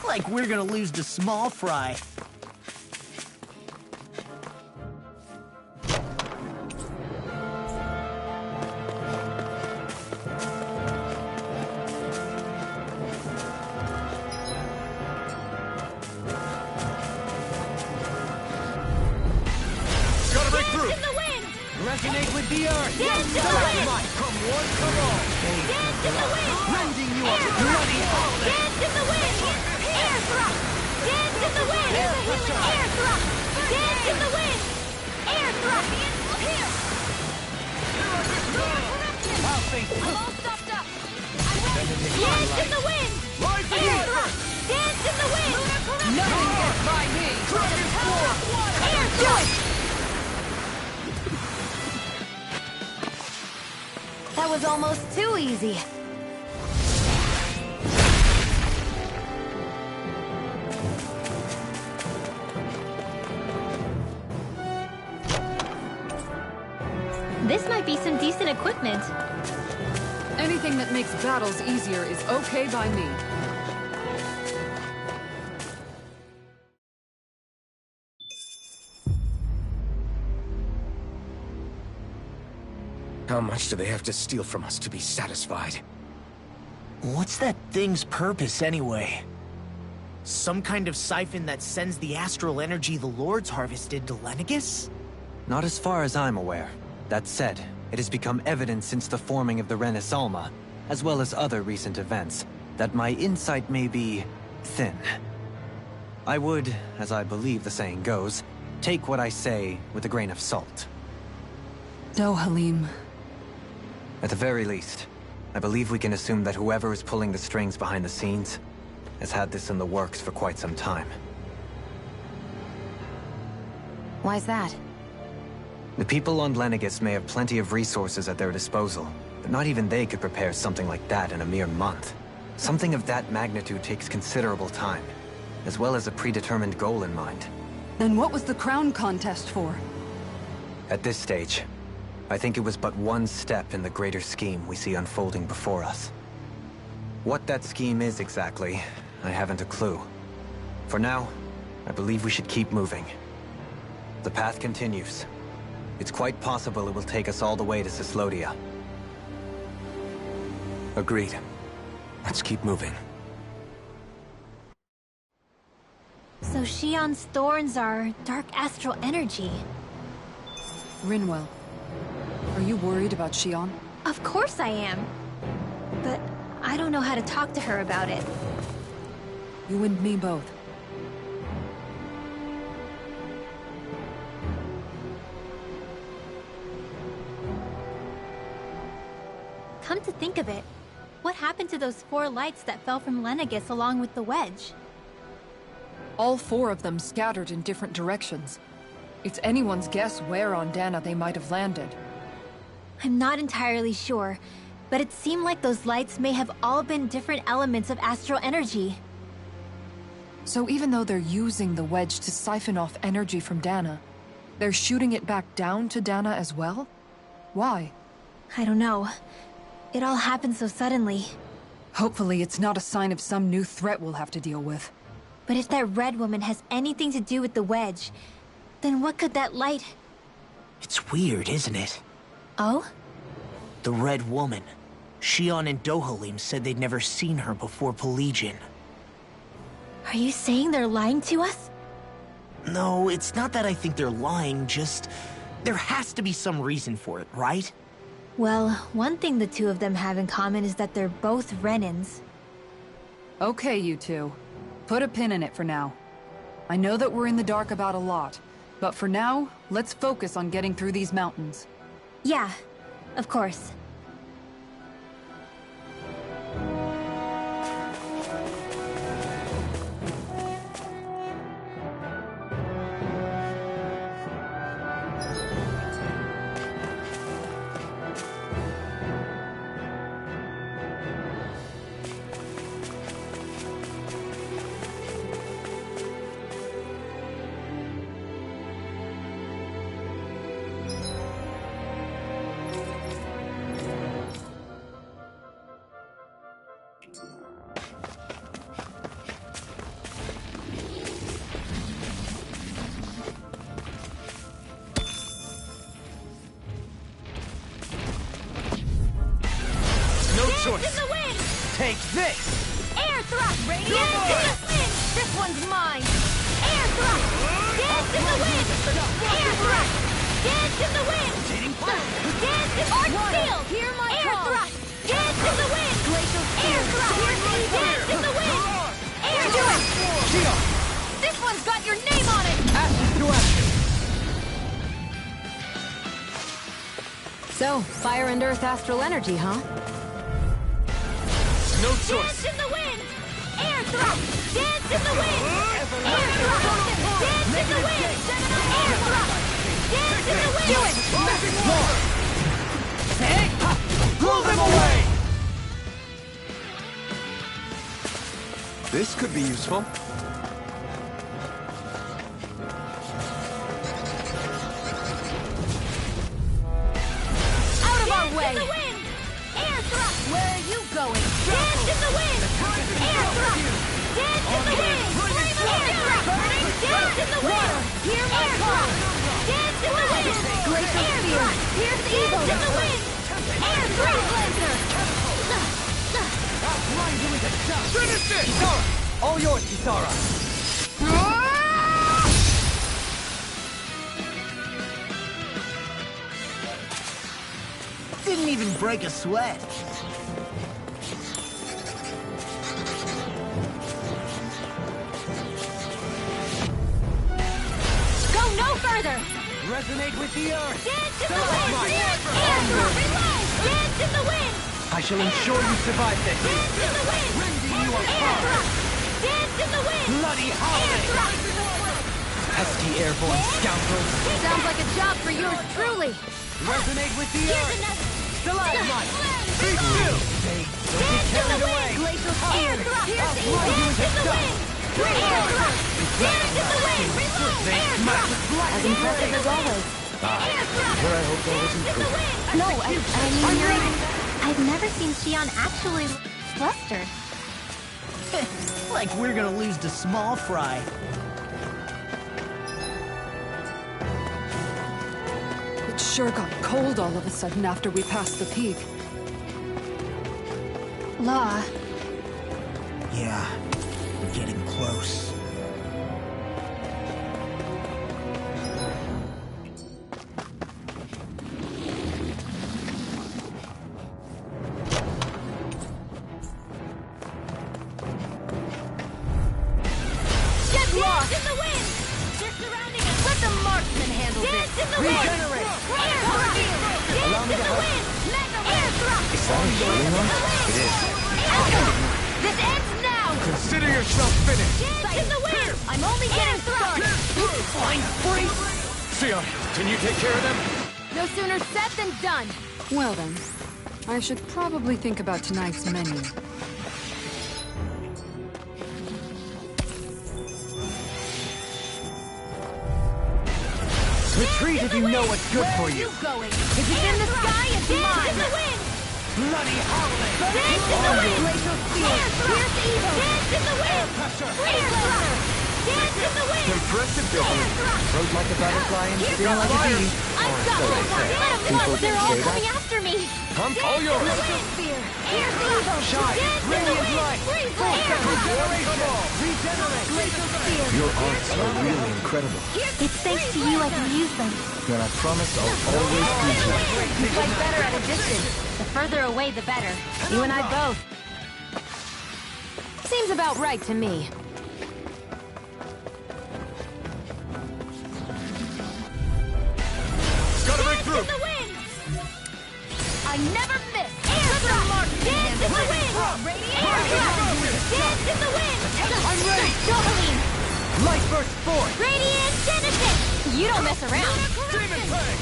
Like we're gonna lose to Small Fry. Gotta break through! Resonate with the earth! Dance in the wind! Come one, come all! Dance in the wind! Rending you up! Bloody hell! Dance in the wind! Air thrust! Dance in the wind! Air thrust! Dance in the wind! Air thrust! Here! I'll face it! I'm all stuffed up! I'm ready! Dance in the wind! Air thrust! Dance in the wind! Nothing gets by me! Air thrust! That was almost too easy. This might be some decent equipment. Anything that makes battles easier is okay by me. How much do they have to steal from us to be satisfied? What's that thing's purpose, anyway? Some kind of siphon that sends the astral energy the Lords harvested to Lenegis? Not as far as I'm aware. That said, it has become evident since the forming of the Renaissance, as well as other recent events, that my insight may be thin. I would, as I believe the saying goes, take what I say with a grain of salt. No, Halim. At the very least, I believe we can assume that whoever is pulling the strings behind the scenes has had this in the works for quite some time. Why's that? The people on Lenegis may have plenty of resources at their disposal, but not even they could prepare something like that in a mere month. Something of that magnitude takes considerable time, as well as a predetermined goal in mind. Then what was the crown contest for? At this stage, I think it was but one step in the greater scheme we see unfolding before us. What that scheme is exactly, I haven't a clue. For now, I believe we should keep moving. The path continues. It's quite possible it will take us all the way to Cyslodia. Agreed. Let's keep moving. So Xion's thorns are dark astral energy. Rinwell, are you worried about Xion? Of course I am. But I don't know how to talk to her about it. You and me both. Come to think of it, what happened to those 4 lights that fell from Lenegis along with the wedge? All 4 of them scattered in different directions. It's anyone's guess where on Dana they might have landed. I'm not entirely sure, but it seemed like those lights may have all been different elements of astral energy. So even though they're using the wedge to siphon off energy from Dana, they're shooting it back down to Dana as well? Why? I don't know. It all happened so suddenly. Hopefully it's not a sign of some new threat we'll have to deal with. But if that red woman has anything to do with the wedge, then what could that light... It's weird, isn't it? Oh? The Red Woman. Xion and Dohalim said they'd never seen her before Pelegion. Are you saying they're lying to us? No, it's not that I think they're lying, just... there has to be some reason for it, right? Well, one thing the 2 of them have in common is that they're both Renans. Okay, you 2. Put a pin in it for now. I know that we're in the dark about a lot, but for now, let's focus on getting through these mountains. Yeah, of course. Take this! Air thrust! Radiant to the wind! This one's mine! Air thrust! Dance in the wind! Air thrust! Dance in the wind! Dance in Arc Steel! Hear my Air thrust! Dance in the wind! Glacial Air thrust! Dance in the wind! Air thrust! This one's got your name on it! Ashes to ashes! So, fire and earth astral energy, huh? No choice! Dance in the wind! Air thrust! Dance in the wind! Air thrust! Dance in the wind! Air thrust! Dance in the wind! Do it! Nothing more! Hey! Blow them away! This could be useful. Out of our way! Air thrust! Where are you going? Dance in the wind! Air thrust! Dance in the wind! Air thrust! Dance in the wind! Hear my call! Dance in the wind! Glacial Spear! Here's the evil! Dance in the wind! Air thrust! Blazer! Finish it! Kisara! All yours, Kisara! Didn't even break a sweat. Go no further! Resonate with the earth! Dance in the wind! Air thrust! Dance in the wind! I shall ensure you survive this! Dance in the wind! Rending you Air apart! thrust! Dance in the wind! Bloody Air holiday! thrust! Pesky airborne scoundrels! Sounds like a job for yours truly! Resonate with the Here's earth! another! Stalagmite! Be still! Don't get carried away! Glacial Spear! I'll blind you with the sun! Air thrust! Dance in the wind! Air thrust! As impressive as always. Air thrust! Where I hope that was improved. No, I mean, I've never seen Xion actually flustered. Like we're gonna lose to Small Fry. It sure got cold all of a sudden after we passed the peak. Law, Yeah, we're getting close. in the wind! Regenerate! Air thrust! Dance in the wind! Air thrust! Is that a healing one? It is. This ends now! Consider yourself finished! Dance in the wind! I'm only getting thrust! Flying free! Sion, can you take care of them? No sooner said than done! Well then, I should probably think about tonight's menu. Retreat if you know what's good for you! Going? If it's in the sky, it's mine! In the wind! Bloody howling! Dance in the wind! Air thrust! Dance in the wind! Air thrust! Dance in the wind! Impressive building. Float like a butterfly and sting like a bee. I've got so they say. Let 'em People loose! They're say all that. coming after me! Pump All yours! Air thrust! Shine! Dance in the Brilliant wind! light! Freeze! Full Air set thrust! regeneration! Regenerate! Glacial spear! Your arts are really incredible. It's thanks to you I can use them. And I promise I'll always be here. You fight better at a distance. The further away, the better. You and I both. Seems about right to me. Gotta break through! In the wind! I never miss! Air thrust! Dance in the wind! Air thrust! Dance in the wind! I'm ready! Doubling! Light burst forth! Radiant Genesis! You don't mess around. Demon Fang!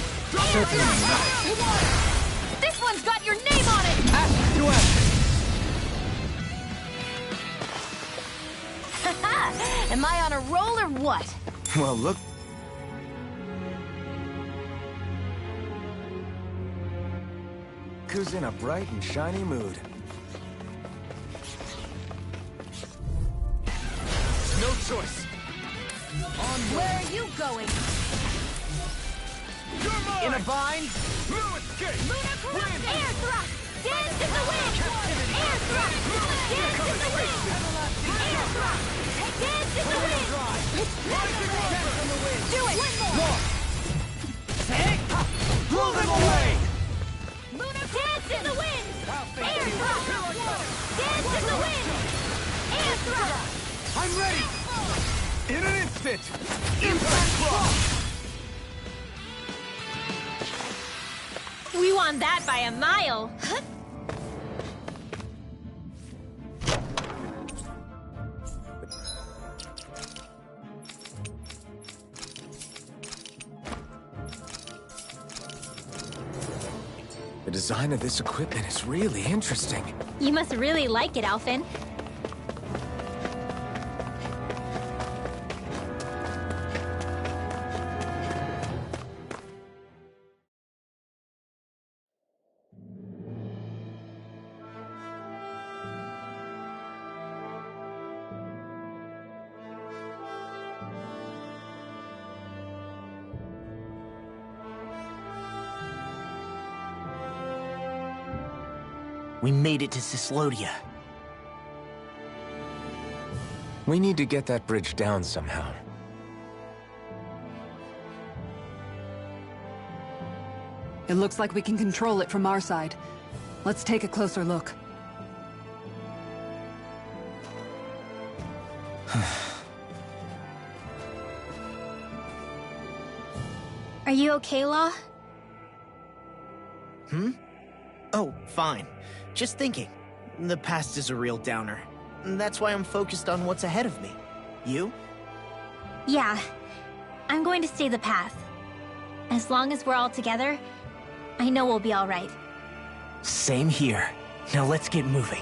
This one's got your name on it! Ash to ash! Am I on a roll or what? Well, look. Who's in a bright and shiny mood? No choice! Where are you going? You're mine! In a vine? No escape! Lunar Corruption! Air thrust! Dance in the wind! Air thrust! Dance in the wind! Air thrust! Dance in the wind! Do it! One more! Blow them away! Lunar Dance in the wind! Air thrust! Dance in the wind! Air thrust! I'm ready! In an instant! Impact Cross! We won that by a mile. The design of this equipment is really interesting. You must really like it, Alphen. We made it to Cyslodia. We need to get that bridge down somehow. It looks like we can control it from our side. Let's take a closer look. Are you okay, Law? Oh, fine. Just thinking. The past is a real downer. That's why I'm focused on what's ahead of me. You? Yeah. I'm going to stay the path. As long as we're all together, I know we'll be all right. Same here. Now let's get moving.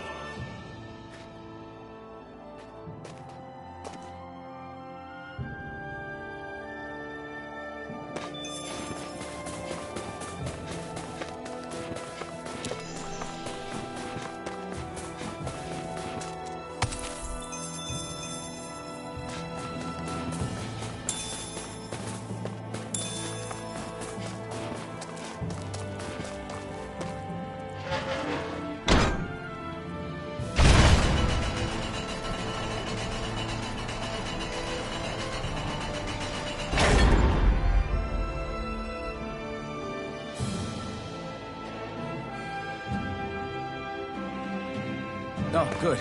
Oh, good.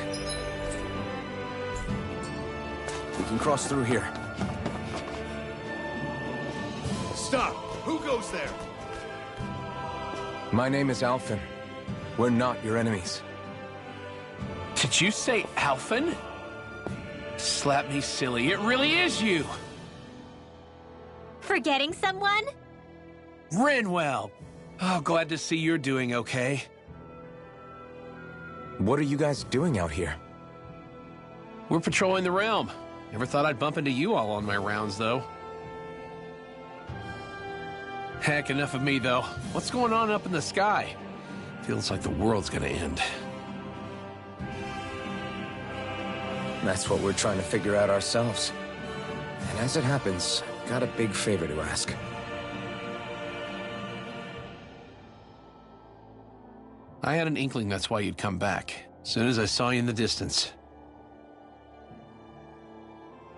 We can cross through here. Stop! Who goes there? My name is Alphen. We're not your enemies. Did you say Alphen? Slap me silly, it really is you! Forgetting someone? Rinwell! Oh, glad to see you're doing okay. What are you guys doing out here? We're patrolling the realm. Never thought I'd bump into you all on my rounds, though. Heck, enough of me, though. What's going on up in the sky? Feels like the world's gonna end. That's what we're trying to figure out ourselves. And as it happens, got a big favor to ask. I had an inkling that's why you'd come back. As soon as I saw you in the distance.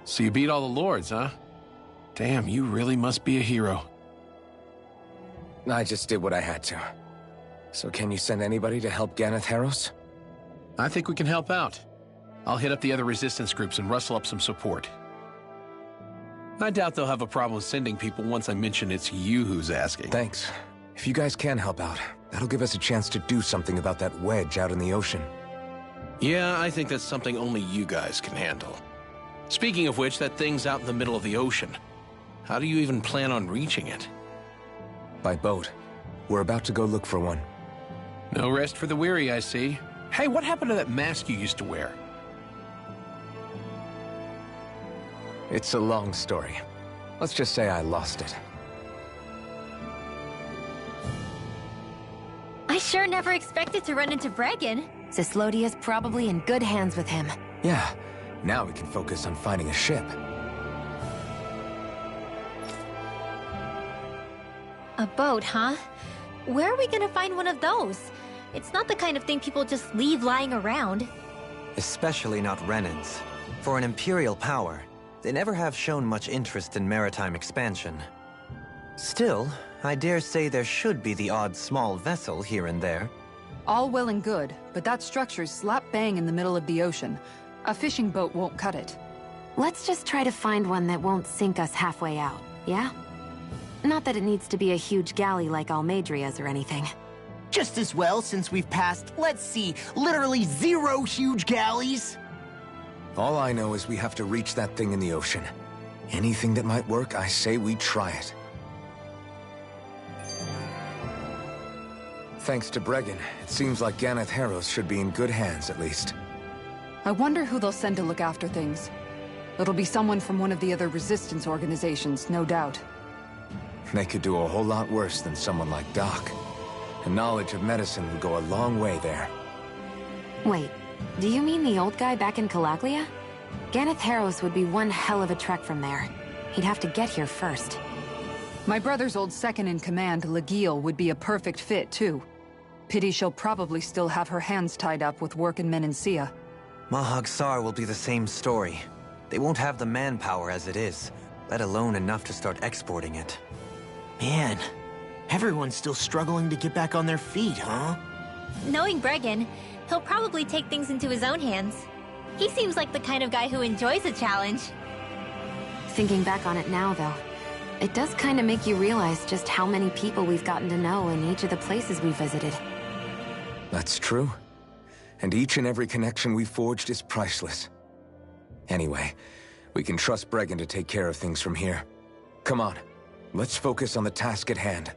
So you beat all the lords, huh? Damn, you really must be a hero. I just did what I had to. So can you send anybody to help Ganeth Heros? I think we can help out. I'll hit up the other resistance groups and rustle up some support. I doubt they'll have a problem sending people once I mention it's you who's asking. Thanks. If you guys can help out, that'll give us a chance to do something about that wedge out in the ocean. Yeah, I think that's something only you guys can handle. Speaking of which, that thing's out in the middle of the ocean. How do you even plan on reaching it? By boat. We're about to go look for one. No rest for the weary, I see. Hey, what happened to that mask you used to wear? It's a long story. Let's just say I lost it. I sure never expected to run into Bregan. Cyslodia's probably in good hands with him. Yeah, now we can focus on finding a ship. A boat, huh? Where are we gonna find one of those? It's not the kind of thing people just leave lying around. Especially not Renans. For an Imperial power, they never have shown much interest in maritime expansion. Still, I dare say there should be the odd small vessel here and there. All well and good, but that structure's slap bang in the middle of the ocean. A fishing boat won't cut it. Let's just try to find one that won't sink us halfway out, yeah? Not that it needs to be a huge galley like Almeidria's or anything. Just as well, since we've passed, let's see, literally 0 huge galleys. All I know is we have to reach that thing in the ocean. Anything that might work, I say we try it. Thanks to Bregan, it seems like Ganeth Heros should be in good hands, at least. I wonder who they'll send to look after things. It'll be someone from one of the other resistance organizations, no doubt. They could do a whole lot worse than someone like Doc. A knowledge of medicine would go a long way there. Wait, do you mean the old guy back in Calaglia? Ganeth Heros would be one hell of a trek from there. He'd have to get here first. My brother's old second-in-command, Lagiel, would be a perfect fit, too. Pity she'll probably still have her hands tied up with work in Menancia. Mahag Saar will be the same story. They won't have the manpower as it is, let alone enough to start exporting it. Man, everyone's still struggling to get back on their feet, huh? Knowing Bregan, he'll probably take things into his own hands. He seems like the kind of guy who enjoys a challenge. Thinking back on it now, though, it does kind of make you realize just how many people we've gotten to know in each of the places we visited. That's true. And each and every connection we forged is priceless. Anyway, we can trust Bregan to take care of things from here. Come on, let's focus on the task at hand.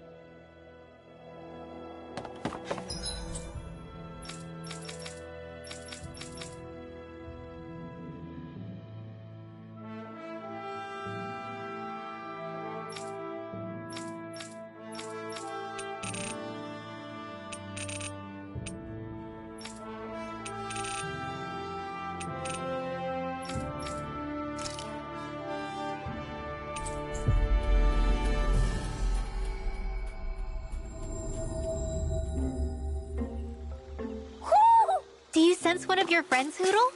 Do you sense one of your friends, Hootle?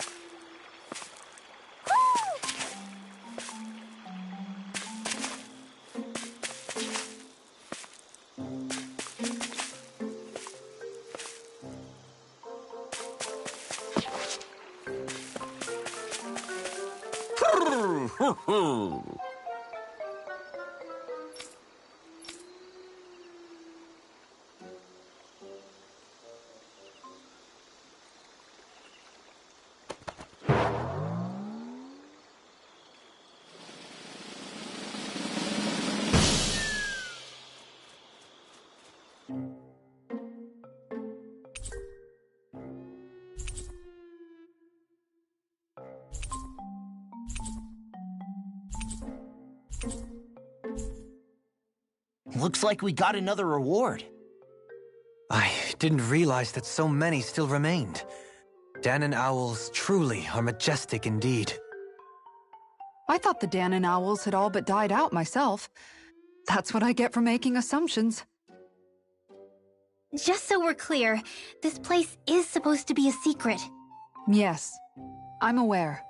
Looks like we got another reward. I didn't realize that so many still remained. Dahnan owls truly are majestic indeed. I thought the Dahnan owls had all but died out myself. That's what I get for making assumptions. Just so we're clear, this place is supposed to be a secret. Yes, I'm aware.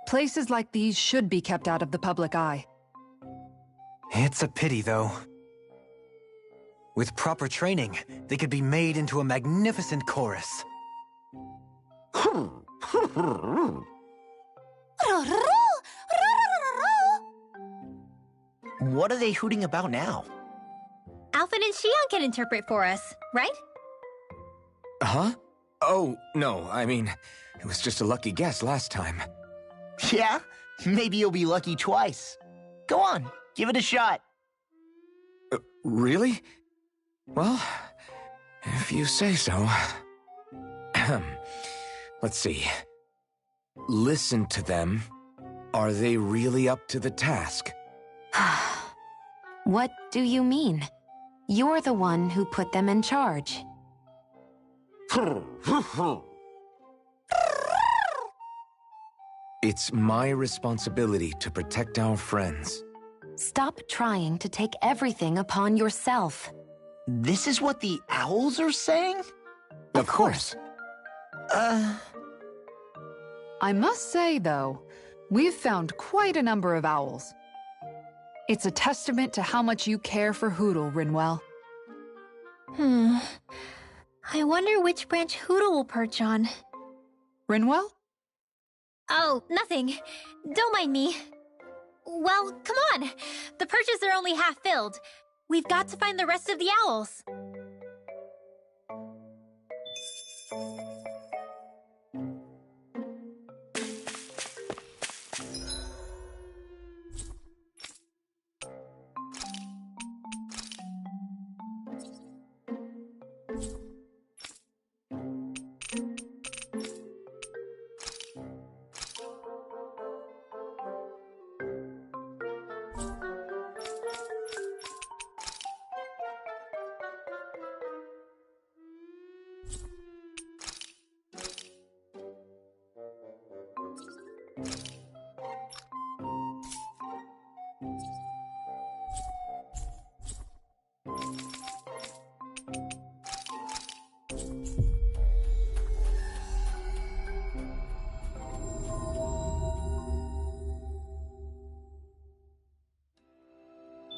Places like these should be kept out of the public eye. It's a pity, though. With proper training, they could be made into a magnificent chorus. What are they hooting about now? Alphen and Xion can interpret for us, right? Huh? Oh, no, I mean, it was just a lucky guess last time. Yeah? Maybe you'll be lucky twice. Go on, give it a shot. Really? Well, if you say so. Let's see. Listen to them. Are they really up to the task? What do you mean? You're the one who put them in charge. It's my responsibility to protect our friends. Stop trying to take everything upon yourself. This is what the owls are saying? Of course. I must say, though, we've found quite a number of owls. It's a testament to how much you care for Hootle, Rinwell. I wonder which branch Hootle will perch on. Rinwell? Oh, nothing. Don't mind me. Well, come on. The perches are only half filled. We've got to find the rest of the owls.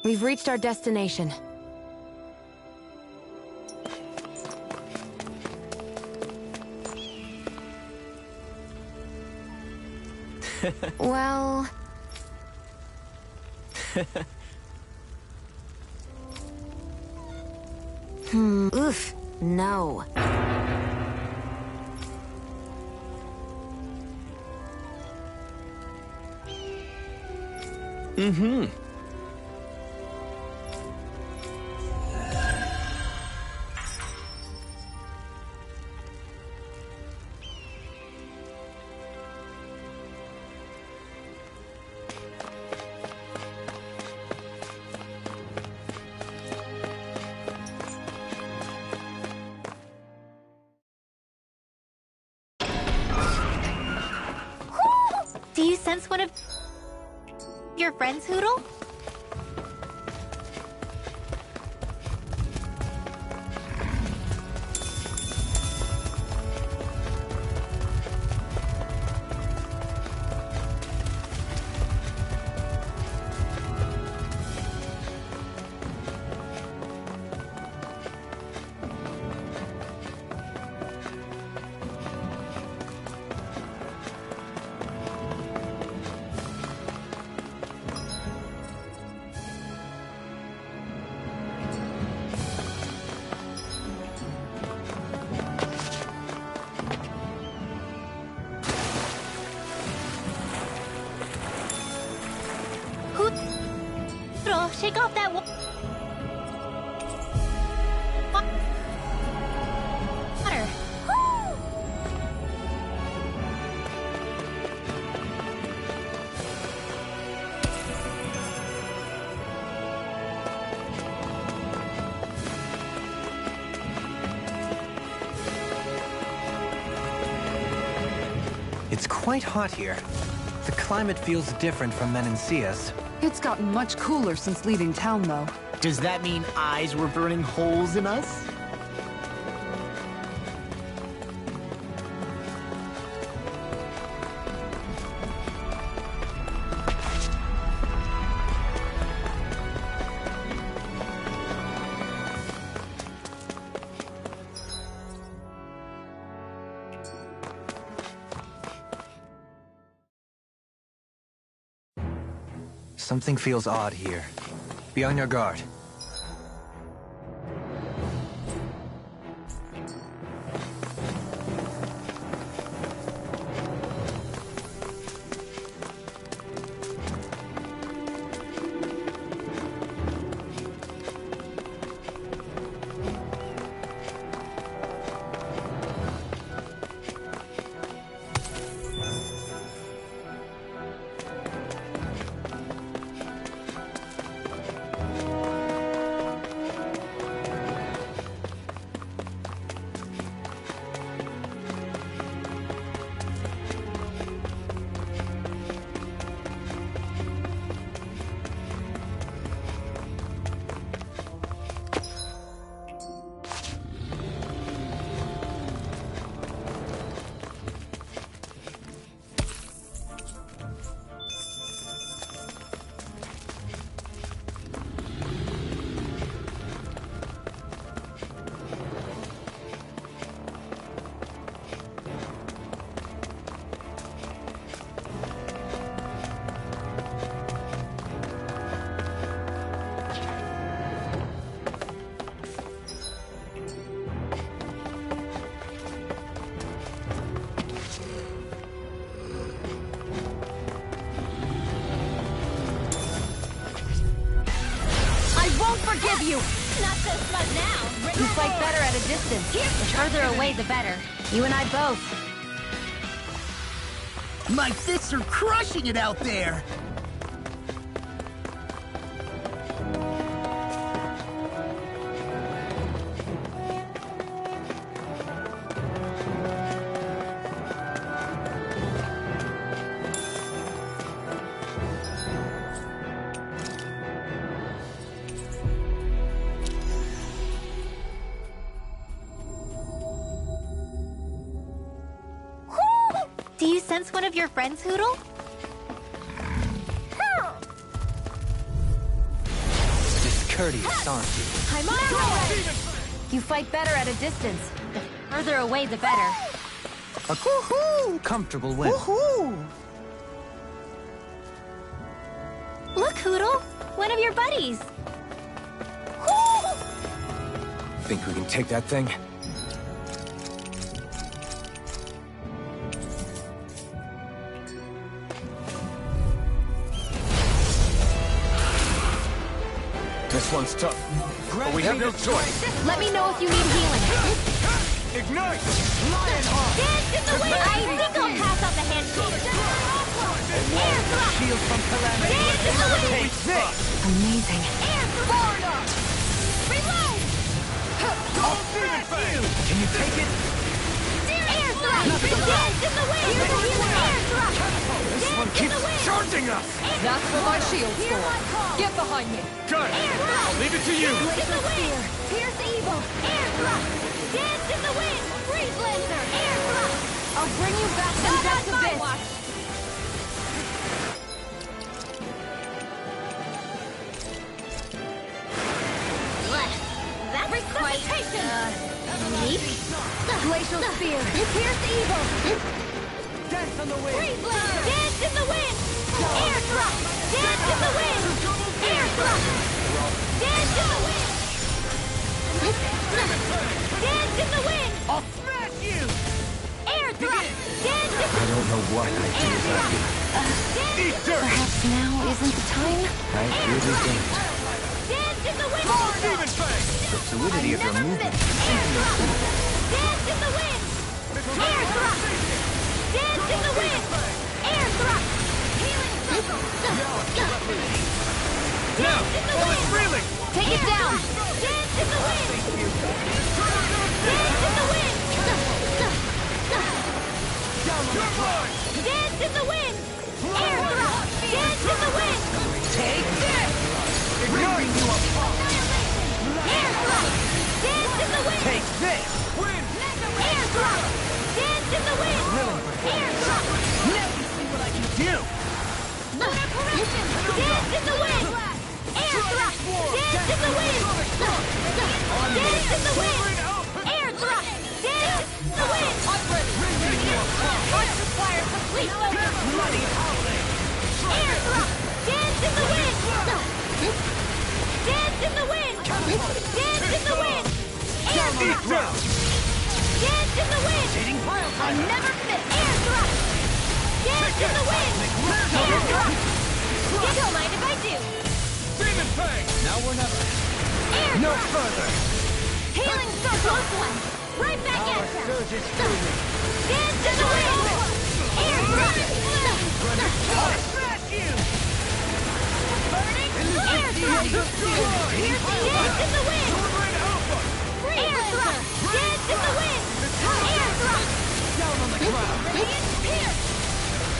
We've reached our destination. Well... Oof. No. Do you sense one of your friends, Hootle? Shake off that water. It's quite hot here. The climate feels different from Menancia's. It's gotten much cooler since leaving town, though. Does that mean eyes were burning holes in us? Something feels odd here. Be on your guard. Forgive you! Not so smug now! You fight better at a distance. The further away, the better. You and I both. My fists are crushing it out there! Do you sense one of your friends, Hootle? Discourteous, aren't you? I'm on it! You fight better at a distance. The further away, the better. A woohoo! Comfortable win. Woohoo! Look, Hootle! One of your buddies! Think we can take that thing? This one's tough, but we have no choice. Let me know if you need healing. Ignite! Lionheart! Dance in the wind! I think I'll pass on the handshake. Air thrust! Shield from calamity. Dance in the wind! Take this! Amazing. Air thrust! Reload! I'll smash you! Can you take it? Air thrust! Dance in the wind! Air thrust! This one keeps charging us! That's what my shield's for. Get behind me. Got it! I'll leave it to you! Dance in the wind! Pierce evil! Air thrust! Dance in the wind! Freeze laser! Air thrust! I'll bring you back from death to this. That's resuscitation! Neat. Glacial Spear. Pierce evil! Dance on the wind! Freeze laser! Dance in the wind! Air thrust! Dance in the wind! Air thrust! Dance in the wind! Dance in the wind! I'll smash you! Air thrust! Dance in I don't know what I do without you. Eat dirt! Perhaps now isn't the time? I really don't. Dance in the wind! Demon Fang! The fluidity of your movement. Air thrust! Dance in the wind! Air thrust! Dance in the wind! Air thrust! Healing circle! Now! Dance in the All is wind! reeling! Take it down! Dance in the wind! Dance in the wind! You're mine! Dance in the wind! Air thrust! Dance in the wind! Take this! Ripping you apart! Air thrust! Dance in the wind! Take this! Air thrust! Dance in the wind! Air thrust! Now you see what I can do! Lunar correction! Dance in the wind! Air thrust! Dance in the wind! Dance in the wind! Air thrust! Dance in the wind! Arch requires complete focus! Air thrust! Dance in the wind! Dance in the wind! Dance in the wind! Air thrust! Dance in the wind! I never miss! Air thrust! Dance in the wind! Air thrust! You don't mind if I do! Demon Fang! Now we're never. Air No thrust! further! Healing circle! Close one! Right back at ya! Surge is through me. Dance in the wind! Air thrust! Smash you! Burning! Air thrust! Dance in the wind! Air thrust! Dance in the wind! Air thrust! Down on the ground! Radiant pierce!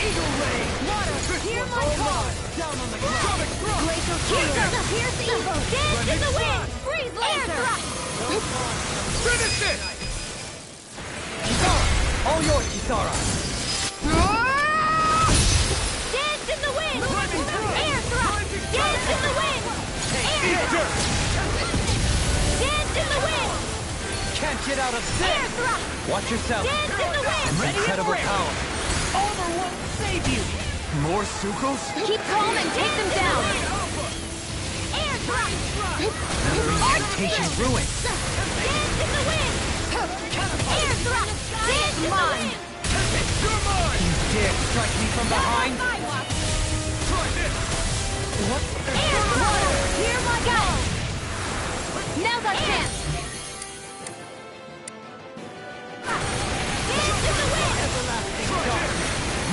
Eagle Ray! Water! Hear my call! Down on the ground! Glacial Shield! Pierce evil! Dance in the wind! Freeze Air thrust! Finish it! Kisara! All yours, Kisara! Dance in the wind! Air thrust! Dance in the wind! Air thrust! Dance in the wind! Can't get out of Air this! thrust! Watch yourself! Dance in the wind! Incredible power! Armor won't save you! More Sukos? Keep calm and take them down! Air thrust! Reputation ruined! Dance in the wind! Air thrust! Dance in the wind! You dare strike me from behind? What? Air water! Hear my call! Now's our chance! Dance in the wind!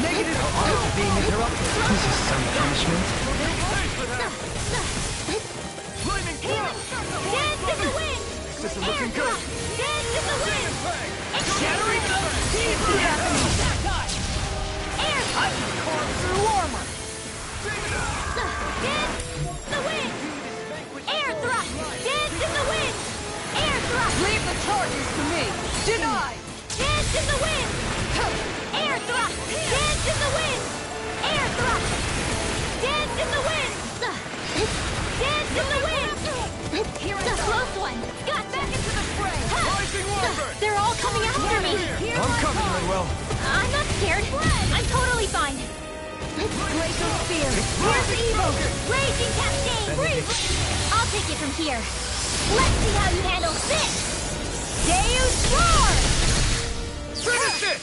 Negative points being interrupted. This is some punishment. Healing circle! Dance in the wind! This isn't looking good. Dance in the wind! Shattering the teeth! Air I can carve through armor! Dance in the wind! Air thrust! Dance in the wind! Air thrust! Leave the charges to me! Denied! Dance in the wind! Air thrust! Dance in the wind! Air thrust! Dance in the wind! Dance in the wind! Here is a close one! Got back into the fray! They're all coming after me! I'm coming, Manuel. I'm not scared! I'm totally fine! Glacial Spear! Here's evil! Raging Cascade! Freeze! I'll take it from here! Let's see how you handle this! Deus Roar! Finish it!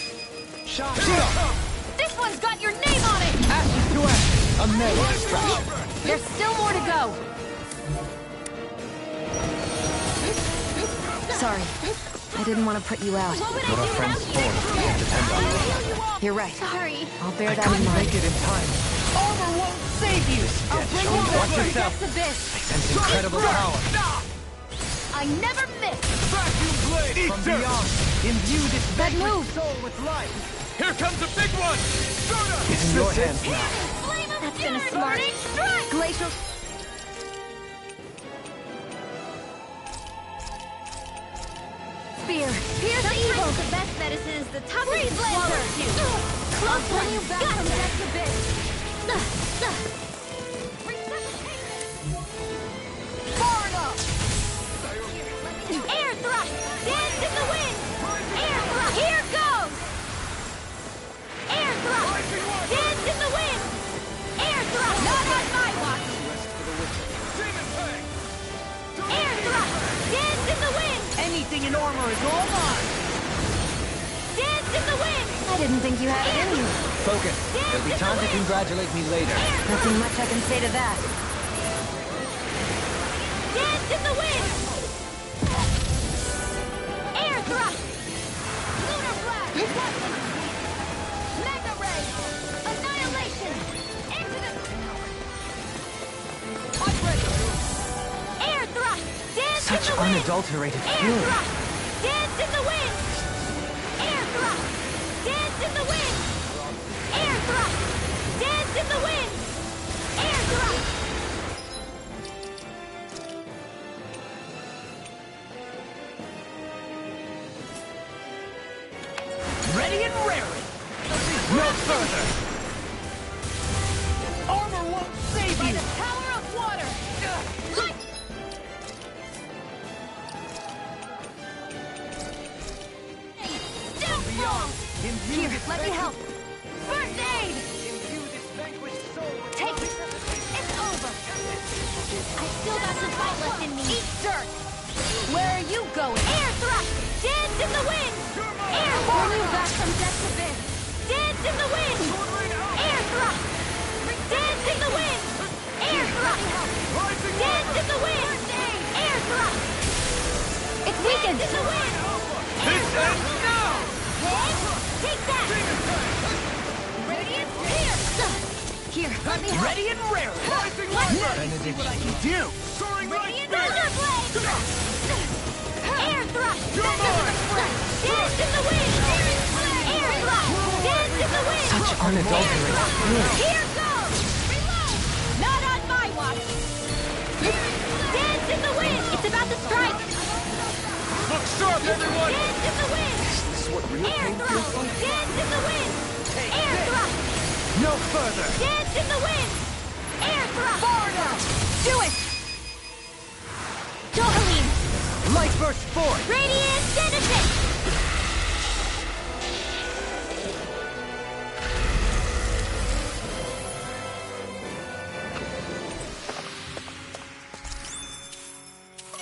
This one's got your name on it! Ashes to ashes. A melee distraction. There's still more to go. Sorry. I didn't want to put you out. What would What I our do friends without you? for will depend on us. You're right. Sorry. I'll bear I that in couldn't mind. make it in time. Armor won't save you! I'll bring you Watch over yourself. Death's Abyss. I sense incredible power. I never miss! Vacuum blade! Eat From dirt! beyond, imbue this That vanquished move. soul with life. Here comes a big one! It's in your hands now. Flame of That's been a Fury! smart- Burning strike! Glacial... Spear. Pierce evil! The best medicine is the toughest to swallow too. Close one! You back from Death's Abyss! Far enough! Air thrust! Dance in the wind! Air thrust! Here goes! Air thrust! Dance in the wind! Air thrust! Not on my watch! Air thrust! Dance in the wind! Anything in armor is all mine! Dance in the wind! I didn't think you had it in you. Focus. There'll be time to congratulate me later. Nothing much I can say to that. Dance in the wind! Air thrust! Lunar flash! Mega ray! Annihilation! Into the... I'm ready! Air thrust! Dance Such in the wind! unadulterated Air fury. thrust! Dance in the wind! Air thrust! Dance in the wind! Air thrust! Dance in the wind! Air thrust! Ready and raring! No further! Armor won't save By you! the power of water! Light! Downfall! Here, let me help! First aid! Take it! It's over! I still got some fight left in me! Eat dirt! Where are you going? Air thrust! Dance in the wind! Air pulling back from depths abyss! Dance in the wind! Air thrust! Dance in the wind! Air thrust! Dance in the wind! Air thrust! It's weakened! Dance in the wind! This ends now! Take that! Radiant here! Here, let me help! Ready and raring! Benedict, what I can do! Radiant Thunderblade! Air thrust! Dance in the wind! Air thrust! Dance in the wind! Such unadulterated fear. Here goes! Reload! Not on my watch! Dance in the wind! It's about to strike! Look sharp, everyone! Dance in the wind! This is what real Air pain feels thrust! like? Dance in the wind! Air thrust! No further! Dance in the wind! Air thrust! Forward! Do it! Dohaline! Light burst forth! Radiant Genesis!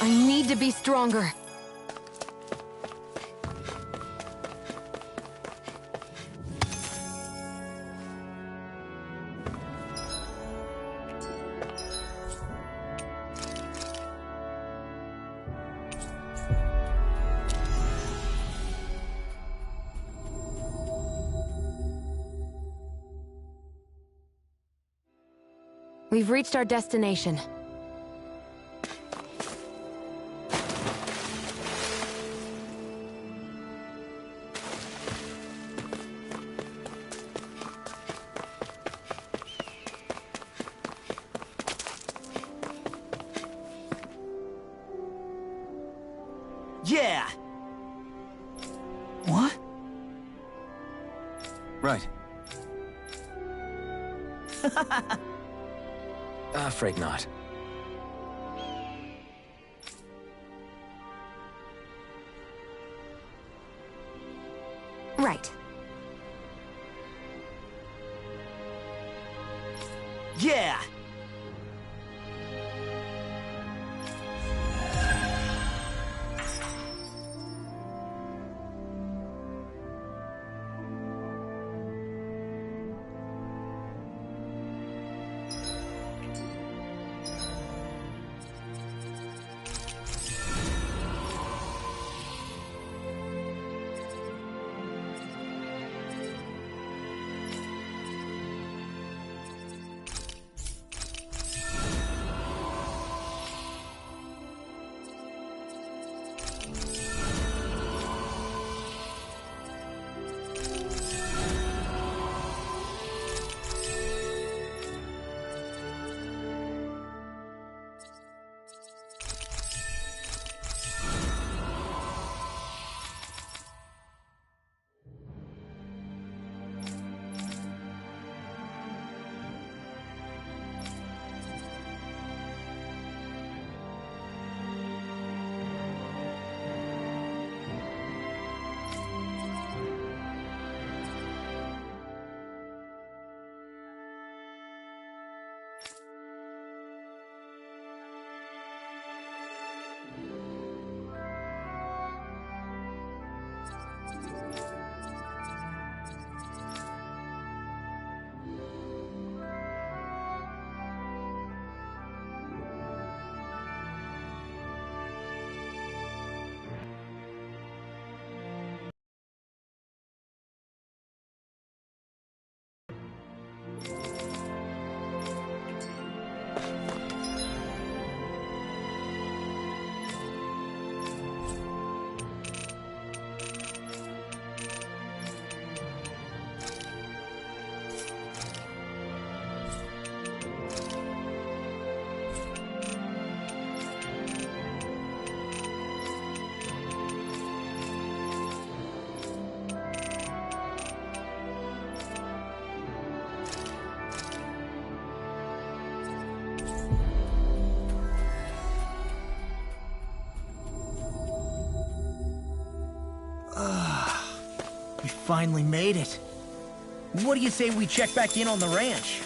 I need to be stronger. We've reached our destination. Yeah! What? Right. Afraid not. Right. Yeah! We finally made it. What do you say we check back in on the ranch?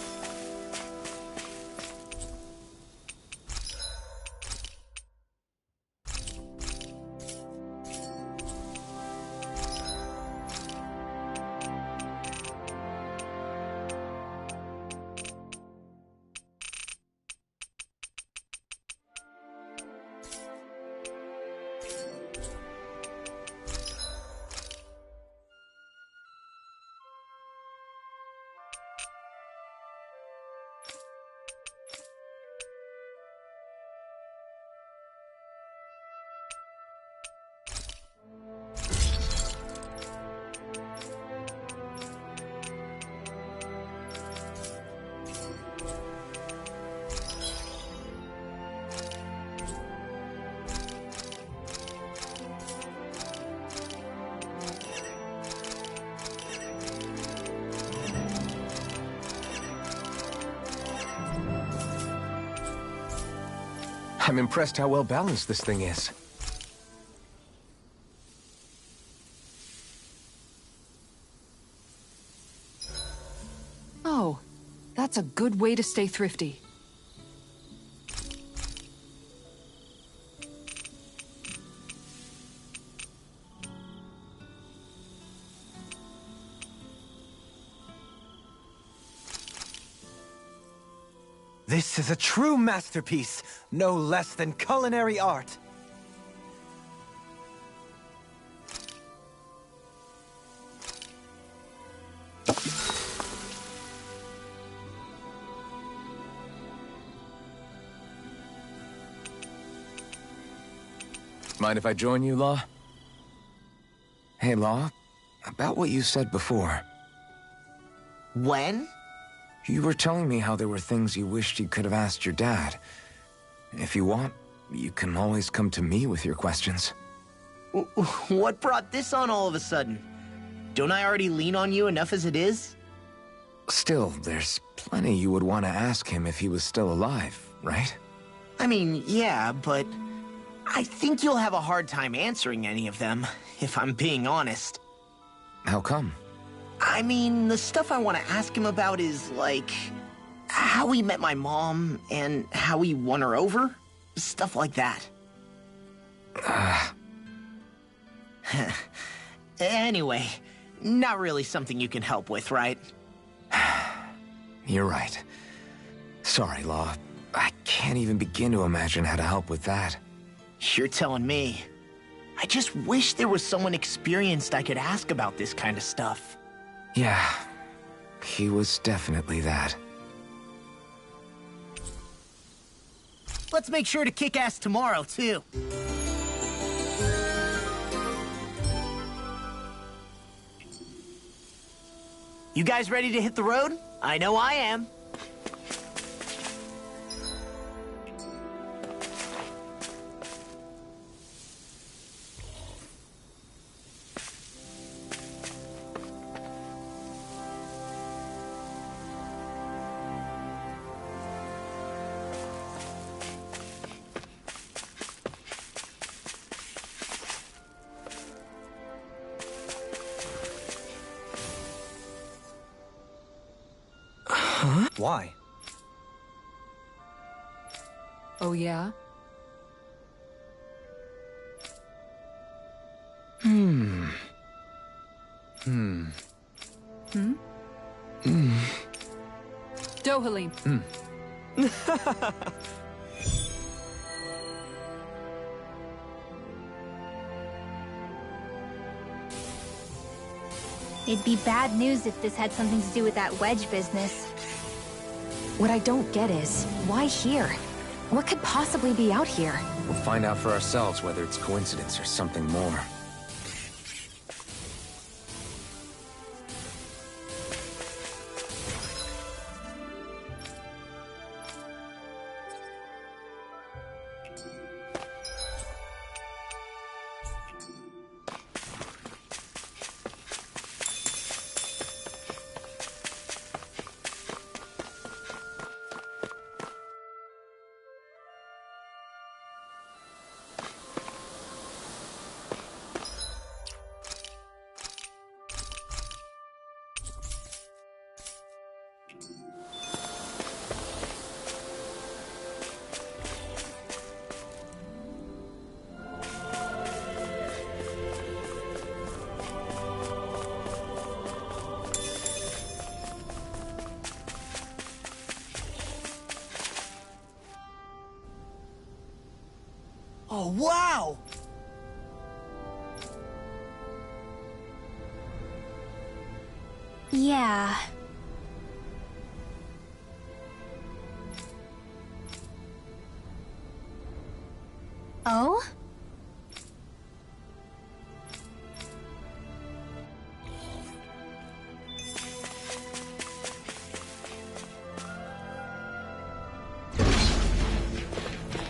I'm impressed how well balanced this thing is. Oh, that's a good way to stay thrifty. This is a true masterpiece, no less than culinary art. Mind if I join you, Law? Hey, Law, about what you said before. When? You were telling me how there were things you wished you could have asked your dad. If you want, you can always come to me with your questions. What brought this on all of a sudden? Don't I already lean on you enough as it is? Still, there's plenty you would want to ask him if he was still alive, right? I mean, yeah, but I think you'll have a hard time answering any of them, if I'm being honest. How come? I mean, the stuff I want to ask him about is, like, how he met my mom and how he won her over. Stuff like that. Anyway, not really something you can help with, right? You're right. Sorry, Law. I can't even begin to imagine how to help with that. You're telling me. I just wish there was someone experienced I could ask about this kind of stuff. Yeah, he was definitely that. Let's make sure to kick ass tomorrow, too. You guys ready to hit the road? I know I am. Why? Oh, yeah? Hmm. Dohalim. It'd be bad news if this had something to do with that wedge business. What I don't get is, why here? What could possibly be out here? We'll find out for ourselves whether it's coincidence or something more. Oh, wow! Yeah. Oh?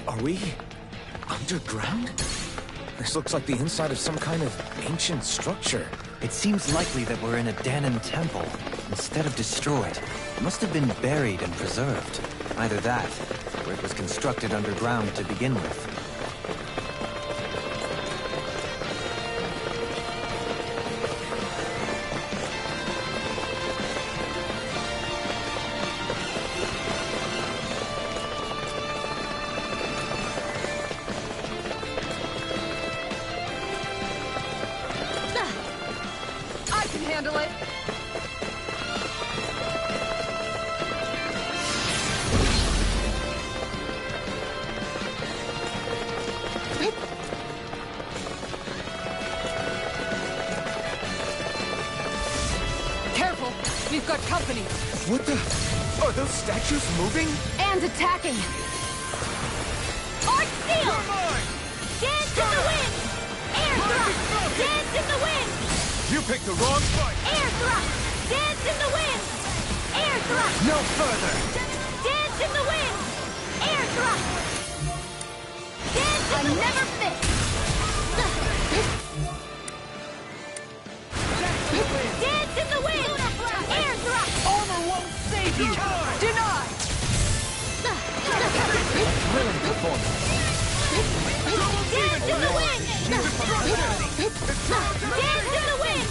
Are we underground? This looks like the inside of some kind of ancient structure. It seems likely that we're in a Dahnan temple. Instead of destroyed, it must have been buried and preserved. Either that, or it was constructed underground to begin with. Handle it. Careful! We've got company! What the? Are those statues moving? And attacking! Arch Steel! Dance in the wind! Air thrust! Dance in the wind! You picked the wrong fight! Air thrust! Dance in the wind! Air thrust! No further! Dance in the wind! Air thrust! Dance in the wind! I never miss! Dance in the wind! Air thrust! Armor won't save you! Denied! Thrilling performance. Dance in the wind! Dance in the wind!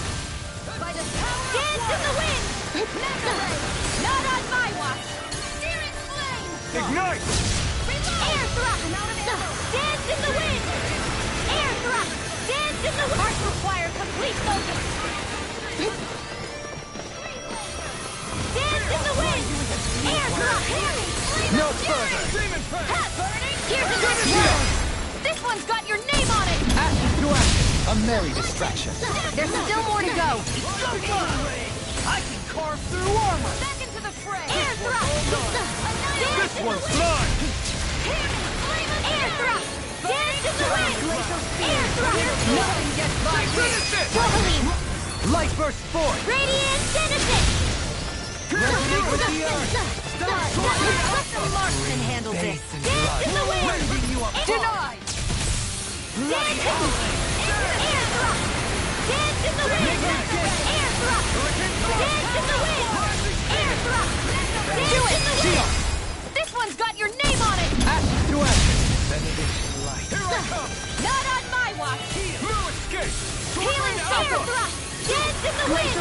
Dance in the wind! Not on my watch! Searing flame! Ignite! Air thrust! Dance in the wind! Air thrust! Dance in the wind! Arts require complete focus! Dance in the wind! Air thrust! No further! Here's another one! This one's got your name on it! Ashes to ashes! A merry distraction. There's still more to go! I can carve through armor! Back into the fray! Air thrust! This one's mine! Air thrust! Dance in the wind! Air thrust! Nothing gets by me! Tourmaline! Light burst forth! Radiant Genesis! Resonate with the earth! Let the marksman handle this! Dance in the wind! Waving you up! Denied! Dance in the wind! Air thrust! Dance in the wind! Air thrust! Dance in the wind! Air thrust! Do it! This one's got your name on it! Ashes to ashes! Benediction light! Here I come! Not on my watch! No escape! Healing air thrust! Dance in the wind!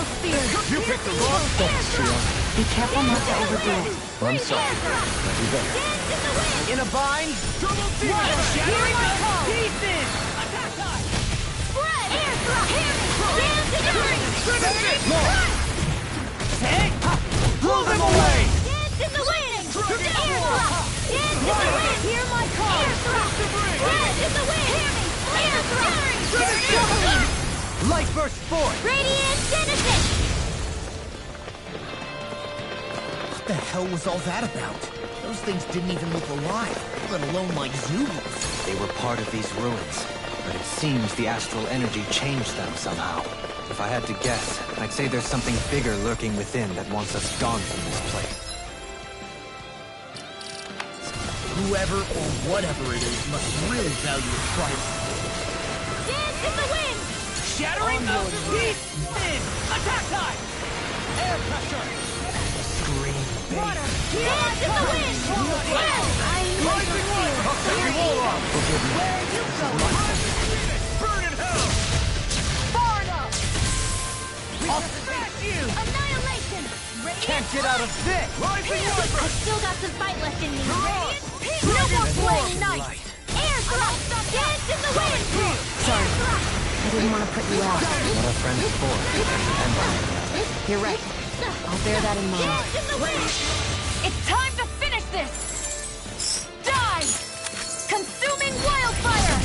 You picked the wrong Thanks, Trio. Be careful not to overdo it. I'm sorry. I'll do better. Dance in the wind! In a bind? double team! Here I come! Pieces! Spread! Air thrust! Dance in the wind! Hey! Blow them away! Dance in the wind! Air thrust! Dance in the wind! Hear my call! Air thrust! Spread in the wind! Air thrust! Tourmaline! Light burst forth! Radiant Genesis! What the hell was all that about? Those things didn't even look alive, let alone like Zubus. They were part of these ruins, but it seems the astral energy changed them somehow. If I had to guess, I'd say there's something bigger lurking within that wants us gone from this place. Whoever or whatever it is must really value its price. Dance in the wind! Shattering of pieces! Attack time! Air pressure! Scream. Water! Dance in the wind! Well, I need to feel. I'll set you all off! Where are you going? Burn in hell! Far enough! I'll smash you! Annihilation! Can't get out of this! Rising I've Viper! still got some fight left in me. No more playing nice! Air thrust! Dance in the wind! Sorry, I didn't want to put you out. What are friends for? Depend on one another. You're right. I'll bear that in mind. Dance in the wind! It's time to finish this! Die! Consuming wildfire!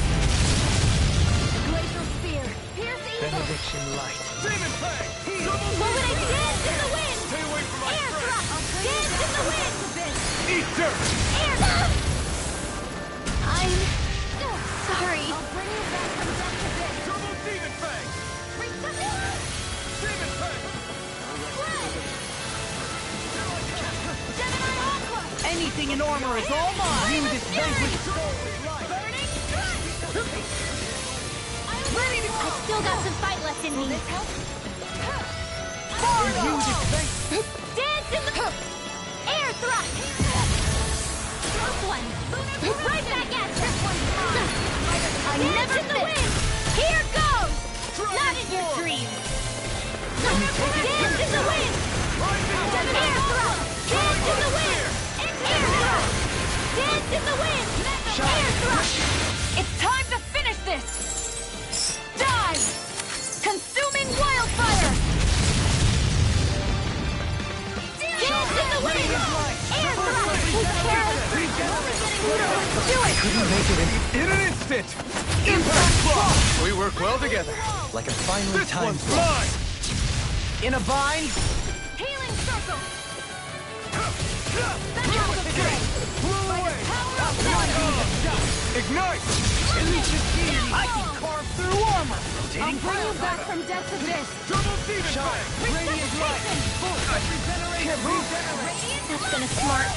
Benediction light. Demon Fang! What would I dance in the wind? Stay away from my Air friend! thrust! Dance in the wind! Eat dirt! Air thrust! I'm sorry. I'll bring you back from death to this. Turbo Demon Fang! Demon Fang! Gemini Aqua! Anything in armor is all mine! View this vanquished soul with light! Burning Strike! Ready to I still got some fight left in me. View this vanquished... Dance in the... Air thrust! Close one! Right back at you! This one's mine! I never in the wind! Here goes! Not in your dreams! Dance in the wind! Air thrust! Dance in the wind! Air thrust! Dance in the wind! Air thrust! It's time to finish this! Dive! Consuming wildfire! Dance in the wind! Air thrust! Who cares? Do it! Couldn't make it In an instant! Impact Claw! We work well together. Like a finely This timed one's blow. mine! in a bind. Healing circle! Blow away! Ignite! I can carve through armor. I'll bring you back from death to this. Turbo Demon Fang! Radiant light. That's been a smart.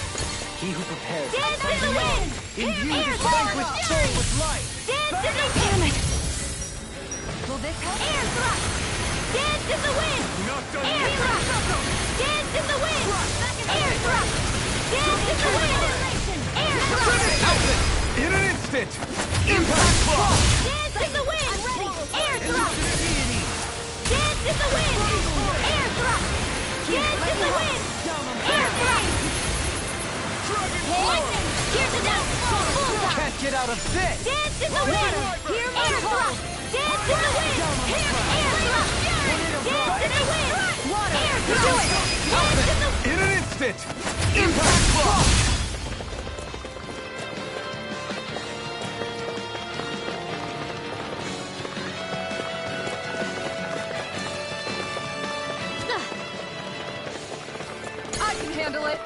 He who prepares. Dance in the wind! Imbue Air this thrust! vanquished soul with light. Dance in the wind! Will this help? Air thrust! Dance in the wind! Not done Air yet! thrust! Dance in the wind! Air thrust! Dance in the wind! Air thrust! In an instant! Impact Claw! Dance in the wind! Air thrust! Dance in the wind! Air thrust! Dance in the wind! Air thrust! Lightning! Here's a down! Bullseye! Can't get out of this. Dance in the wind! Hear my thrust! Dance in the wind! Air thrust! Dance in the wind! Air thrust! Dance in the In an instant! Impact Claw! I can handle it.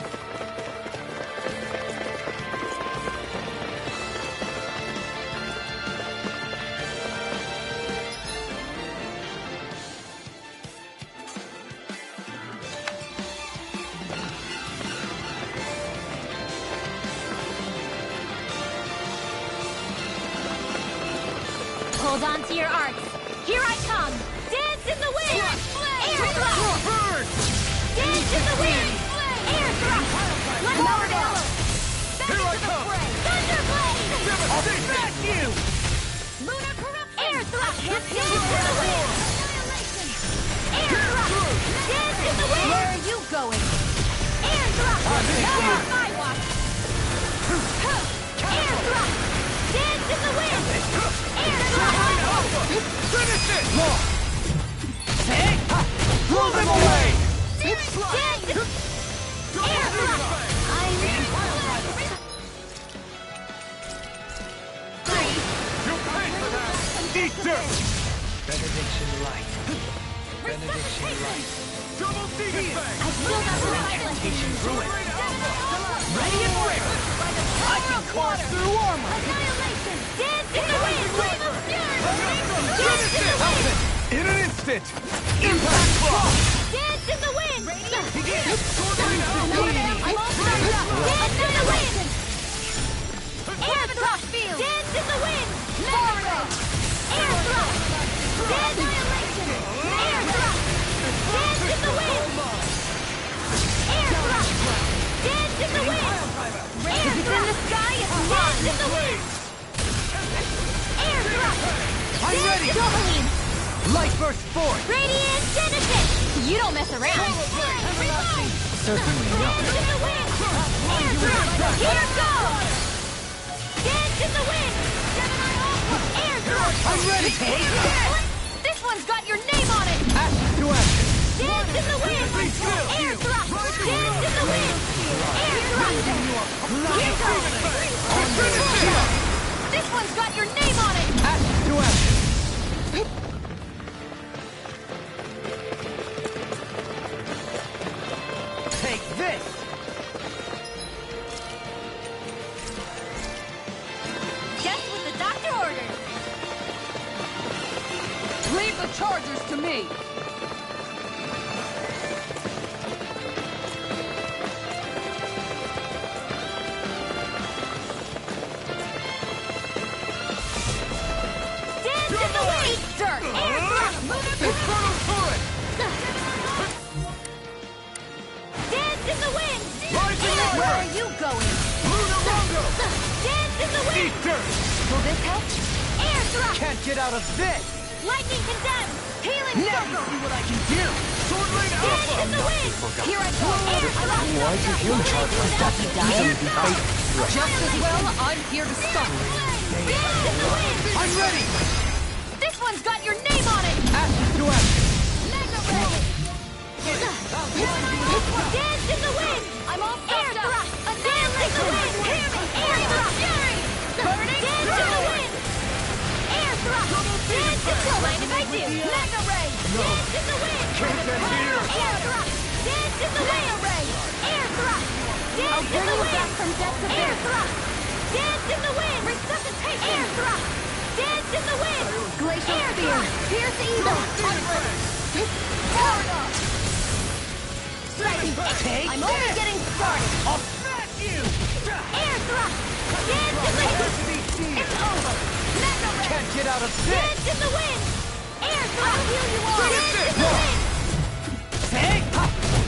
Hold on to your arts. Here I come. Dance in the wind. Air thrust. Burn! Dance in the wind. Air thrust. Let's go. Here I come! Thunderblade. Devastation! You. Lunar corruption. Air thrust. Dance in the wind. Air thrust. Dance in the wind. Where are you going? Air thrust. Now on my watch. Air thrust. Dance in the wind. Air thrust. Finish it! Hey! Blow them away. Dance in... Air thrust. You paid for that! Eat dirt! Benediction light. Benediction light. Double Demon Fang! I still got some fight left in me. Ready and ready. I can carve through armor. Annihilation! Dance in the wind! Finish it! In an instant! Impact Claw! Dance in the wind! Begin! Annihilation! Air thrust! Dance in the wind! Air thrust! Dance! Air thrust! Dance in the wind! Air thrust! Dance in the wind! Air thrust! In the sky, it's dance in the wind! Air thrust! I'm ready. Doubling! Light burst forth. Radiant Genesis! You don't mess around! Reload! Certainly not. Dance in the wind! Air thrust! Here goes! Dance in the wind! Gemini Aqua! Air thrust! I'm ready. This one's got your name on it! Action to action. Dance in the wind! Air thrust! Dance in the wind! Air thrust! Here goes! This one's got your name on it! Action to action. Chargers to me! Dance in the wind! Dirt! Air thrust! Infernal turret! Dance in the wind! Rising order! Where are you going? Lunarongo! Dance in the wind! Eat dirt! Will this help? Air thrust! Can't get out of this! Lightning condemned! Healing Now circle! you see what I can do! Sword Lane Dance Alpha! in the wind! Here I go! Air thrust! Why'd you heal charge like that? Just as well, I'm here to stop you. Dance in the wind! I'm ready! This one's got your name on it! Action to action! Mega ray! Dance in the wind! I'm all air thrust! Dance in the wind! Air thrust! Burning! Dance in the wind! Air thrust! Dance in the wind! If I do! Mega ray! Dance in the wind! Air thrust! Dance in the wind! Air thrust! Dance in the wind! From death to air thrust! Dance in the wind! Resuscitate! Air thrust! Dance in the wind! Glacial spear! Pierce evil! Take I'm only getting started! I'll smash you! Air thrust! Dance in the wind! It's over! Mega ray! Can't get out of this! Dance in the wind! Air thrust! I'll heal you all! Dance in the wind! Take!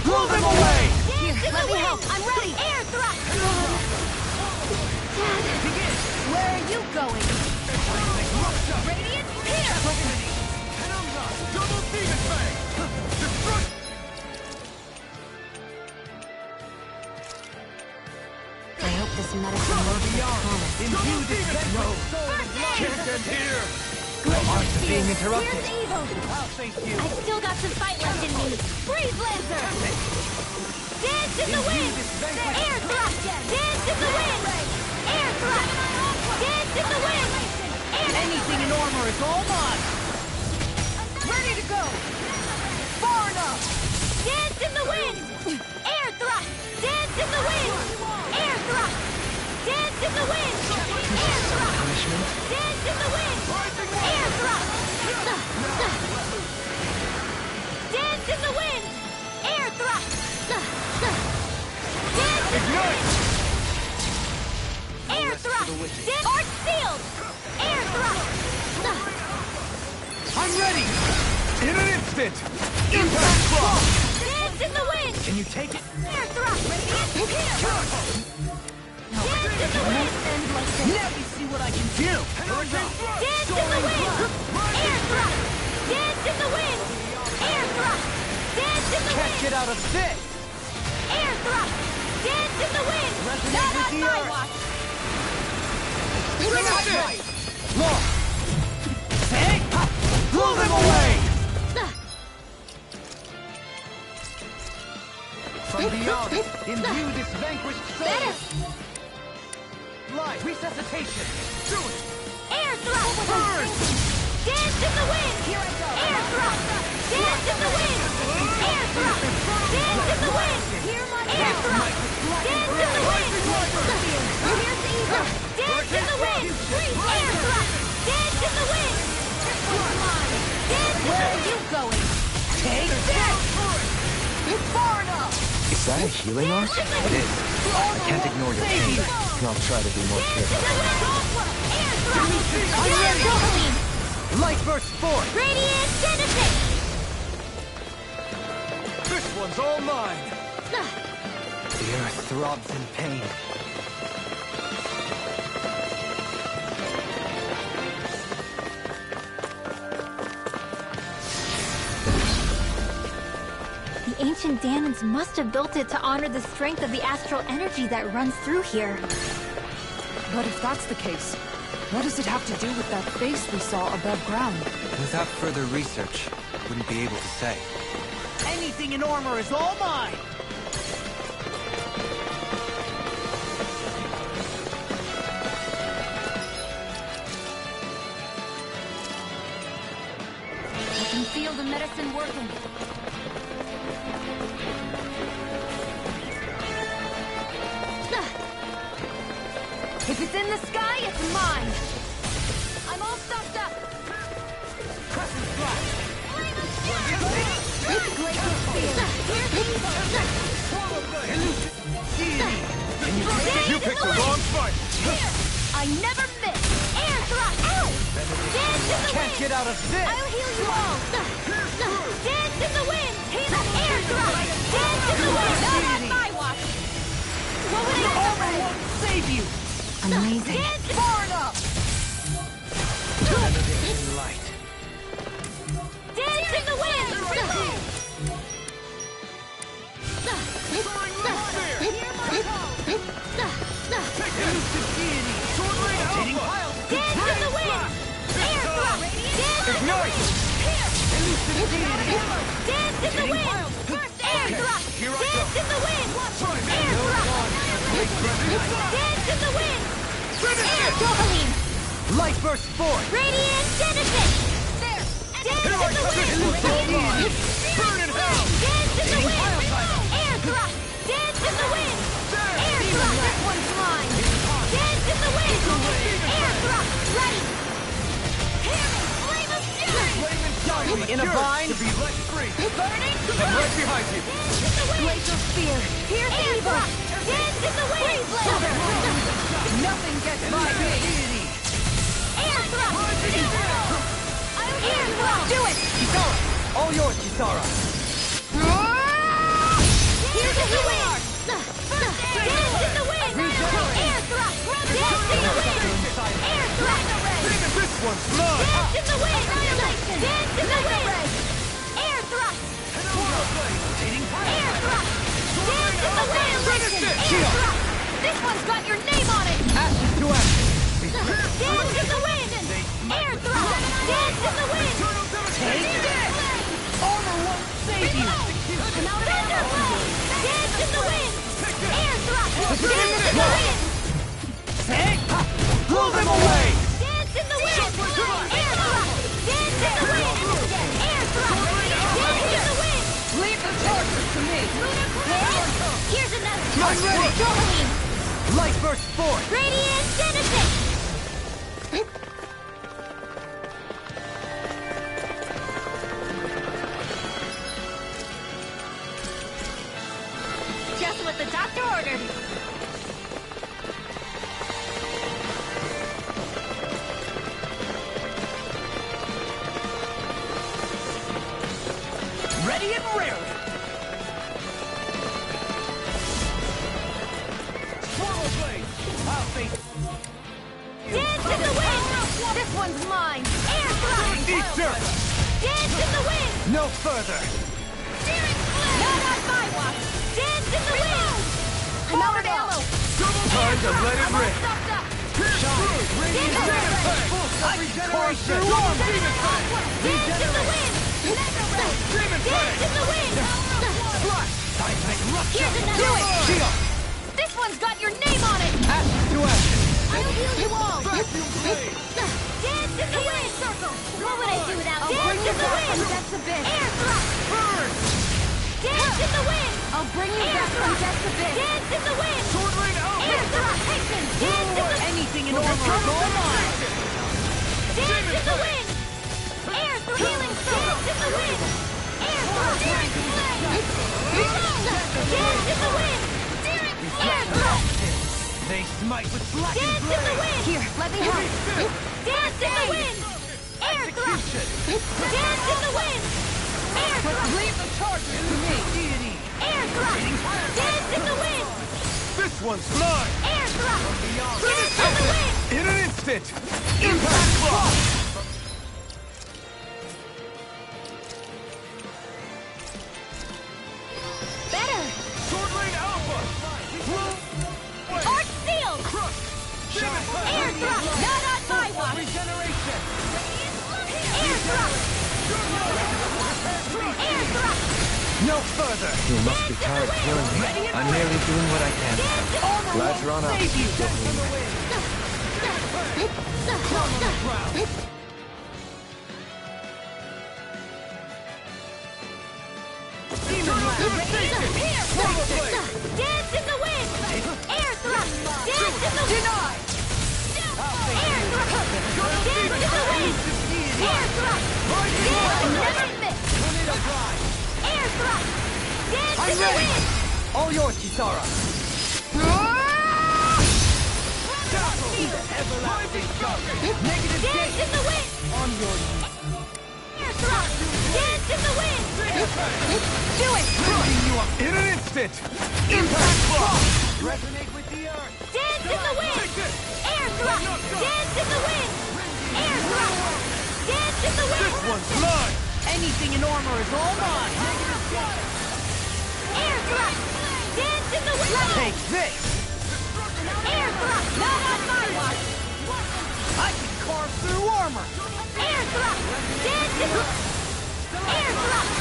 Blow them away! Dance in the wind! I'm ready! Air thrust! Dad, where are you going? Radiant spear! Double Demon Fang! Destroy! I hope this medicine works as promised. Imbue this vanquished soul with light! Can't end here! Hearts are being interrupted. Here's evil! I'll face you! I've still got some fight left in me! Breeze Lancer! Dance in the wind! Air thrust! Dance in the wind! Air thrust! Dance in the wind! Anything in armor is all mine! Ready to go! Far enough! Dance in the wind! Air thrust! Dance in the wind! Air thrust! Dance in the wind! Air thrust! Dance in the wind! Air thrust! Dance in the wind! Air thrust! Dance in the wind! Air thrust! Arch sealed! Air thrust! I'm ready! In an instant! Impact Block! Dance in the wind! Can you take it? Air thrust! Radiant spear! Dance in the wind! Now you see what I can do! Dance in the wind! Air thrust! Dance in the wind! Air thrust! Dance in the Can't wind! get out of this! Air thrust! Dance in the wind! Resonate Not with on the my earth. watch! Look! Take! Blow them away! From beyond, imbue this vanquished soul! Light! Resuscitation! Do it! Air thrust! Dance in the wind! Here I go! Air thrust! Dance in the wind! Air thrust! Dance in the wind! Air thrust! Dance in the wind! Here's evil! Dance in the wind! Air thrust! Dance in the wind! Dance! Where are you going? Take that! Far enough! Is that a healing art? It is. I can't ignore your pain. I'll try to be more careful. I'm ready! Light burst forth! Radiant Genesis! This one's all mine! The earth throbs in pain. The ancient Daemons must have built it to honor the strength of the astral energy that runs through here. But if that's the case, what does it have to do with that face we saw above ground? Without further research, wouldn't be able to say. Anything in armor is all mine! I can feel the medicine working. If it's in the sky, it's mine! I'm all stuffed up! Crescent flash! You picked the wrong fight! I never miss! Air thrust! Ow! Dance in the Can't wind! get out of this! I'll heal you all! Dance in the wind! Air thrust! Dance in the wind! Not on my watch! What would I do? Save you! Amazing. Dance far enough! Light. Dance in the wind! Elusive deity! Sword Rain Alpha! Dance in the wind! Air thrust! Dance in the wind! Elusive deity! Dance in the wind! Air thrust! Here I Dance go. in the wind! Try me. Air thrust! Dance in the wind! Air Tourmaline! Light burst forth! Radiant Genesis! There! Dance in the wind! Elusive deity! Burn in hell! Dance in the wind! Air thrust! Dance in the wind! Air thrust! This one's mine! Dance in the wind! Air thrust! Ready! Flame of fury! In a bind! To be let free! Burning! I'm right behind you! Dance in the wind! Glacial Spear! Pierce evil! Dance in the wind! Nothing gets by me! Air thrust! Air thrust! Do it! Kisara! All yours, Kisara! Here's the wind! Dance in the wind! Air thrust! Dance in the wind! Air thrust! This one's mine! Dance in the wind! Dance in the wind! Air thrust! Air thrust! Dance in the wind! Air thrust! This one's got your name on it! Ashes to ashes! Dance in the wind! Air thrust! Dance in the wind! Take this! Armor won't save you! Thunderblade! Dance in the wind! Air thrust! Dance in the wind! Take! Blow them away! Dance in the wind! Air thrust! Dance in the wind! Air thrust! Dance in the wind! Leave the charges to me! Here's another! I'm ready! Tourmaline! Light burst forth! Radiant Genesis! Just what the doctor ordered. Ready and rare! Swallow blade! I'll face Dance in the wind! This one's mine! Air thrust! Eat dirt! Dance in the wind! No further! Not on my watch! Dance in the wind! I'm out of ammo! Time to let it rip! Regeneration! Dance in the wind! Dance in the wind! Here's another! Shield! This one's got your name on it! Ashes to ashes! I'll heal you all! Dance in the wind! What would I do without Dance in the wind! That's a bit! Air thrust! Burn! Dance in the wind! I'll bring you back from Death's Abyss. Dance in the wind! Sword Rain Alpha! Air thrust! Dance in the Anything in order for all mine! Dance in the wind! Air thrust! Healing dance in the wind! Air thrust! Dance in the wind! Air thrust! They smite with blackened Dance in the blade! wind! Here, let me help. Dance in the wind! Air thrust! Dance in the wind! Air thrust! Leave the charges to me, deity! Air thrust! Dance in the wind! This one's mine! Air thrust! Dance in the wind! In an instant! Impact block! Better! Sword Rain Alpha! Arch seal! Air thrust! Not on my watch! Regeneration! Air thrust! Air thrust! No further! You must be tired of killing me. I'm merely doing what I can. Glad you're on up. Dance in the wind! Air thrust! Dance in the wind! Air thrust! Dance in the wind! Air thrust! Never miss! Air thrust! Dance in the wind! All yours, Kisara! Everlasting darkness. Negative Dance gate. in the wind! On your Air thrust! Dance in the wind! Do it! Lifting you up in an instant. Impact block. Resonate with the earth. Dance in the wind! Take this. Air thrust! Dance in the wind! Air thrust! Dance in the wind! This one's mine. Anything in armor is all mine! Air thrust! Dance in the wind! Take this. Air thrust! Not on my watch! I can carve through armor! Air thrust! Dance in the... Air thrust!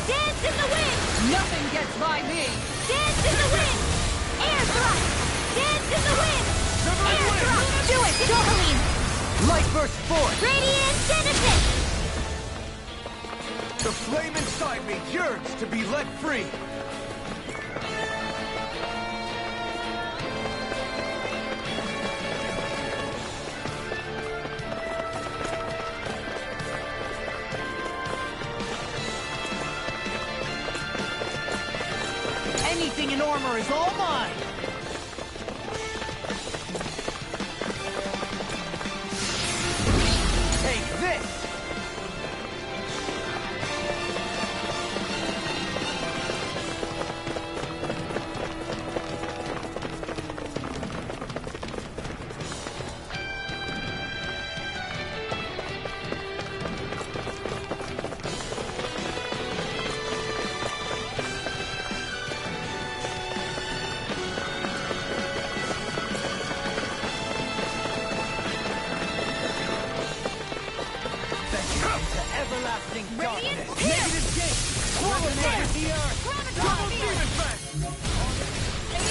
Dance in the wind! Nothing gets by me! Dance in the wind! Air thrust! Dance in the wind! Air thrust! Do it! Dopaline! Light burst forth. Radiant Genesis! The flame inside me yearns to be let free. Anything in armor is all mine! Take this. Everlasting darkness. Negative gate. Resonate with the earth. Double demon fest.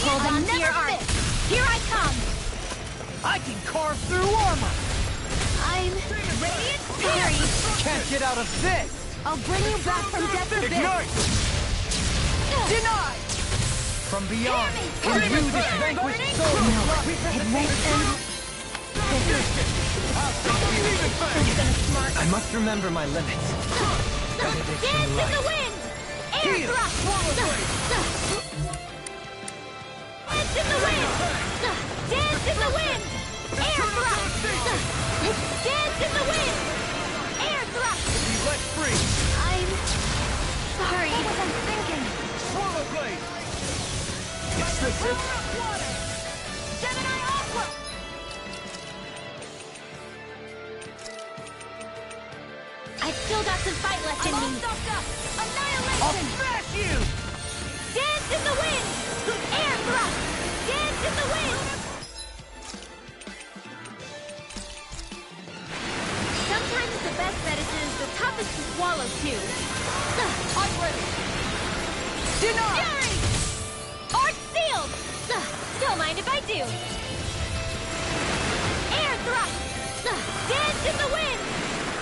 Hold on to your arm. Here I come. I can carve through armor! I'm Radiant Fury. Can't get out of this. I'll bring you back from death's abyss. Ignite. Denied. From beyond, Hear me. imbue this vanquished soul. It won't end. I must remember my limits. Dance in the wind. Air thrust. Dance in the wind. Dance in the wind. Air thrust. Dance in the wind. Air thrust. Be let free. I'm sorry. What was I thinking? Swallow blade. It's the tip. Gemini Aqua. I've still got some fight left in me. Annihilation. I'll smash you. Dance in the wind. Air thrust. Dance in the wind. Sometimes the best medicine is the toughest to swallow too. I'm ready. Deny. Fury. Arc sealed. Don't mind if I do. Air thrust. Dance in the wind.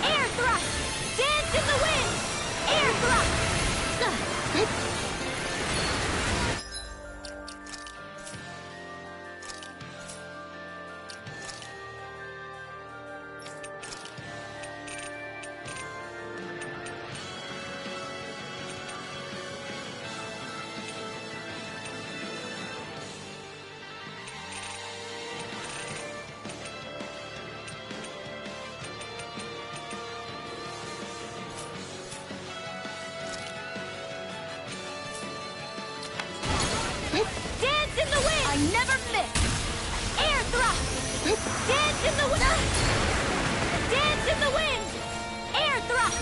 Air thrust. Dance in the wind. Air thrust. Dance in the wind! I never miss! Air thrust! Dance in the wind! Dance in the wind! Air thrust!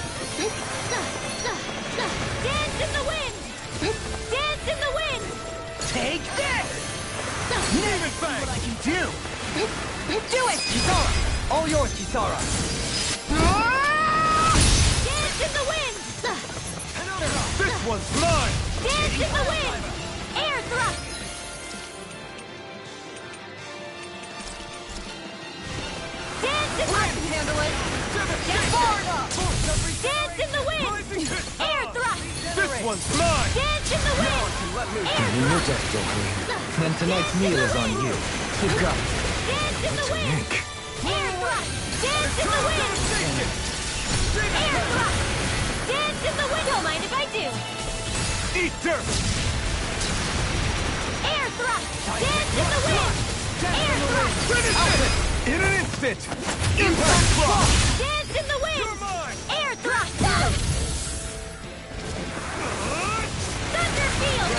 Dance in the wind! Dance in the wind! Take this! Demon fang. What I can do! Do it! Kisara! All yours, Kisara! Dance in the wind! This one's mine. Dance in the wind! Air thrust! Dance in the wind! Handle it! Get far enough! Dance in the wind! Air thrust! This one's mine. Dance in the wind! Air In your death, Dopaline. Then tonight's meal is on you. Keep going. Dance in the wind! Air thrust! Dance in the wind! Air thrust! Dance in the wind! Don't mind if I do! Eat dirt. Air thrust! Dance in the wind! Air thrust! Outfit! In an instant! Impact block! Dance in the wind! Air thrust! Thunder field!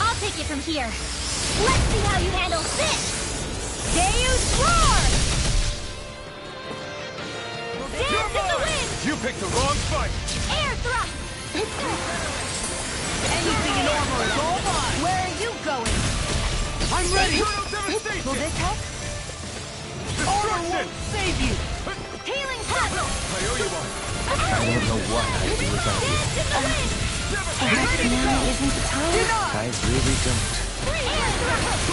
I'll take it from here. Let's see how you handle this! Deus roar! Dance in the wind! You picked the wrong fight! Air thrust! Anything in armor is all mine! Where are you going? I'm ready! Will this help? Armor won't save you! Healing touch! I owe you one. I don't know what I'd do without you. Dance in the wind! Perhaps now isn't the time. I really don't. Air thrust!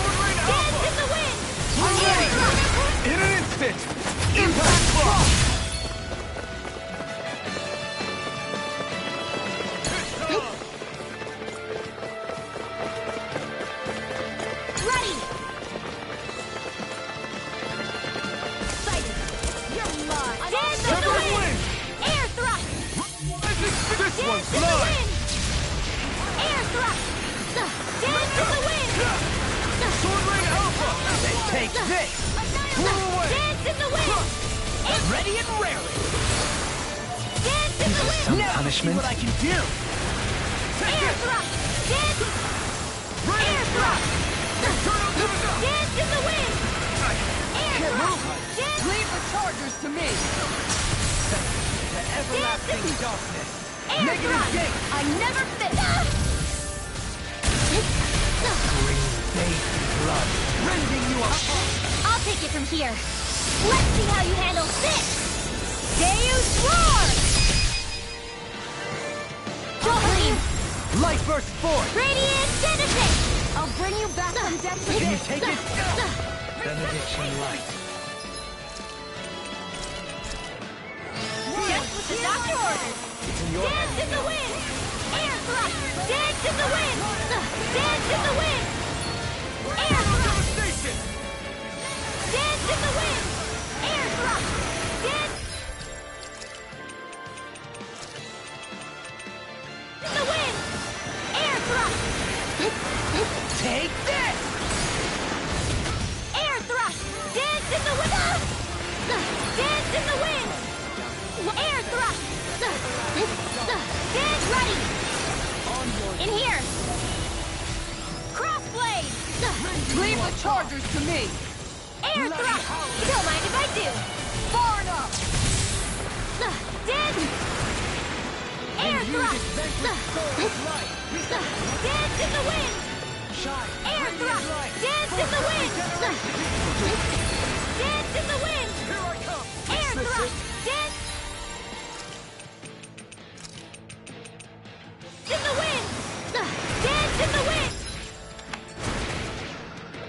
Dance in the wind! I'm ready! In an instant! Impact block! Ready! Sighted! You're mine! Dance in the wind! Air thrust! This one's Dance in the mine! wind! Air thrust! Dance in the wind! Sword Ring Alpha! Take this! Dance in the wind! Ready and rarely! Dance in the wind! Some Now see punishment? what I can do! Air thrust! Dance! Air thrust! Dance in the wind! Air thrust! Dance! Leave the chargers to me! To everlasting darkness! Air Negative thrust! gate! I never fit! Green baby blood! Rending you apart! I'll take it from here. Let's see how you handle this! Deus roar! Jocelyn! Light burst forth! Radiant Genesis! I'll bring you back from death to Can you this. take it? Benediction light. Just what the doctor orders! Dance in the wind! Air thrust! Dance in the wind! Dance in the wind! Air thrust! Dance in the wind! Air thrust! Dance in the wind! Air thrust! Take this! Air thrust! Dance in the wind! Dance in the wind! Air thrust! Dance ready! In here! Crossblade! Leave the chargers to me! Air thrust! Don't mind if I do! Far enough! Dance! Air thrust! Dance in the wind! Air thrust! Dance in the wind! Dance in the wind! Air thrust! Dance in the wind! Dance in the wind!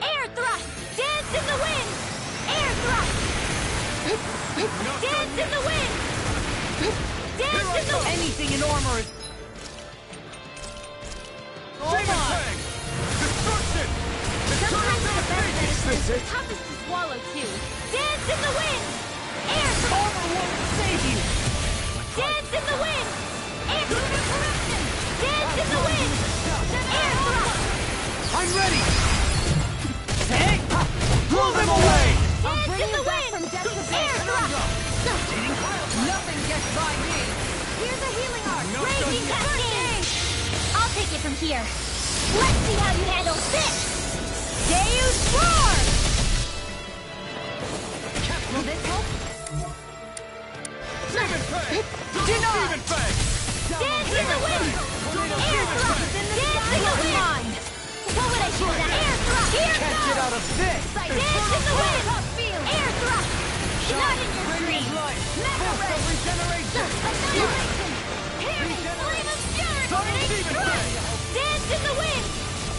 Air thrust! Dance in the wind! Air thrust! Dance in the wind! Dance in the wind! Anything in armor is... Destruction! Sometimes the best medicine is the toughest to swallow, too. Dance in the wind! Air thrust! Armor won't save you! Dance in the wind! Air thrust! Dance in the wind! Air thrust! I'm ready! Hey! Blow them away! I'll bring you back from death to air thrust! Nothing gets by me! Here's a healing arc! Raging Cascade! I'll take it from here. Let's see how you handle this! Deus roar! Will this help? Demon Fang! Dance in the wind! Air thrust! Dance in the wind! What would I do with that air thrust? Here Can't goes! get out of this! Dance in the wind! Air thrust! Not in your dreams! Mega ray! Regeneration! Annihilation! Parry! Flame of fury! Dance in the wind!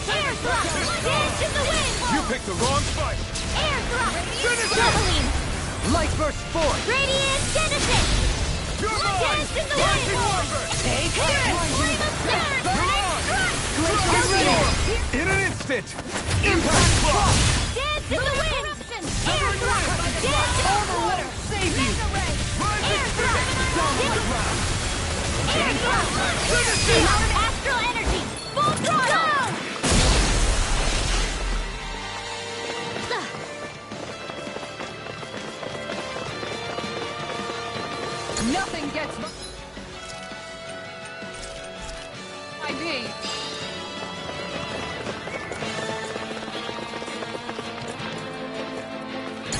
Air thrust! Dance in the wind! You picked the wrong fight! Air thrust! Javelin! Light burst forth! Radiant Genesis! Dance in the wind! Take Parry! it! Flame of fury! Burning strike! Glacier Storm! In an instant! Impact block! Dance in the wind! Air thrust! Dance in the water! Save you! Air thrust! Air thrust! Amount of astral energy! Full throttle! Nothing gets by me.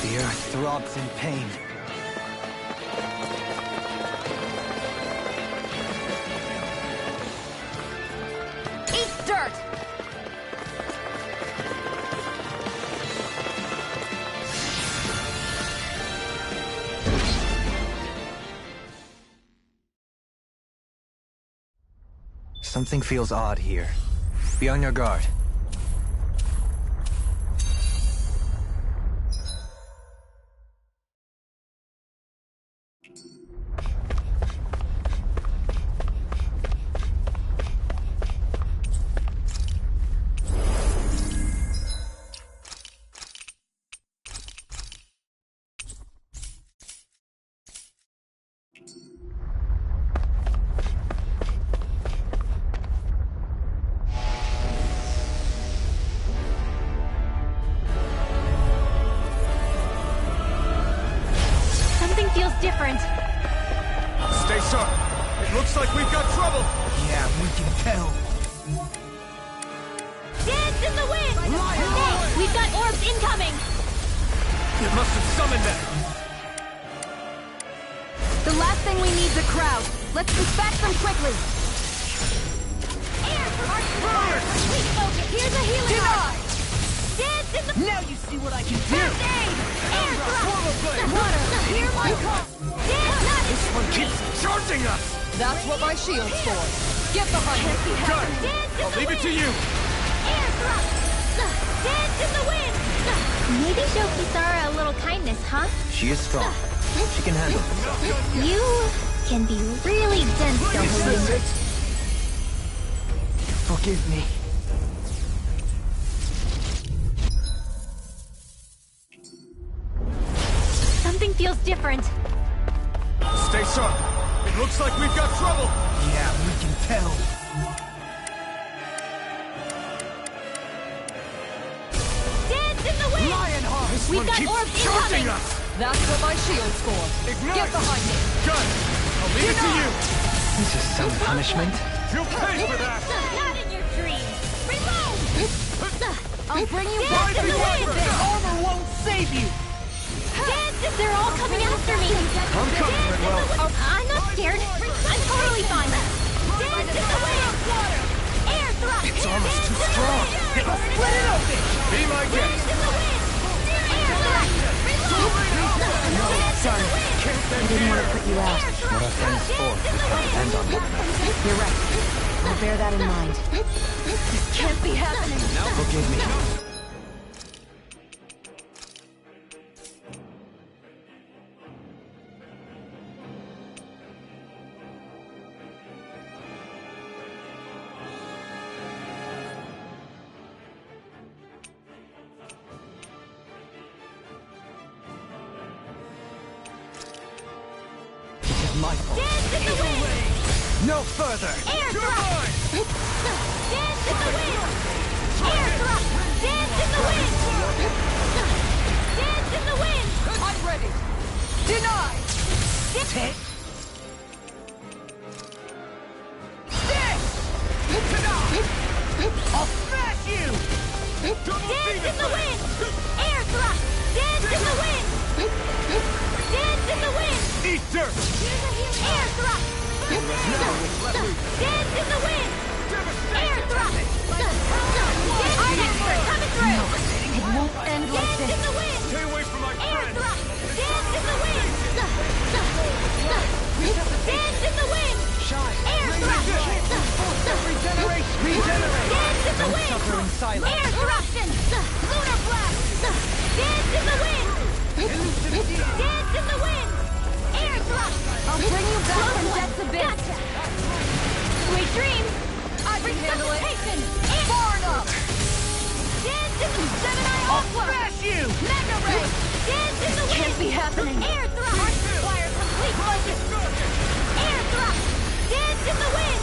The earth throbs in pain. Eat dirt! Something feels odd here. Be on your guard. Feels different. Stay sharp. It looks like we've got trouble. Yeah, we can tell. Dance in the wind! Hey, we've got orbs incoming! It must have summoned them. The last thing we need is a crowd. Let's dispatch them quickly. Air for our fire! Sweet focus! Here's a healing arc! Dance in the... Now you see what I can do! First aid! Air thrust! Water! Hear my call! Dance not This one keeps charging us! That's what my shield's for. Get behind me. Good! I'll leave it to you! Air thrust! Dance in the wind! Maybe show Kisara a little kindness, huh? She is strong. She can handle herself. You can be really dense, though. Forgive me. Something feels different. Stay sharp. It looks like we've got trouble. Yeah, we can tell. Dance in the wind! Lionheart! This We've one got keeps orbs charging incoming! us! That's what my shield's for. Ignite! Get behind me. Good! I'll leave it to you! This is some punishment. You'll pay for that! Not in your dreams! Reload! I'll bring you Why back in do the you wind! want Their armor won't save you! Dance! They're all coming after me! I'm coming, Ridwell. I'm not scared. I'm totally fine. Dance in the wind! Air thrust! It's almost too strong. Split it open! Be my guest! In the wind! Air thrust! Sorry, I didn't want to put you out. What are friends for? We can't depend on one another. You're right. I'll bear that in mind. This can't be happening! Forgive me. My fault. Dance in the wind! No further! Air thrust! Dance in the wind! Air thrust! Dance in the wind! Dance in the wind! I'm ready. Denied! I'll smash you! Dance in the wind! Air thrust! Dance in the wind! Dance in the wind! Eat dirt! Air thrust! Dance in the wind! Air thrust! Art expert coming through! It won't end like Dance in this. the wind! Stay away from my Air friend! thrust! Dance in the wind! Dance in the wind! Air thrust! Regenerate! Regenerate! Dance in the wind! Suffer in silence. Air thrusting! Lunar blast! Dance in the wind! Dance in the wind! Air thrust! I'll bring you back from death's abyss! Gotcha. Sweet dreams! I can handle it. Resuscitation! Far enough! Dance in the Gemini Aqua! Smash you! Mega Ray! Dance in the wind! Can't be happening. Air thrust! Require complete focus! Air thrust! Dance in the wind!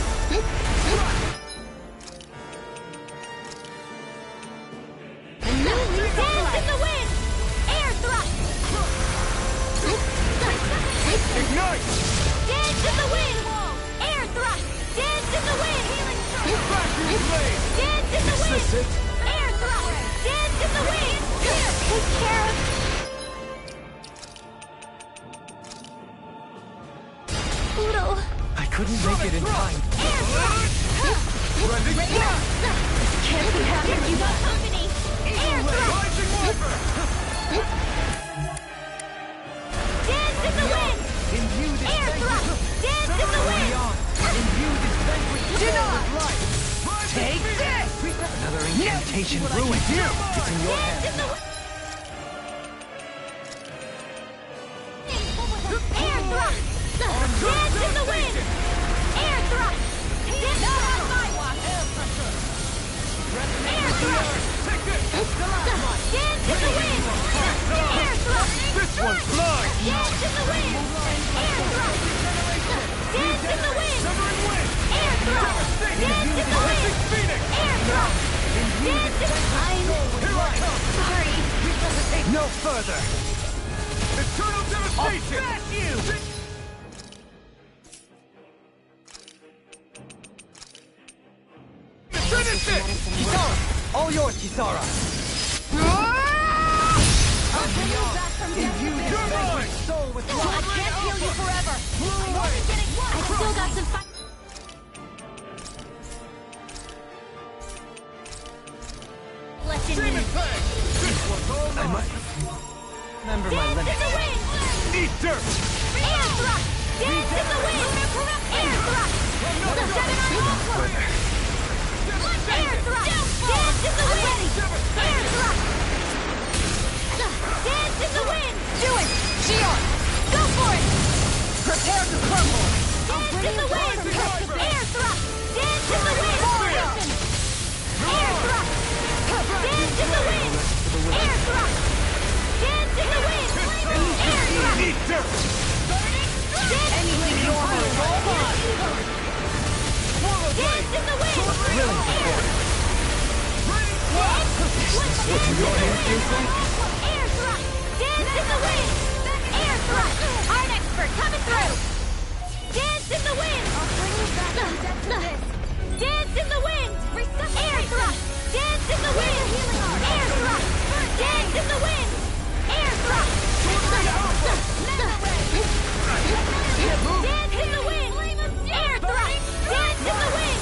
Dance in the wind! Air thrust! Ignite! in the wind! Air thrust! Dance in the wind! Dance in the wind! Air thrust! Dance in the wind! Here! Take care of... Pluto! I couldn't make it in time. Air thrust! Can't be happening! You got company! Air thrust! Dance in the wind! Air thrust! Dance in the wind! Take this! Another incantation ruined. Here! It's in your hands. Air thrust! Dance in the wind! Air thrust! Dance not on my watch! Air thrust! Dance in the wind! Air thrust! This one's mine! Dance in the wind! Air thrust! Dance in the wind! Air thrust! Dance in the wind! Air thrust! Dance in the wind! Sorry. No further! Eternal devastation! I'll smash you! Finish it! Kisara! All yours, Kisara! I'll bring you back from death. Your soul with I can't heal you forever. I still got some fight. Left in me. This one's all I mine! must remember my Dance in limits. the wind! Eat dirt! Air thrust! Dance in the wind! Air thrust! Air thrust! Dance in the wind! Air thrust! Dance in the wind! Do it! Shion! Go for it! Prepare to crumble! Dance in the wind! Air thrust! Dance in the wind! Air thrust! Dance in the wind! Air thrust! Dance in the wind! Air thrust! Eat dirt! Anything normal is all mine! Dance in the wind! What's in your hands, Jason? Air thrust! Dance in the wind! Air thrust! Art expert coming through! Dance in the wind! I'll bring you back from death to this! Dance in the wind! Air thrust! Dance in the wind! Air thrust! Dance in the wind! Air thrust! Dance in the wind! Air thrust! Dance in the wind!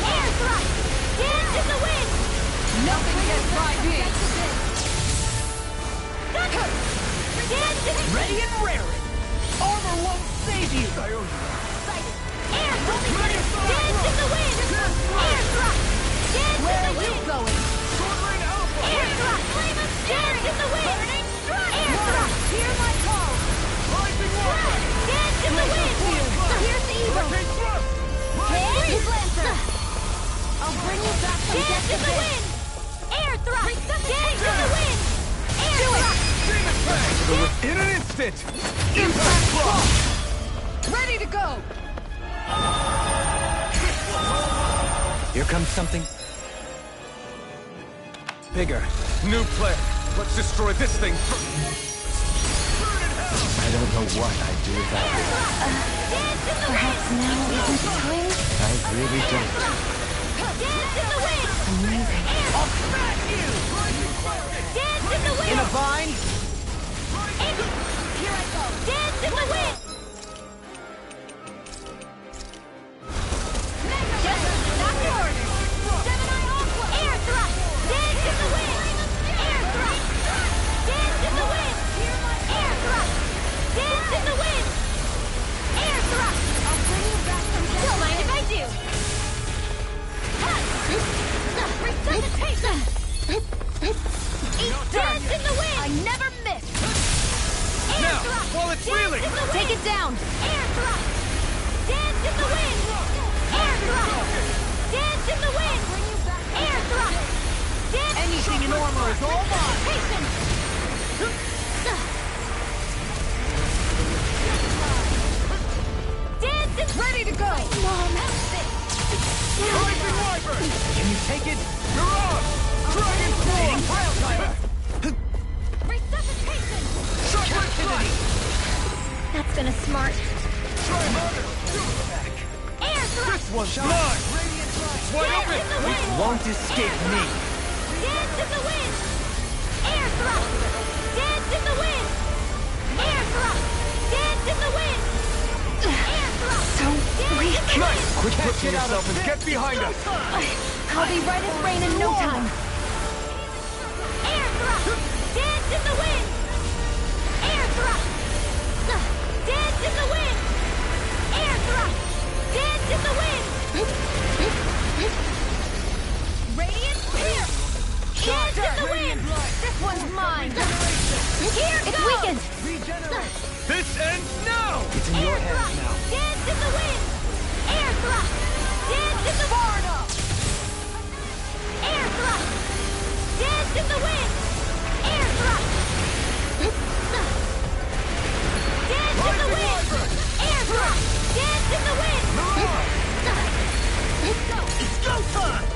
Air thrust! Dance in the wind! Nothing gets by me! Dance in the Ready and raring! Armor won't save you! Air thrust! Dance in the wind! Air thrust! Dance in the wind! Going! Air thrust! Dance in the wind! Air thrust! Hear my call! Dance in the wind! Here's the evil! Hey, Lancer! I'll bring you back from death in the wind! Air thrust! Dance in the wind! Air thrust! In an instant! Impact block! Ready to go! Here comes something bigger. New plan! Let's destroy this thing first! I don't know what I'd do without you. Perhaps now isn't the time? I really don't. Dance in the wind! Amazing. I'll smash you! Dance in the wind! In a bind? Here I go! Dance in the wind! Doctor orders! Gemini Aqua! Air thrust! Dance in the wind! Air thrust! Dance in the wind! Air thrust! Dance in the wind! Air thrust! I'll bring you back from death. Don't mind if I do! Resuscitation! Dance in the wind! I never miss! Air Now, thrust! while it's Dance reeling! in the wind! Take it down! Air thrust! Dance in the wind! Air thrust! Dance in the wind! Air thrust! Dance... Anything in armor is all mine! Patience! Dance in... Ready to go! Mom! Rising Wyvern! Can you take it? You're on! Dragon Swarm! Pile driver! Resuscitation! Captivity! That's been a smart... Try harder! Air thrust! This one's mine! It's wide Dance open! in the wind! Won't escape me. Dance in the wind! Air thrust! Dance in the wind! Air thrust! Dance in the wind! Air thrust! So weak. Nice! Quit pushing yourself and get behind us! I'll be right as rain in no time. Air thrust! Dance in the wind! Air thrust! Dance in the wind! Air thrust! Dance in the wind! Radiant here! Dance in the wind! This one's mine! Here It's goes! weakened. This ends now! It's in your Air hands thrust! now. Dance in the wind! Air thrust! Dance in the far enough! Air thrust! Dance in the wind! Air thrust! Dance in the wind! Air thrust! Dance in the wind! It's go time!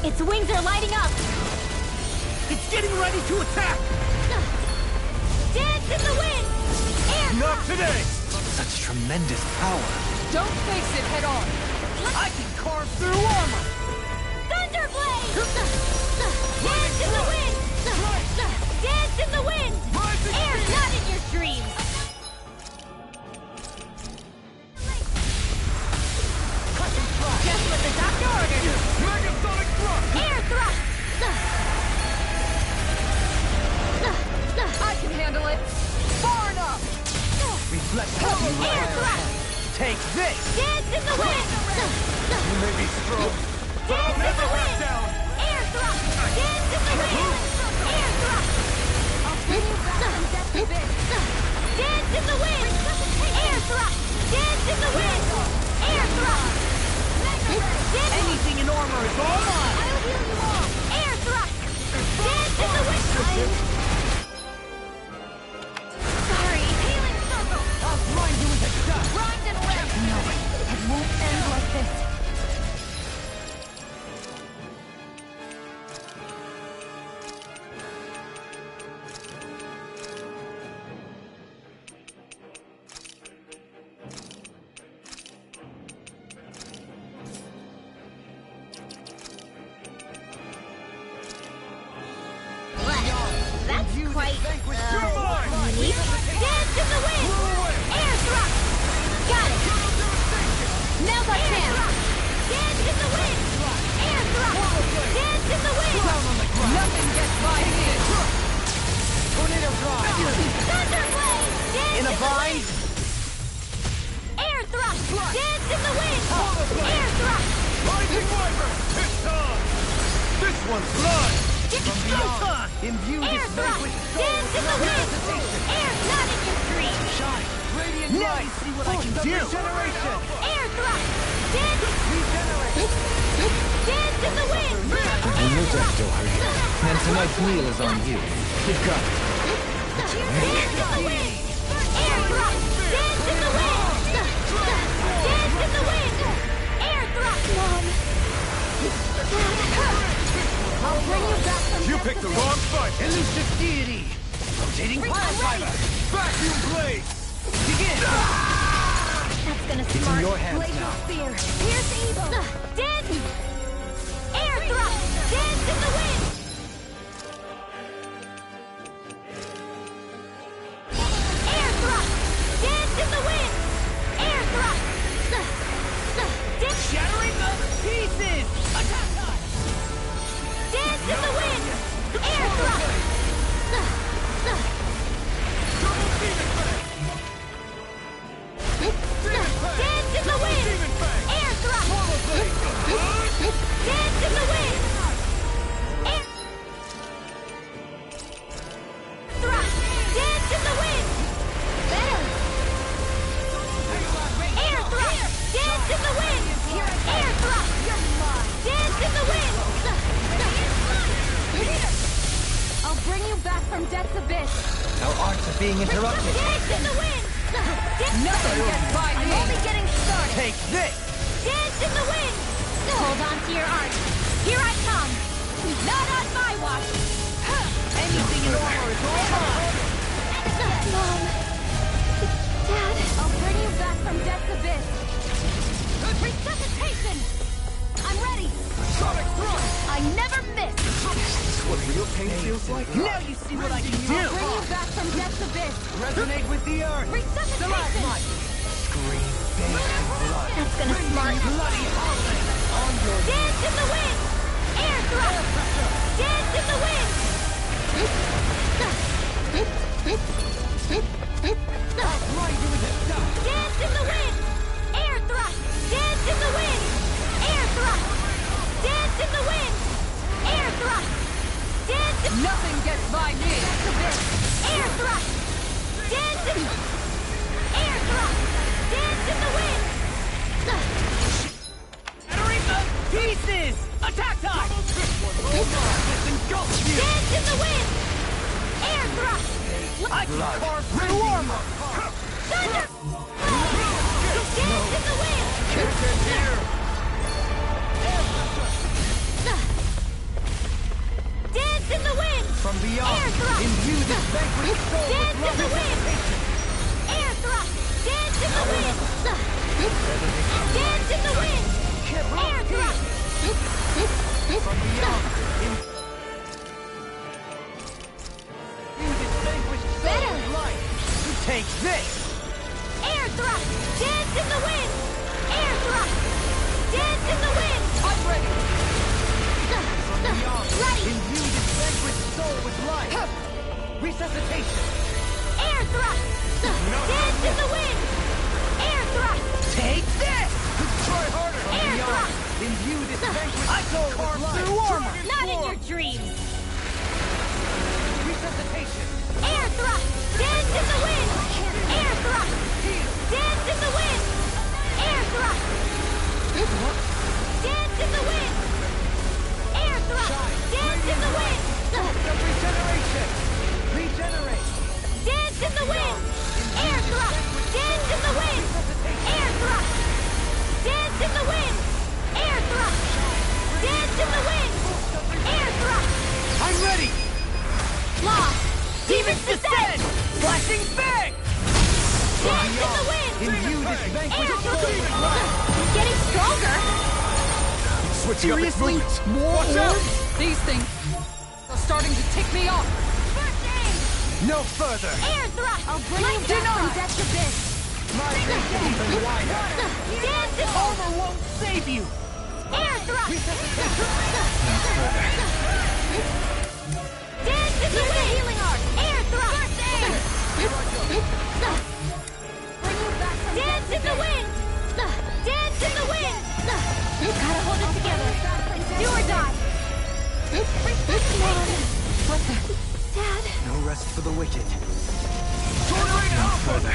Its wings are lighting up! It's getting ready to attack! Dance in the wind! Air Not today! Such tremendous power. Don't face it head on. I can carve through armor! Thunderblade! Dance in the wind! Dance in the wind! Air's not in your dreams! Just what the doctor ordered! Megasonic thrust! Air thrust! I can handle it. Far enough. Reflect Air how you thrust! Take this! Dance in the wind! You may be strong, but I'll Dance in never the back wind! down! Air thrust! Dance in the wind! Air thrust! Dance in the wind! Air thrust! Dance in the wind! Air thrust! Anything in armor is all mine! I'll heal you all! Air thrust! Dance in the wind! Sorry! Healing circle! I'll grind you into dust! Grind and rest! No, it won't end like this. That's quite, unique. Dance in the wind! Air thrust! Got it! Now's our chance! Dance in the wind! Air thrust! Dance in the wind! Nothing gets by me. Tornado drive! Thunderblade! Dance In a bind? Air thrust! Dance in the wind! Air thrust! Rising Wyvern! It's time! This one's mine! It's go time! Imbue Air this thrust! vanquished soul Dance in the with wind! hesitation! Air's not in your dreams! Shine! Radiant Now light! you see what I can Force of do. regeneration! Air thrust! Dance! Regenerate! Dance in the wind! And your death, Dory. And tonight's meal is on you. You've got it. Dance in the wind! Air thrust! Dance in the wind! Dance in the wind! Air thrust! Mom! I'll bring you back from You picked the wrong fight! Elusive deity! Rotating pile driver! Vacuum blade! Begin! That's gonna It's in smart. your hands Glacial now. Spear. Pierce evil. Dance! Air thrust! Dance in the wind! Air thrust! Dance in the wind! Air thrust! Dance! Shattering the pieces! Attack time! Dance in the wind! Air thrust! Dance in the wind! Air thrust! Dance in the wind! Air thrust! Dance in the wind! Better! Air thrust! Dance in the wind! Air thrust! Dance in the wind! I'll bring you back from death's abyss! Our arts are being interrupted. Dance in the wind! Nothing gets by I'm me. only getting started! Take this! Dance in the wind! Hold on to your art! Here I come! Not on my watch! Anything in armor is all mine! Mom! Dad! I'll Resuscitation! I'm ready! Sonic thrust! I never miss! This is what real pain feels like? Now you see what I can do! I'll bring you back from death's abyss! Resonate with the earth! Resuscitation! Scream big and blood! That's gonna smart! Bloody howling! On your Dance in the wind! Air thrust! Dance in the wind! Dance in the wind! Air thrust! Dance in the wind! Air thrust! Dance in the wind! Air thrust! Dance in... Nothing gets by me! Air thrust! Dance in... Air thrust! Dance in the wind! Shattering the pieces! Attack time! Dance in the wind! Air thrust! I can carve through armor! Thunder! Dance in the wind! Dance in the wind! From beyond, Air thrust! imbue this vanquished soul with Dance in love the and wind! dedication. Air thrust! Dance in the wind! Dance in the wind! Air thrust! From beyond, imbue this vanquished soul Better. with life. Take this! Air thrust! Dance in the wind! Air thrust! Dance in the wind! I'm ready! Ready! Imbue this vanquished soul with life. Resuscitation. Air thrust! Dance in the wind! Air thrust! Take this! Try harder! From Air beyond, thrust! imbue this vanquished soul with life. through armor! Not in your dreams! Resuscitation. Air thrust! Dance in the wind! Air thrust! Dance in the wind! Air thrust! Dance in the wind! Air thrust! Dance in the wind! Of regeneration. Regenerate. Dance in the wind! Air thrust! Dance in the wind! Air thrust! Dance in the wind! Air thrust! Dance in the wind! Air thrust! I'm ready! Lost! Demons descend! Flashing bang! Dance in the wind! Imbue this Air vanquished soul thrust! with life. It's getting stronger! Switching up its Seriously? movements. More Watch out! orbs? These things are starting to tick me off. First aid! No further! Air thrust! I'll bring you back from death's abyss! My reach is even wider! Dance in Armor won't save you! Air thrust! Dance in the wind! Healing art! Air thrust! Dance in the wind! Dance in the wind! Gotta hold it together. Do or die. What the? Dad? No rest for the wicked. No Further.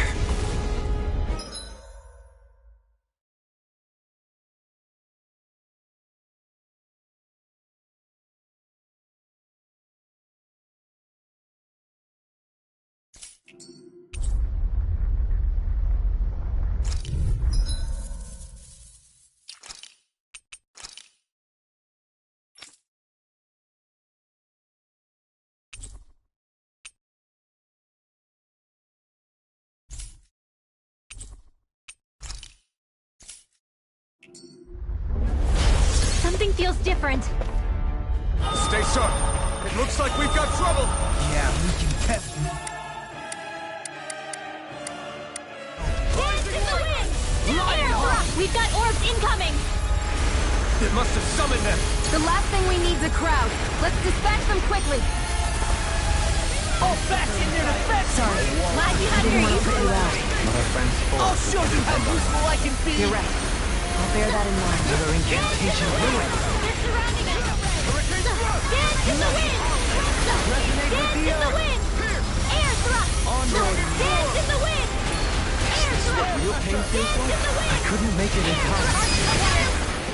Something feels different. Stay sharp. It looks like we've got trouble. Yeah, we can test. Dance in the wind! Air thrust! We've got orbs incoming! It must have summoned them. The last thing we need is a crowd. Let's dispatch them quickly. All back in their defense! Sorry. Glad you have your use. But our friends I'll show you how useful I can be! You're right. I'll bear that in mind. Another incantation ruined. They're surrounding us! Dance in the wind! Dance in the wind! Air thrust! Dance in the wind! Air thrust! Real pain feels Dance in like? the I wind! couldn't make it in time.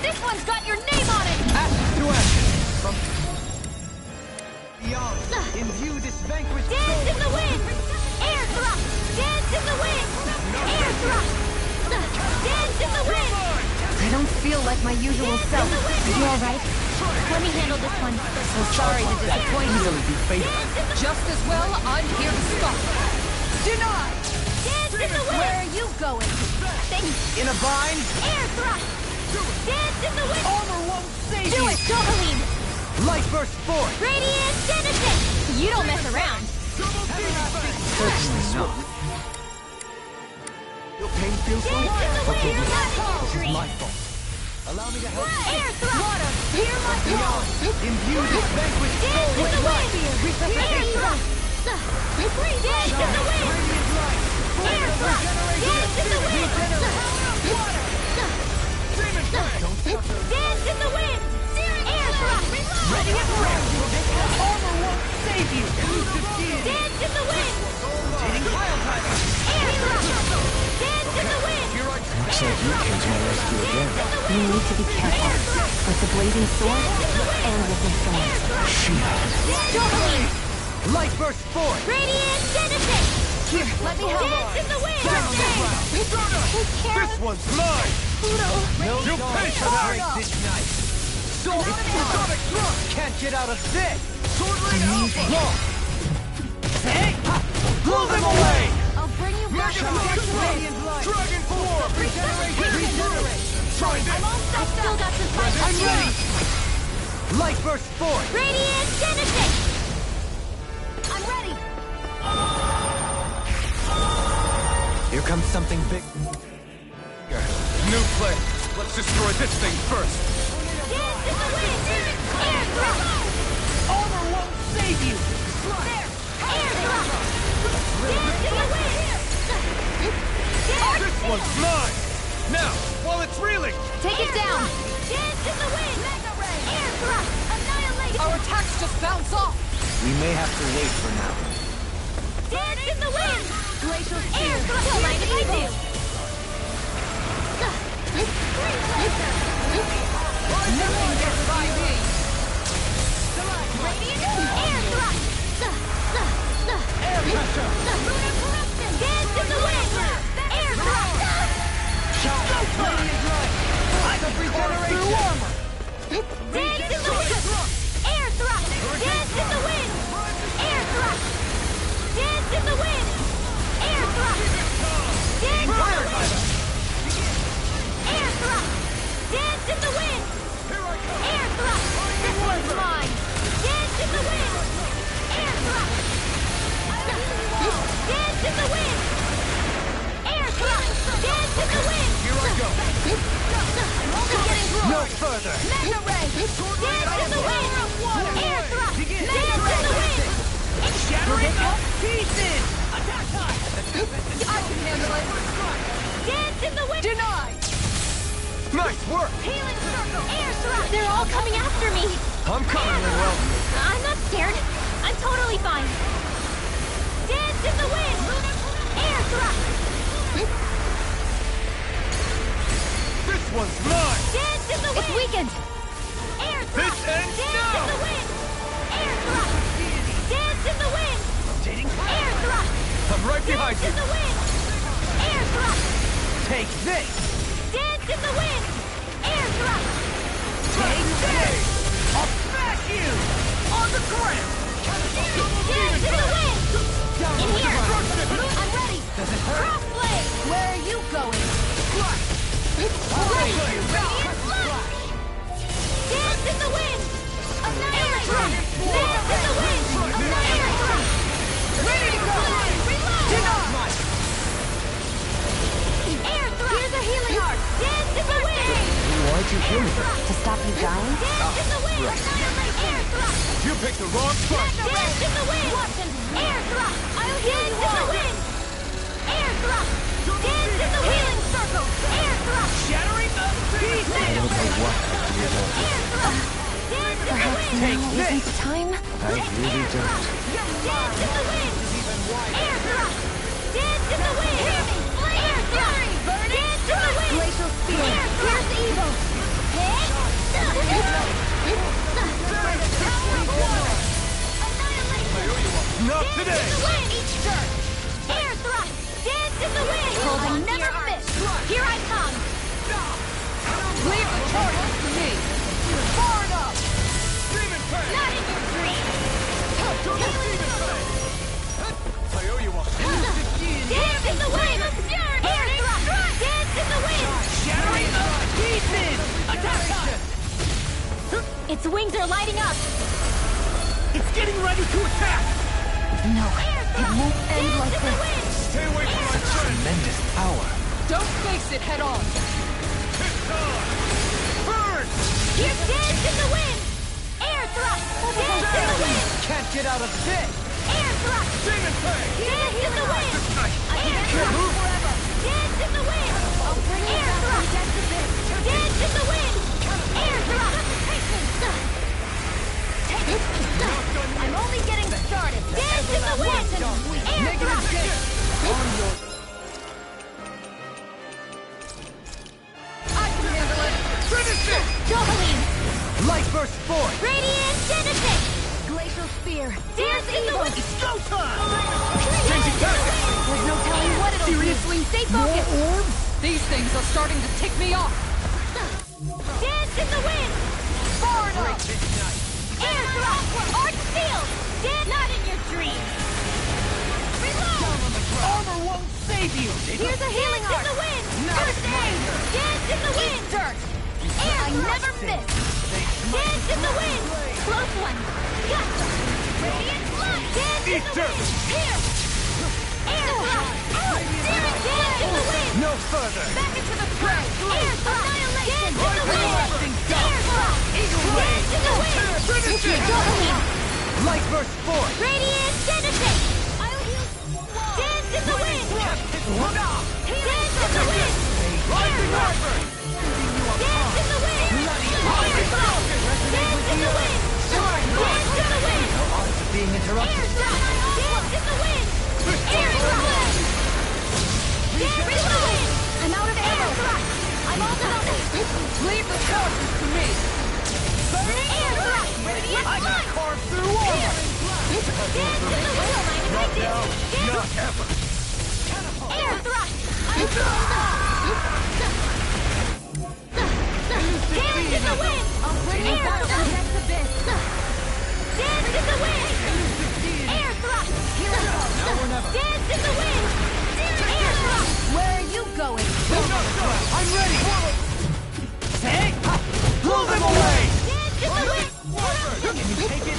This one's got your name on it! Ashes to ashes! From beyond, imbue this vanquished soul Dance in with the wind! Air thrust! Dance in the wind! Air thrust! Dance in the wind! I don't feel like my usual self. Are you alright? Let me handle this one. So sorry to disappoint you. Easily be fatal. Just as well, I'm here to stop. Denied! Dance in the wind! Where are you going? In a bind? Air thrust! Dance in the wind! Armor won't save Do you! it, Johaline! Light burst forth! Radiant Genesis! You don't mess around! Certainly not. Your pain feels so Dance in the wind! Forgive me. Nothing This is green! my fault. Allow me to help you. Air thrust! Water! Hear my call! Imbue this vanquished soul Dance in with the life! wind! Air thrust! Dance in the wind! Radiant light! Air thrust! Dance in the wind! Water! Demon Fang! Dance in the wind! Air thrust! Radiant ray! Armor won't save you! Elusive deity! Dance in the wind! Rotating pile driver! Air thrust! Dance in the wind! Looks like you came to my rescue again. You need to be careful. With the blazing sword and with the thorns. Johaline! Light burst forth! Radiant Genesis! Here, Let me help! Dance in the wind! Down the ground! This one's mine! No You dog pay for can that! break this night! Soul Sonic thrust! can't get out of this! Sword Ring Alpha! Long! Hey! Blow them away! I'll bring you back Mega from Blast! this way! Dragon Form! Regenerate! Try I'm this! all set! Still got this fight! I'm ready! Light burst forth! Radiant Genesis! I'm ready! Here comes something big. New play! Let's destroy this thing first! Dance in the wind! Air thrust! Armor won't save you! Air thrust! Dance in the wind! This one's mine! Now, while it's reeling! Take it down! Dance in the wind! Mega ray! Air thrust! Annihilation! Our attacks just bounce off! We may have to wait for now. Dance in the wind! Glacial air thrust! Don't mind if I do! Nothing gets by me! Radiant air thrust! Air pressure! Dance in the wind! Air thrust! Radiant light! Eyes of regeneration! Armor! Dance in the wind! Air thrust! Dance in the wind! Air thrust! Dance in the wind! Air thrust! Dance in the wind! Air thrust! Dance in the wind! Air thrust! This one's mine! Dance in the wind! Air thrust! Dance in the wind! Air thrust! Dance in the wind! Here I go! No further! Mega ray! Dance in the wind! Air thrust! Dance in the wind! Shattering up pieces! Attack time! I can handle it! Dance in the wind! Denied! Nice work! Healing circle! Air thrust! They're all coming after me! I'm coming, Linwell! I'm not scared. I'm totally fine. Dance in the wind! Air thrust! This one's mine! Dance in the wind! It's weakened! Air thrust! This ends Dance now! in the wind! Air thrust! Dance in the wind! Air thrust! I'm right behind Dance in you! the wind! Air thrust! Take this! Dance in the wind! Air thrust! Take this! I'll smash you! On the ground! Dance in the wind! In here! I'm ready! Does it hurt? Crossblade! Where are you going? Flash! Radiant flash! Dance in the wind! Annihilate! Dance in the wind! Annihilate! Ready to go! Reload! Air thrust! Here's a healing art! Dance in the wind! Why'd you kill me? To stop you dying? Dance in the wind! Annihilate! Air thrust! You picked the wrong fight! Dance in the wind! Air thrust! I'll heal you in the wind! Air thrust! Dance in the healing circle! Air thrust! Shattering up pieces! I don't know what to do about this. Air thrust! Dance in the Perhaps wind! now isn't the time? I really don't. Dance in the wind! Air thrust! Dance in the wind! Air thrust! Dance in the wind! Glacial spear! Pierce evil! Not today! Each turn! Air thrust! Dance in the wind! I'll never miss! Here I come! Clear the target for me! Far enough! Demon Fang! Not in your dreams! Demon Fang! I owe you one! Dance in the wind! are lighting up! It's getting ready to attack! No, it won't end like this. Stay away from my friend! Tremendous power. Don't face it head on. Burn! Here, dance in the wind! Air thrust! Dance in the wind! Can't get out of this! Air thrust! Demon Fang! Dance in the wind! I Air can't move! forever! Dance in the wind! I'll bring you back from death to this! Dance in the wind! Air thrust! I'm only getting started! Dance in the wind! Air thrust! I can handle it. Finish it! Dohaline! Light burst forth! Radiant Genesis! Glacial Spear! Dance in the wind! It's go time! Changing tactics! There's no telling what it'll Seriously? do! Stay focused! More orbs? These things are starting to tick me off. Dance in the wind! Far enough! Air thrust! Arch field! Dance not in your dreams! Reload! Armor won't save you! Here's a healing arc! Dance in the wind! First aid! Dance in the wind! Dirt! Air I never miss! Dance in the wind! Close one! Gotcha! Radiant flight! Dance in the wind! Here! Air thrust! Dance in the wind! No further! Back into the fray! Air thrust! Annihilation! Dance in the wind! Air thrust! Dance in the wind! Finish it! Light burst forth! Radiant Genesis! I'll heal. Dance in the wind! Dance in the wind! Rising Armor! Dance in the wind! Air thrust! Dance in the wind! Dance in the wind! Arms are being Air interrupted. thrust! Dance in the wind! Air thrust! Dance in the wind! I'm out of air thrust! I'm all done! Leave the forces to me. Air thrust! Radiant I can flight! carve through armor! Dance in the wind! Not now! Not ever! Air thrust! Dance in the wind! I'll bring you back from death's abyss! Dance in the wind! Air thrust! Here we go! Now or never! Dance in the wind! Air thrust! Where are you going? I'm ready! Hey! Blow them away! Dance in the wind! Can you take it?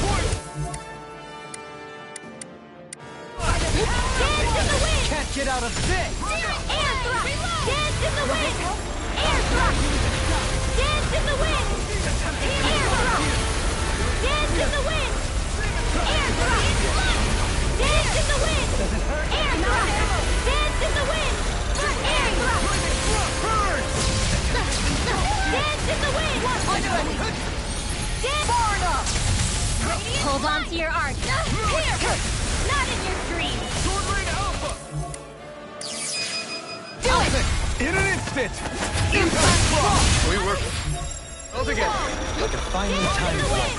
Dance in the wind! Can't get out of this! Air thrust! Dance in the wind! Air thrust! Dance in the wind! Air thrust! Dance in the wind! Air thrust! Dance in the wind! Air thrust! Dance in the wind! Air thrust! Dance in the wind! Dance far enough! Hold on to your arch! Here! Not in your dreams! Sword Rain Alpha! Do it! In an instant! Impact Block! We work all together. Like a finely timed walk.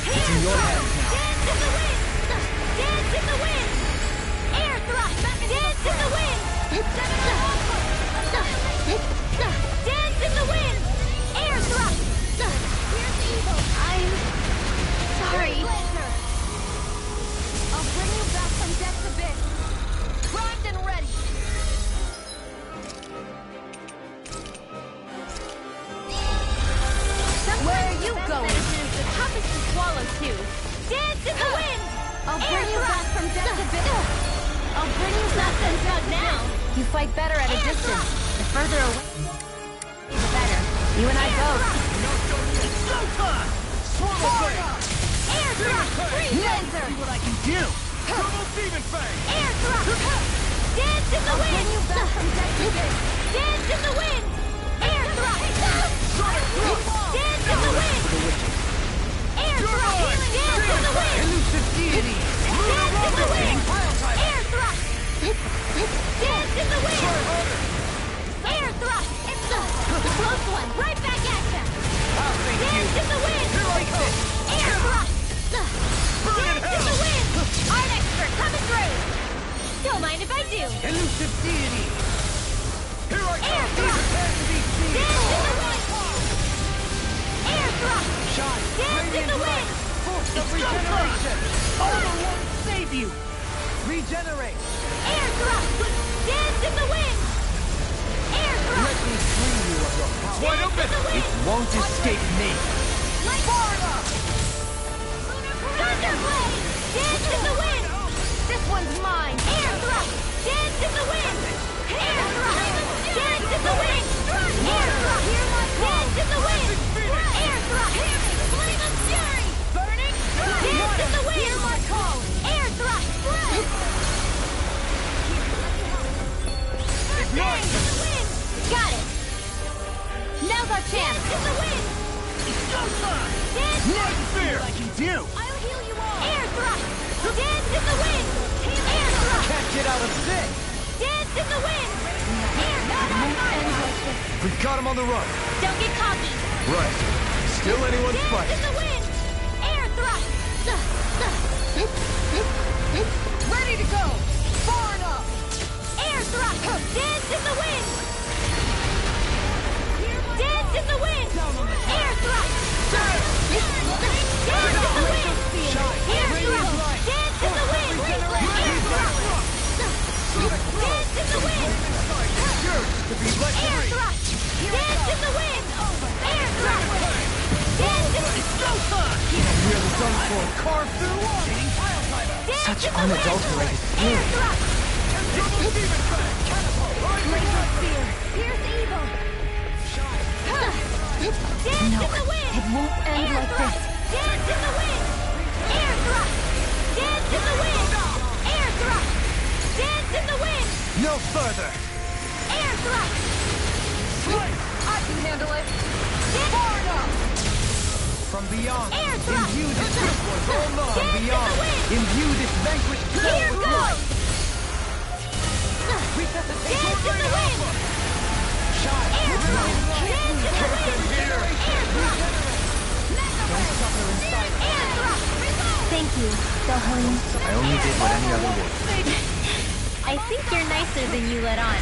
It's in your hands now. Dance in the wind! Dance in the wind! Air thrust! Dance in the wind! Dance in the wind! Air thrust! Here's evil! I'm sorry. I'll bring you back from death's abyss. Primed and ready. Where are you going? Medicine is the toughest to swallow, too. Dance in the wind! I'll bring you back from death's abyss. I'll bring you back from death now. You fight better at a distance. The further away, the better. You and I both. It's showtime! Swallow Blade! Air thrust! Free laser! See what I can do! Double Demon Fang! Air thrust! Dance in the wind! Bring you back from death's abyss. Dance in the wind! Air thrust! Dance in the wind! Air thrust! Dance in the wind! Elusive deity! Dance in the wind! Air thrust! Dance in the wind! Air thrust! Close one! Right back at ya! Dance in the wind! Air thrust! Dance in the wind! Art expert coming through! Don't mind if I do! Elusive deity! Here I Air come! thrust! Dance in the wind! Air thrust! Dance in the wind! Force of regeneration! Armor won't save you! Regenerate! Air thrust! Dance in the wind! Air thrust! Let me free you of your power! Wide open! It won't escape me! Far enough! Thunder Blade! Dance in the wind! This one's mine! Air thrust! Dance in the wind! Air thrust! Dance in the wind! Air thrust! Hear my call! Dance in the wind! Air thrust! Flame of fury! Burning strike! Dance in the wind! Hear my call! Air thrust! Dance in the wind! Got it! Now's our chance! Dance in the wind! Dance! Light fear! I can do! I'll heal you all! Air thrust! Dance in the wind! Air thrust! Can't get out of sight! Dance in the wind! Air thrust! We've got him on the run! Don't get cocky! Right. Still anyone's Dance fight. in the wind! Air thrust! Ready to go! Far enough! Air thrust! Dance in the wind! Dance in the wind! Air thrust! Dance in the wind! Air thrust! Dance in the wind! Air thrust! Dance in the wind! Air thrust! Dance in the wind! Air thrust! Dance in the Really done for. Carve through one! Such unadulterated Air fury. thrust! Laser spear! Pierce evil! Dance in the wind! It won't end like this. Dance in the wind! Air thrust! Dance in the wind! Air thrust! Dance in the wind! No further! Air thrust! I can handle it! Far enough! From beyond, Air thrust! imbue this one. Hold on, Dance in the beyond. wind! Imbue this vanquished Here with goes! light. Dance in the wind! Air thrust! Dance in the wind! Air thrust! Air thrust! Thank you, Dohalim. I only did what any other would. I think you're nicer than you let on.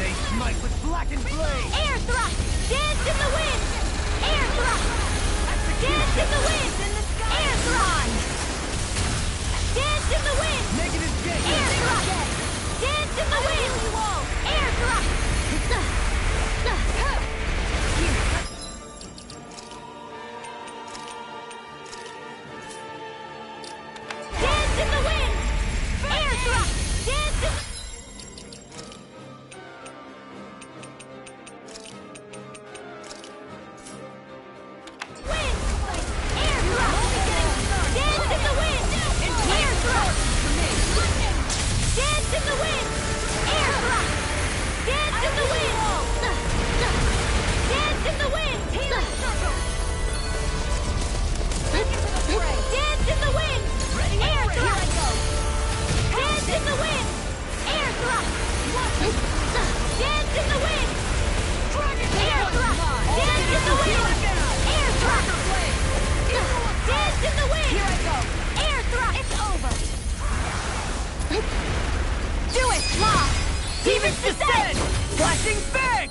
They smite with blackened blade. Air thrust! Dance in the wind! Air thrust! Dance in the wind! Air thrust! Dance in the wind! Negative gate. Air thrust! Dance in the wind! Air thrust! Dance in the wind! Air thrust! Dance in wind! Air thrust! Dance in the wind! Air thrust! Dance in the wind! Air thrust! Dance in the wind! Dance in the wind! Dance in the wind! Air thrust! Dance in the wind! Air thrust! Dance in the wind! Air thrust! Dance in the wind! Air thrust! Dance in the wind! Here I go! Air thrust! It's over! Do it, Law! Demons descend! Flashing bang!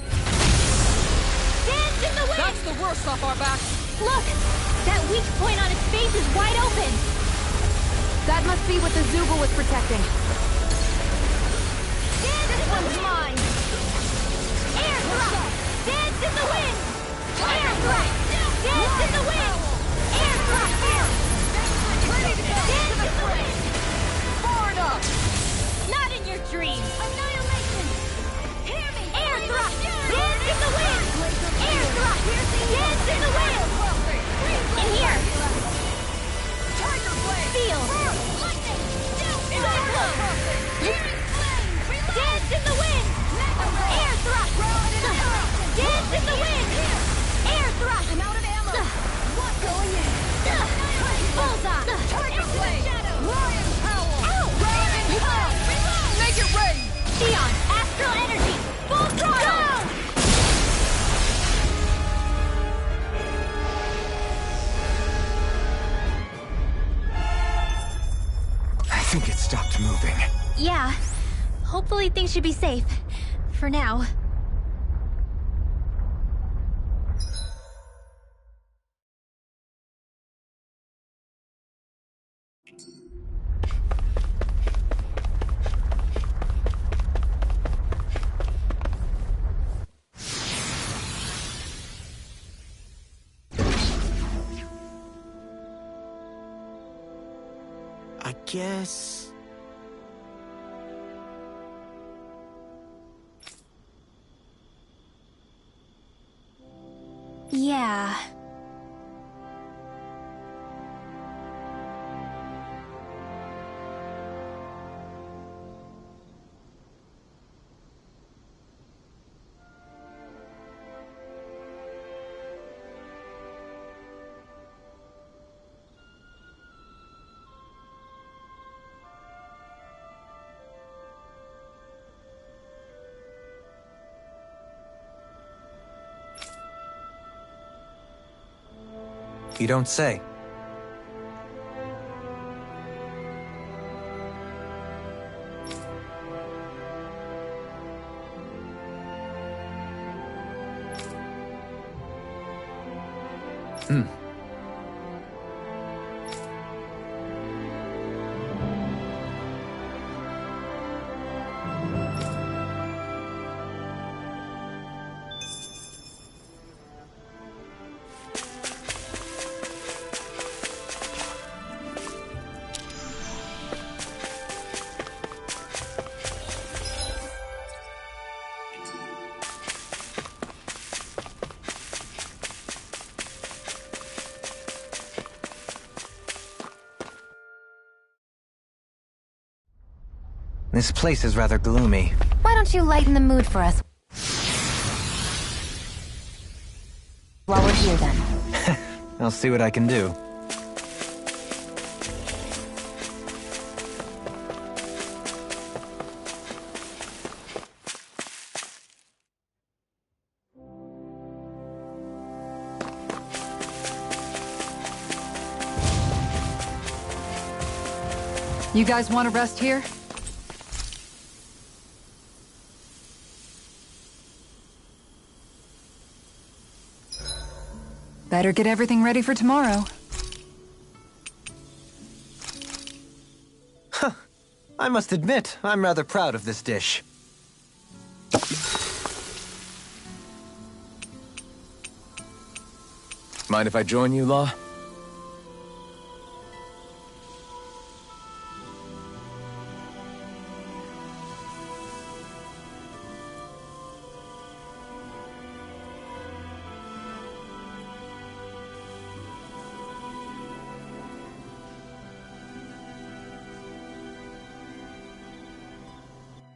Dance in the wind! That's the worst off our backs. Look! That weak point on its face is wide open! That must be what the Zoogle was protecting. This one's mine! Air thrust! Dance in the wind! Air thrust! Dance in the wind! Air thrust! Dance in the wind! Far enough. Not in your dreams! Annihilation! Hear me! Air thrust! Dance in the wind! Air thrust! Dance in the wind! In here! Tiger blade! Feel! Lightning! Cyclone! Dance in the wind! Air thrust! Dance in the wind! Air thrust! I'm out of ammo! What going in? Bullseye! Tiger blade! Lion power! Raven power! Make it rain. Xion! Astral energy! Full throttle! I think it stopped moving. Yeah. Hopefully things should be safe. For now. guess... Yeah. You don't say. This place is rather gloomy. Why don't you lighten the mood for us? While we're here, then. I'll see what I can do. You guys want to rest here? Better get everything ready for tomorrow. Huh. I must admit, I'm rather proud of this dish. Mind if I join you, Law?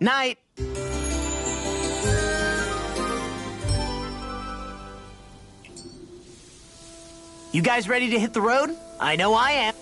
Night! You guys ready to hit the road? I know I am.